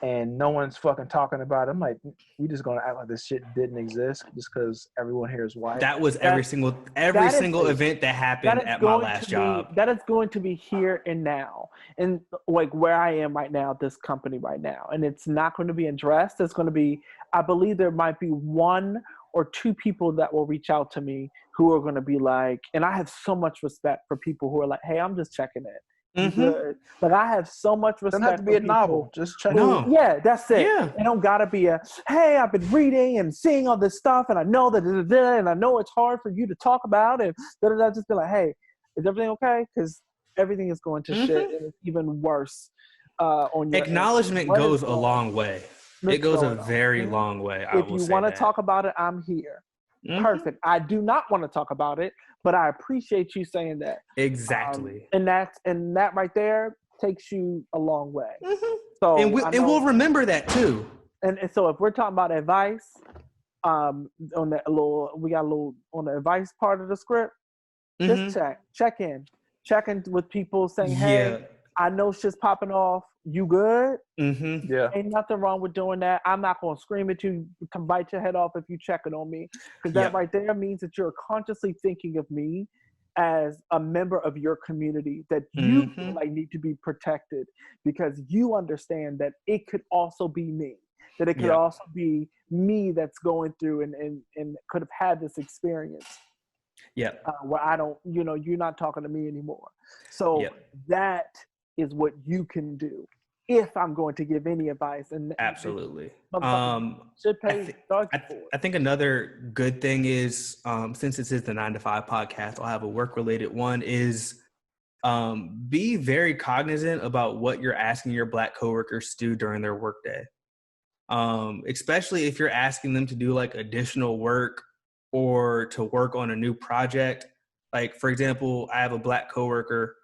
and no one's fucking talking about it. I'm like, we just gonna act like this shit didn't exist just because everyone here is white. That was every single event that happened at my last job. That is going to be here and now, and like where I am right now, this company right now, and it's not going to be addressed. It's going to be, I believe there might be 1 or 2 people that will reach out to me who are going to be like, and I have so much respect for people who are like, hey, I'm just checking it. Good. Like I have so much respect. Doesn't have to be a novel. Just check. No. Yeah, that's it. Yeah. It don't gotta be a, hey, I've been reading and seeing all this stuff, and I know that, and I know it's hard for you to talk about, and just be like, hey, is everything okay? Because everything is going to shit, and it's even worse. On your acknowledgement goes a long way. It goes a very long way. If you want to talk about it, I'm here. Perfect. I do not want to talk about it, but I appreciate you saying that. Exactly. And that right there takes you a long way. So and we'll remember that too. And so if we're talking about advice, on that we got a little on the advice part of the script. Just check in with people saying, hey, I know shit's popping off. You good? Yeah. Ain't nothing wrong with doing that. I'm not going to scream at you, come bite your head off if you checking on me. Because that right there means that you're consciously thinking of me as a member of your community, that you feel like need to be protected because you understand that it could also be me, that it could also be me that's going through and could have had this experience. Where I don't, you're not talking to me anymore. So that is what you can do if I'm going to give any advice. And absolutely. Should pay I think another good thing is, since this is the 9 to 5 podcast, I'll have a work related one, is be very cognizant about what you're asking your Black coworkers to do during their workday. Especially if you're asking them to do like additional work or to work on a new project. Like, for example, I have a Black coworker,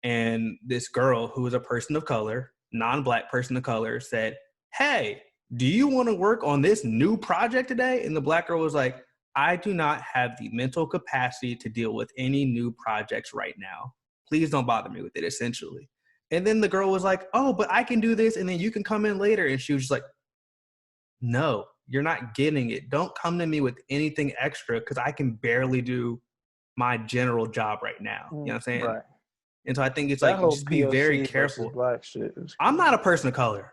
and this girl who is a person of color, non-Black person of color, said, hey, do you want to work on this new project today? And the Black girl was like, I do not have the mental capacity to deal with any new projects right now. Please don't bother me with it, essentially. And then the girl was like, oh, but I can do this, and then you can come in later. And she was just like, no, you're not getting it. Don't come to me with anything extra because I can barely do my general job right now. You know what I'm saying? Right. And so I think it's like, just be very careful. Black shit I'm not a person of color.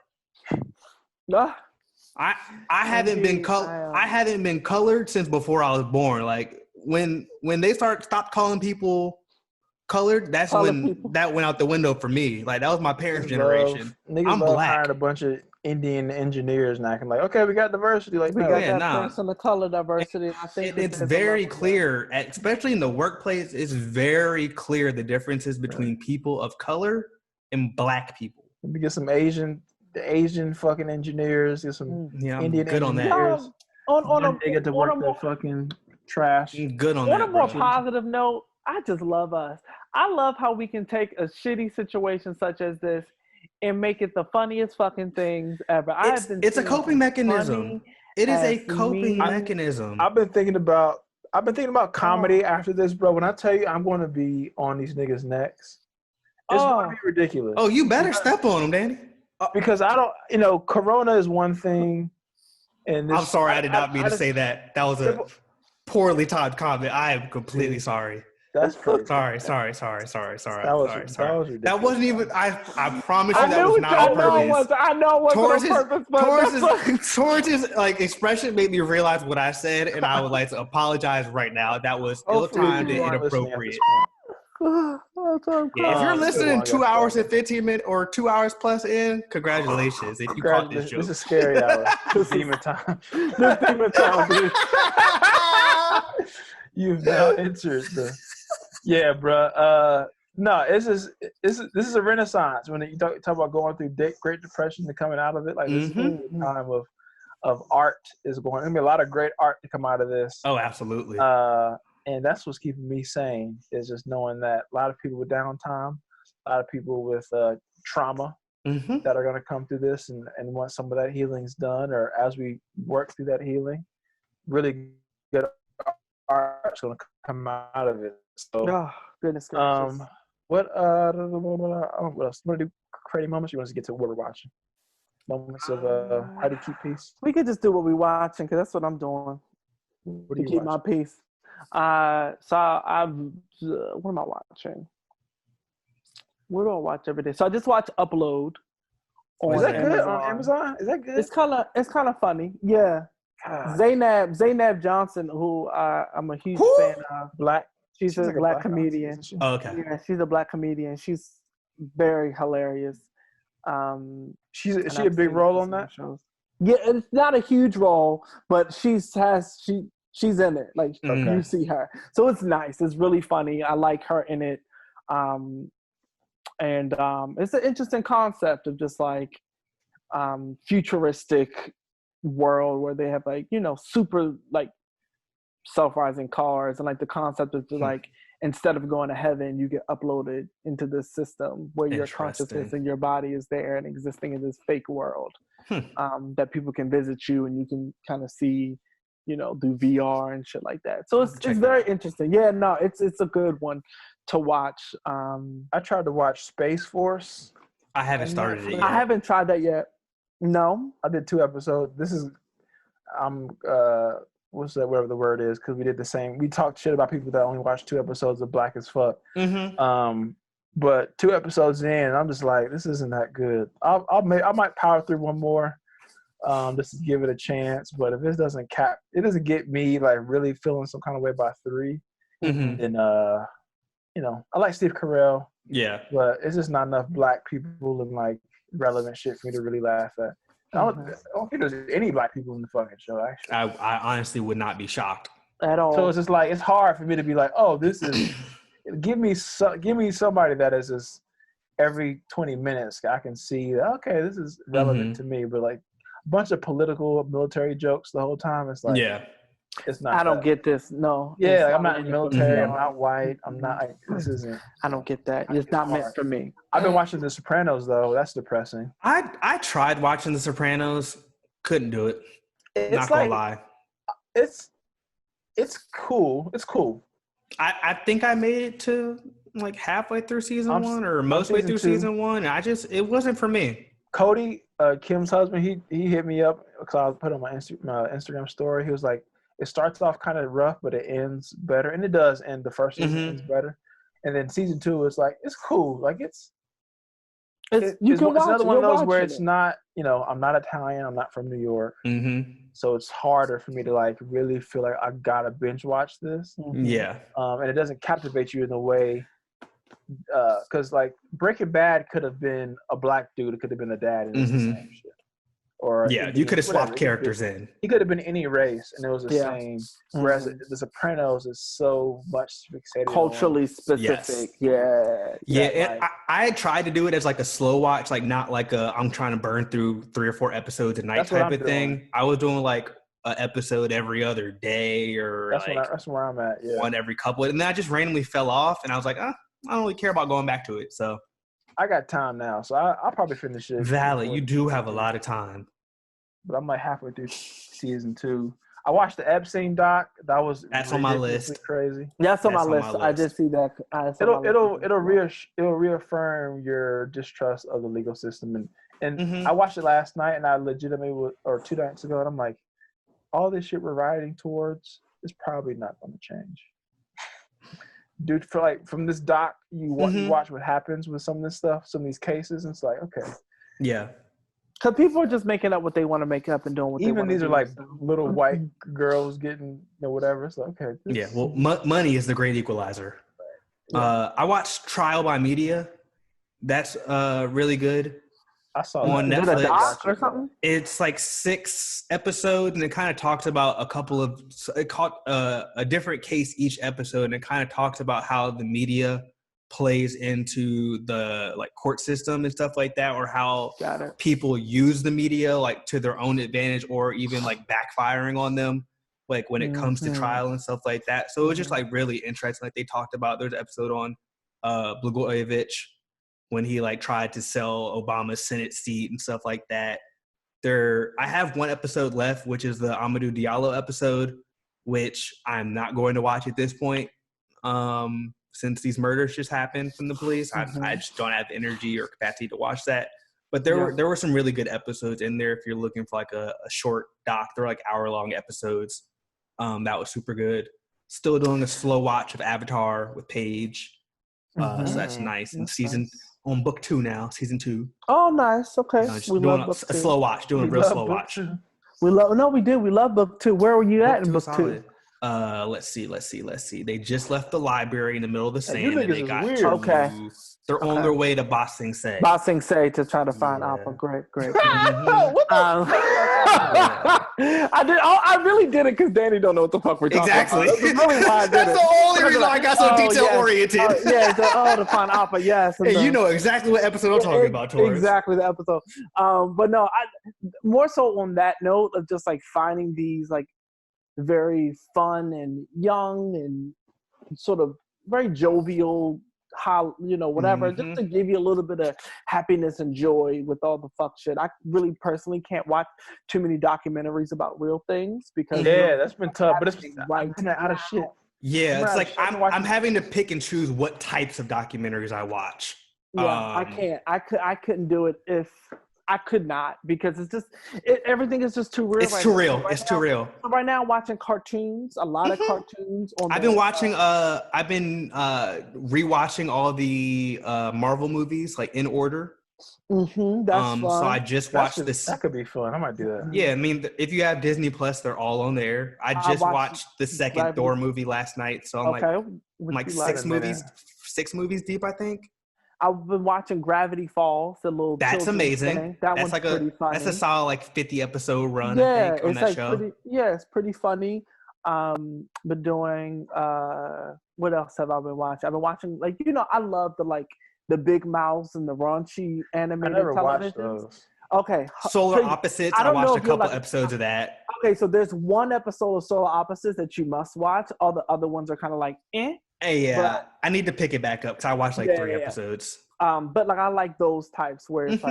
No. I haven't been I haven't been colored since before I was born. Like when they stopped calling people colored, that's when that went out the window for me. Like that was my parents' generation. Niggas I'm Black. Hired a bunch of Indian engineers and acting like, okay, we got diversity. Like we got that person of color diversity. I think it's very clear, especially in the workplace. It's very clear the differences between people of color and Black people. Let me get some Asian fucking engineers. Get some Indian good engineers. On a they get to work that fucking trash. Good on that. On a more positive note, I just love us. I love how we can take a shitty situation such as this and make it the funniest fucking things ever. It's a coping mechanism. It is a And for coping me- mechanism. I've been thinking about comedy after this, bro. When I tell you I'm going to be on these niggas' necks, it's going to be ridiculous. Oh, you better step on them, Danny. Because I don't, Corona is one thing, and this, I'm sorry, I did not mean to say that. That was a Triple- poorly timed comment. I am completely sorry. That's crazy. Sorry. That was ridiculous. That wasn't even. I promise you, I that knew was it. not I on know it purpose. was. I know it wasn't on purpose. But Torrance's like expression made me realize what I said, and I would like to apologize right now. That was Hopefully ill-timed you and aren't listening at this inappropriate. point. Yeah, if you're Still listening long, 2 guys. hours and 15 minutes or 2 hours plus in, congratulations if you caught this joke. This is scary hour. This is demon time. this demon time, dude. You've now entered the. Yeah, bro. No, this is a renaissance when you talk about going through Great Depression and coming out of it. Like this is a time of art is going. There's gonna be a lot of great art to come out of this. Oh, absolutely. And that's what's keeping me sane is just knowing that a lot of people with downtime, a lot of people with trauma that are going to come through this and once some of that healing's done or as we work through that healing, really good art's going to come out of it. So, Oh, goodness gracious. what else? Want to do creative moments? You want us to get to what we're watching? Moments of how to keep peace. We could just do what we're watching because that's what I'm doing What to do you keep watch? my peace. So I've what am I watching? What do I watch every day? So I just watch Upload. Is that good on Amazon? Is that good? It's kind of funny. Yeah. God. Zaynab Johnson, who I'm a huge fan of. Black. She's a like black artist, comedian. isn't she? Oh, okay. Yeah, she's a black comedian. She's very hilarious. Is she and a I've big seen role some on that? shows. Yeah, it's not a huge role, but she's in it. Like you see her, so it's nice. It's really funny. I like her in it, and it's an interesting concept of just like futuristic world where they have like super like self-rising cars and like the concept is like instead of going to heaven you get uploaded into this system where your consciousness and your body is there and existing in this fake world that people can visit you and you can kind of see do VR and shit like that. So it's very interesting. Yeah, no, it's a good one to watch. I tried to watch Space Force. I haven't started it yet. I haven't tried that yet. No, I did 2 episodes. This is what's that, whatever the word is, because we did the same. We talked shit about people that only watch 2 episodes of Black as Fuck. But 2 episodes in, I'm just like, this isn't that good. I might power through one more, just to give it a chance. But if it doesn't get me like really feeling some kind of way by 3, then I like Steve Carell. Yeah, but it's just not enough Black people and like relevant shit for me to really laugh at. I don't think there's any Black people in the fucking show, actually. I honestly would not be shocked at all. So it's just like it's hard for me to be like, oh, this is give me somebody that is just every 20 minutes I can see okay, this is relevant to me, but like a bunch of political military jokes the whole time. It's like it's not. I don't get this. No. Yeah, like, I'm not in the military. I'm not white. I'm not. This isn't. I don't get that. It's not meant for me. I've been watching The Sopranos though. That's depressing. I tried watching The Sopranos. Couldn't do it. It's not gonna lie. It's cool. It's cool. I think I made it to like halfway through season 1 or most way through season 1. It wasn't for me. Cody, Kim's husband, he hit me up because I put on my Instagram story. He was like, it starts off kind of rough, but it ends better, and it does end. The first season ends better, and then season 2 is like it's cool. Like it's another one of those where it's not. I'm not Italian. I'm not from New York, so it's harder for me to like really feel like I gotta binge watch this. Yeah, and it doesn't captivate you in the way. Because like Breaking Bad could have been a Black dude, it could have been a dad, and it's the same shit. Or you could have swapped characters in. He could have been any race, and it was the same. Whereas The Sopranos is so much fixated culturally specific. Yes. I tried to do it as like a slow watch, like not like I'm trying to burn through 3 or 4 episodes a night type of thing. I was doing like an episode every other day, or that's where I'm at. Yeah, one every couple, and then I just randomly fell off, and I was like, I don't really care about going back to it. So I got time now, so I'll probably finish it. Valid, you do have a lot of time. but I'm like halfway through season 2. I watched the Epstein doc. That was That's on my ridiculously list. crazy. That's on my That's on list. my I did see that. It'll reaffirm your distrust of the legal system. And Mhm. I watched it last night, and I legitimately or 2 nights ago, and I'm like, all this shit we're riding towards is probably not going to change. Dude, from this doc, you watch what happens with some of this stuff, some of these cases, and it's like, okay. Yeah. Because people are just making up what they want to make up and doing what they Even want to do. these are like little white girls getting whatever. It's like, okay. Yeah. Well, money is the great equalizer. Yeah. I watched Trial by Media. That's really good. I saw on that. Is it a Netflix. doc or something? It's like 6 episodes, and it kind of talks about a different case each episode, and it kind of talks about how the media plays into the like court system and stuff like that, or how Got it. people use the media like to their own advantage, or even like backfiring on them, like when it comes to trial and stuff like that. So it was just like really interesting. Like they talked about, there's an episode on Blagojevich when he like tried to sell Obama's Senate seat and stuff like that. I have one episode left, which is the Amadou Diallo episode, which I'm not going to watch at this point. Since these murders just happened from the police, I just don't have energy or capacity to watch that. But there were some really good episodes in there if you're looking for like a short doc. They're like hour-long episodes. That was super good. Still doing a slow watch of Avatar with Paige. So that's nice. And on book 2 now, season 2. Oh, nice. Okay. We love book 2. Slow watch. Doing a real slow watch. We did. We love book 2. Where were you at in book 2? Let's see. They just left the library in the middle of the sand, and they got weird. They're on their way to Ba Sing Se. Ba Sing Se to try to find Appa. Great. I really did it because Danny don't know what the fuck we're talking about. That's really why I did That's the only reason I got so detail oriented. To find Appa. Yes. Hey, you know exactly what episode I'm talking about, Torrance. Exactly the episode. But no, more so on that note of just like finding these like very fun and young and sort of very jovial, whatever, just to give you a little bit of happiness and joy with all the fuck shit. I really personally can't watch too many documentaries about real things because that's been tough, but it's been out of shit. Yeah, it's like I'm having to pick and choose what types of documentaries I watch. Yeah, I can't. I couldn't do it if I could not, because it's just everything is just too real. It's too real. It's too real. So right now, I'm watching cartoons. A lot of cartoons. I've been watching. I've been rewatching all the Marvel movies like in order. That's fun. So I just watched this. That could be fun. I might do that. Yeah, I mean, if you have Disney Plus, they're all on there. I just watched the second Thor movie last night, so I'm like 6 movies deep, I think. I've been watching Gravity Falls, the little. That's amazing. Thing. That's like pretty funny. That's a solid like 50 episode run. I think, on that show. It's pretty funny. Been doing. What else have I been watching? I've been watching I love the Big Mouths and the raunchy animated television. I never watched those. Okay. Solar Opposites. I watched a couple episodes of that. Okay, so there's one episode of Solar Opposites that you must watch. All the other ones are kind of like eh. Hey, yeah, but I need to pick it back up because I watched 3 episodes. But I like those types where it's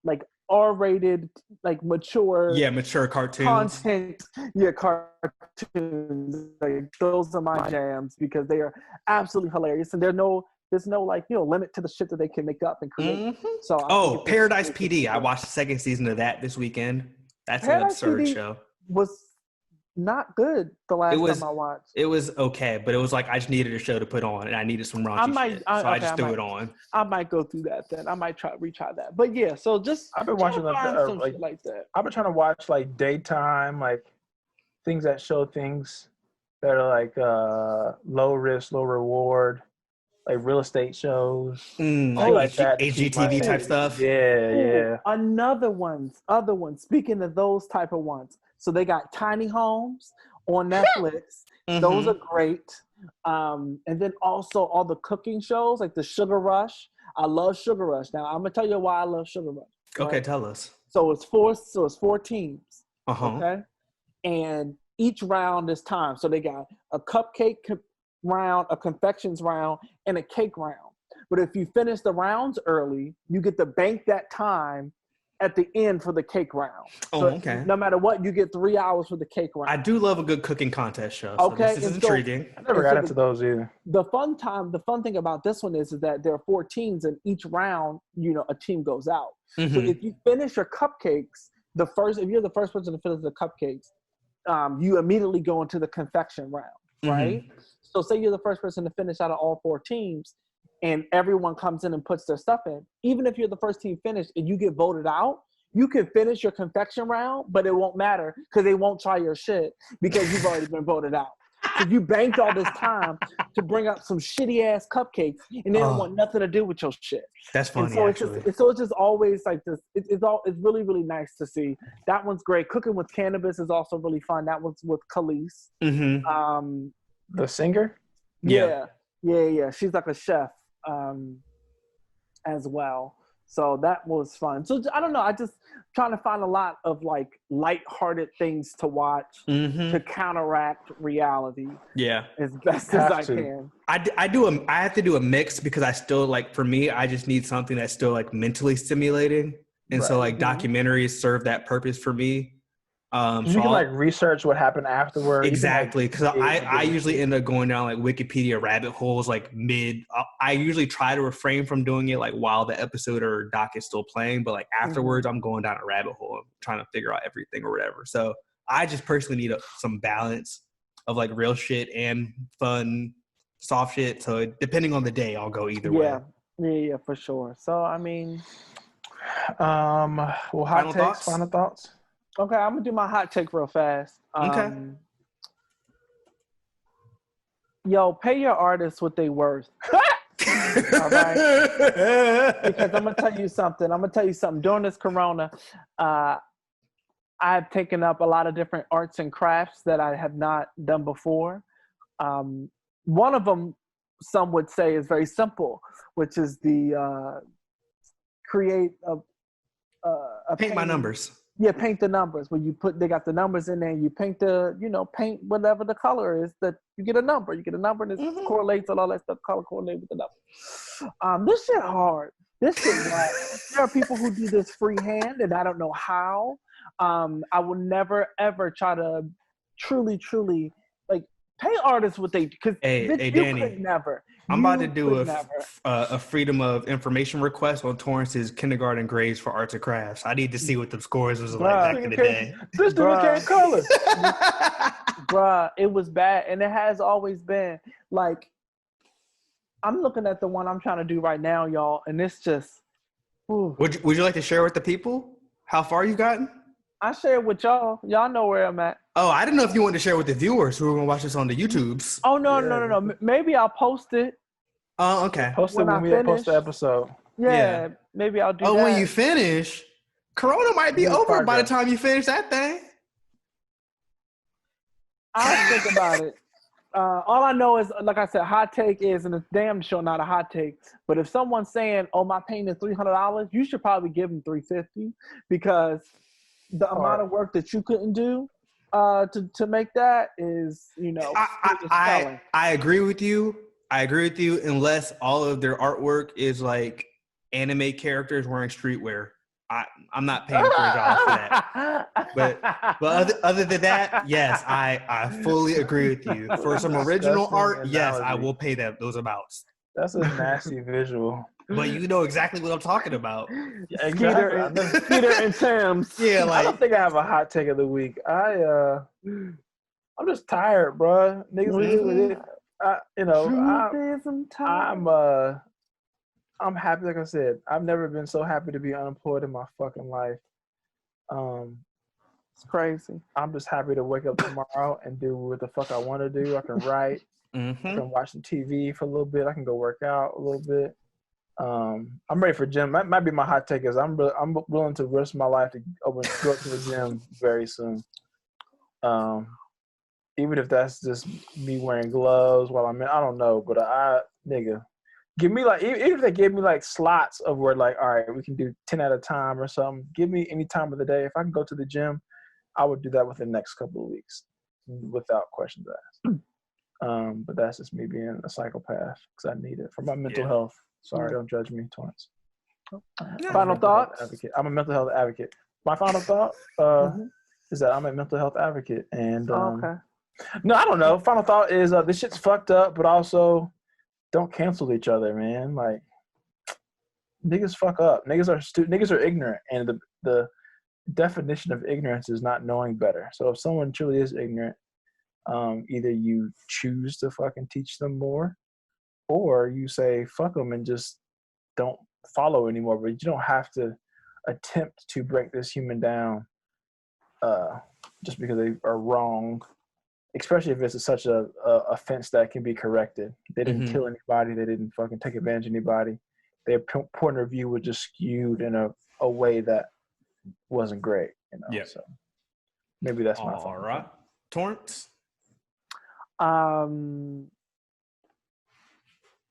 like R-rated, like mature. Yeah, mature cartoons. Content. Yeah, cartoons. Like those are my jams because they are absolutely hilarious, and there's no limit to the shit that they can make up and create. So Paradise PD. I watched the 2nd season of that this weekend. That's an absurd show. Was not good the last time I watched. It was okay, but it was like I just needed a show to put on, and I needed some raunchy shit, so I just threw it on. I might go through that then. I might retry that. But yeah, so just I've been watching shit like that. I've been trying to watch like daytime, like things that show things that are like low risk, low reward, like real estate shows, like that, HGTV type stuff. Yeah. Other ones. Speaking of those type of ones. So they got Tiny Homes on Netflix. Those are great. And then also all the cooking shows like the Sugar Rush. I love Sugar Rush. Now I'm gonna tell you why I love Sugar Rush. Right? Okay, tell us. So it's 4 teams. Okay. And each round is timed. So they got a cupcake round, a confections round, and a cake round. But if you finish the rounds early, you get to bank that time at the end for the cake round. Oh, So okay. no matter what, you get 3 hours for the cake round. I do love a good cooking contest show. So Okay, this is and so- intriguing. I never got into those either. The fun thing about this one is that there are 4 teams, and each round, a team goes out. So Mhm. if you finish your cupcakes, if you're the first person to finish the cupcakes, you immediately go into the confection round, right? So say you're the first person to finish out of all 4 teams, and everyone comes in and puts their stuff in. Even if you're the first team finished and you get voted out, you can finish your confection round, but it won't matter because they won't try your shit because you've already been voted out. So you banked all this time to bring up some shitty ass cupcakes, and they don't want nothing to do with your shit. That's funny. And so actually. it's just always like this. It's really, really nice to see. That one's great. Cooking with Cannabis is also really fun. That one's with Khalees. The singer? Yeah. She's like a chef as well. So that was fun. So I don't know. I just trying to find a lot of like lighthearted things to watch to counteract reality. Yeah, as best as I can. I have to do a mix because I still like, for me, I just need something that's still like mentally stimulating, and so like documentaries serve that purpose for me. You can like research what happened afterwards. Exactly, because I usually end up going down like Wikipedia rabbit holes like I usually try to refrain from doing it like while the episode or doc is still playing, but like afterwards I'm going down a rabbit hole and trying to figure out everything or whatever. So I just personally need some balance of like real shit and fun, soft shit. So depending on the day, I'll go either way. Yeah, for sure. So I mean, well, final thoughts. Okay, I'm gonna do my hot take real fast. Okay. Yo, pay your artists what they worth. All right? Because I'm gonna tell you something. During this Corona, I've taken up a lot of different arts and crafts that I have not done before. One of them, some would say, is very simple, which is the create a paint by numbers. Yeah, paint the numbers. When they got the numbers in there, and you paint paint whatever the color is that you get a number. You get a number and it correlates and all that stuff, color correlate with the number. This shit hard. This shit whack. There are people who do this freehand and I don't know how. I will never ever try to truly like pay artists what they, because hey, you Danny, could never. I'm about to do a freedom of information request on Torrance's kindergarten grades for arts and crafts. I need to see what the scores was like back in the day. This dude can't color. Bruh, it was bad. And it has always been. Like, I'm looking at the one I'm trying to do right now, y'all, and it's just, ooh. Would you like to share with the people how far you've gotten? I share it with y'all. Y'all know where I'm at. Oh, I didn't know if you wanted to share with the viewers who are going to watch this on the YouTubes. Oh, no. Maybe I'll post it. Oh, okay. Post it when we post the episode. Yeah, maybe I'll do that. Oh, when you finish, Corona might be over by the time you finish that thing. I'll think about it. All I know is, like I said, hot take is, and it's damn sure not a hot take, but if someone's saying, oh, my paint is $300, you should probably give them $350, because the amount of work that you couldn't do to make that is, I agree with you. Unless all of their artwork is like anime characters wearing streetwear. I'm not paying $3 for that. But other than that, yes, I fully agree with you. For some original art, yes, I will pay those amounts. That's a nasty visual. But you know exactly what I'm talking about. Yeah, exactly. Peter and Sam's. Yeah, I don't think I have a hot take of the week. I'm just tired, bro. Niggas, I'm happy. Like I said, I've never been so happy to be unemployed in my fucking life. It's crazy. I'm just happy to wake up tomorrow and do what the fuck I want to do. I can write. I can watch some TV for a little bit. I can go work out a little bit. I'm ready for gym. Might be my hot take is I'm willing to risk my life to go to the gym very soon. Even if that's just me wearing gloves while I'm in, I don't know, but give me like, even if they give me like slots of where like, all right, we can do 10 at a time or something. Give me any time of the day. If I can go to the gym, I would do that within the next couple of weeks without questions asked. But that's just me being a psychopath because I need it for my mental health. Sorry, don't judge me, Torrance. Final thoughts? Advocate. I'm a mental health advocate. My final thought is that I'm a mental health advocate, and Okay. no, I don't know. Final thought is this shit's fucked up, but also don't cancel each other, man. Like niggas fuck up. Niggas are ignorant, and the definition of ignorance is not knowing better. So if someone truly is ignorant, either you choose to fucking teach them more, or you say fuck them and just don't follow anymore. But you don't have to attempt to break this human down just because they are wrong, especially if it's such a offense that can be corrected. They didn't kill anybody. They didn't fucking take advantage of anybody. Their point of view was just skewed in a way that wasn't great, you know. Yeah. So maybe that's my all right. Torrance.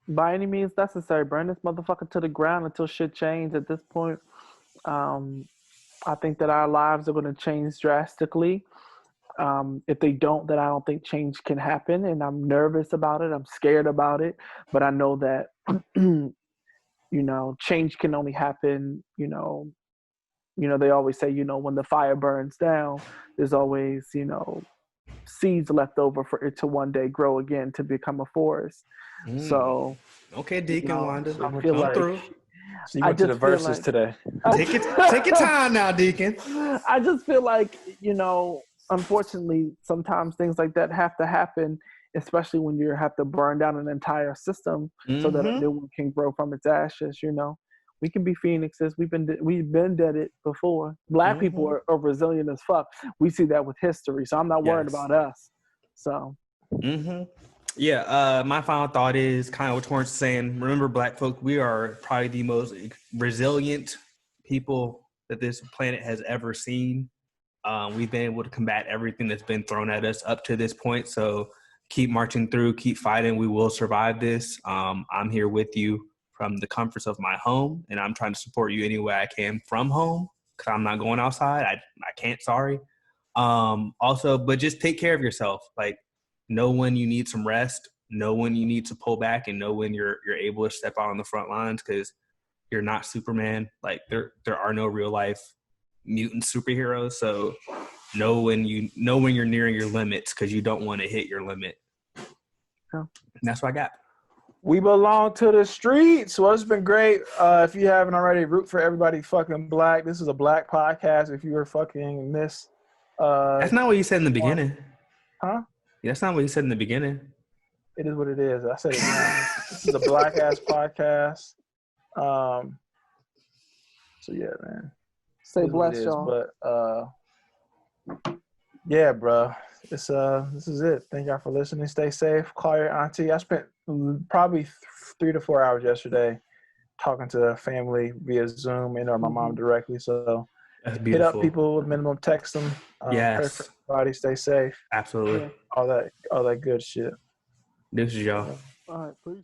By any means necessary, burn this motherfucker to the ground until shit change. At this point, I think that our lives are going to change drastically. If they don't, then I don't think change can happen, and I'm nervous about it. I'm scared about it, but I know that change can only happen. They always say, when the fire burns down, there's always seeds left over for it to one day grow again to become a forest. So okay, Deacon Wanda, I feel like through. So you went to the verses today. Take your time now, Deacon. I just feel like, unfortunately, sometimes things like that have to happen, especially when you have to burn down an entire system so that a new one can grow from its ashes. We can be phoenixes. We've been dead it before. Black people are resilient as fuck. We see that with history, so I'm not worried about us. So. Yeah, my final thought is kind of what Torrance is saying. Remember, Black folk, we are probably the most resilient people that this planet has ever seen. We've been able to combat everything that's been thrown at us up to this point. So keep marching through, keep fighting. We will survive this. I'm here with you from the comforts of my home, and I'm trying to support you any way I can from home because I'm not going outside. I can't, sorry. Also, but just take care of yourself. Like, know when you need some rest, know when you need to pull back, and know when you're able to step out on the front lines because you're not Superman. Like, there are no real life mutant superheroes. So know when you're nearing your limits because you don't want to hit your limit. And that's what I got. We belong to the streets. Well, it's been great. If you haven't already, root for everybody fucking black. This is a black podcast. If you were fucking miss. That's not what you said in the beginning. Huh? Yeah, that's not what you said in the beginning. It is what it is. I said it now. This is a black ass podcast. So yeah, man. Say bless y'all. But yeah, bro. This is it. Thank y'all for listening. Stay safe. Call your auntie. I spent probably 3 to 4 hours yesterday talking to family via Zoom and or my mom directly. So That's hit beautiful. up people, minimum text them. Yes. Pray for everybody. Stay safe. Absolutely. All that good shit. This is y'all. All right, please.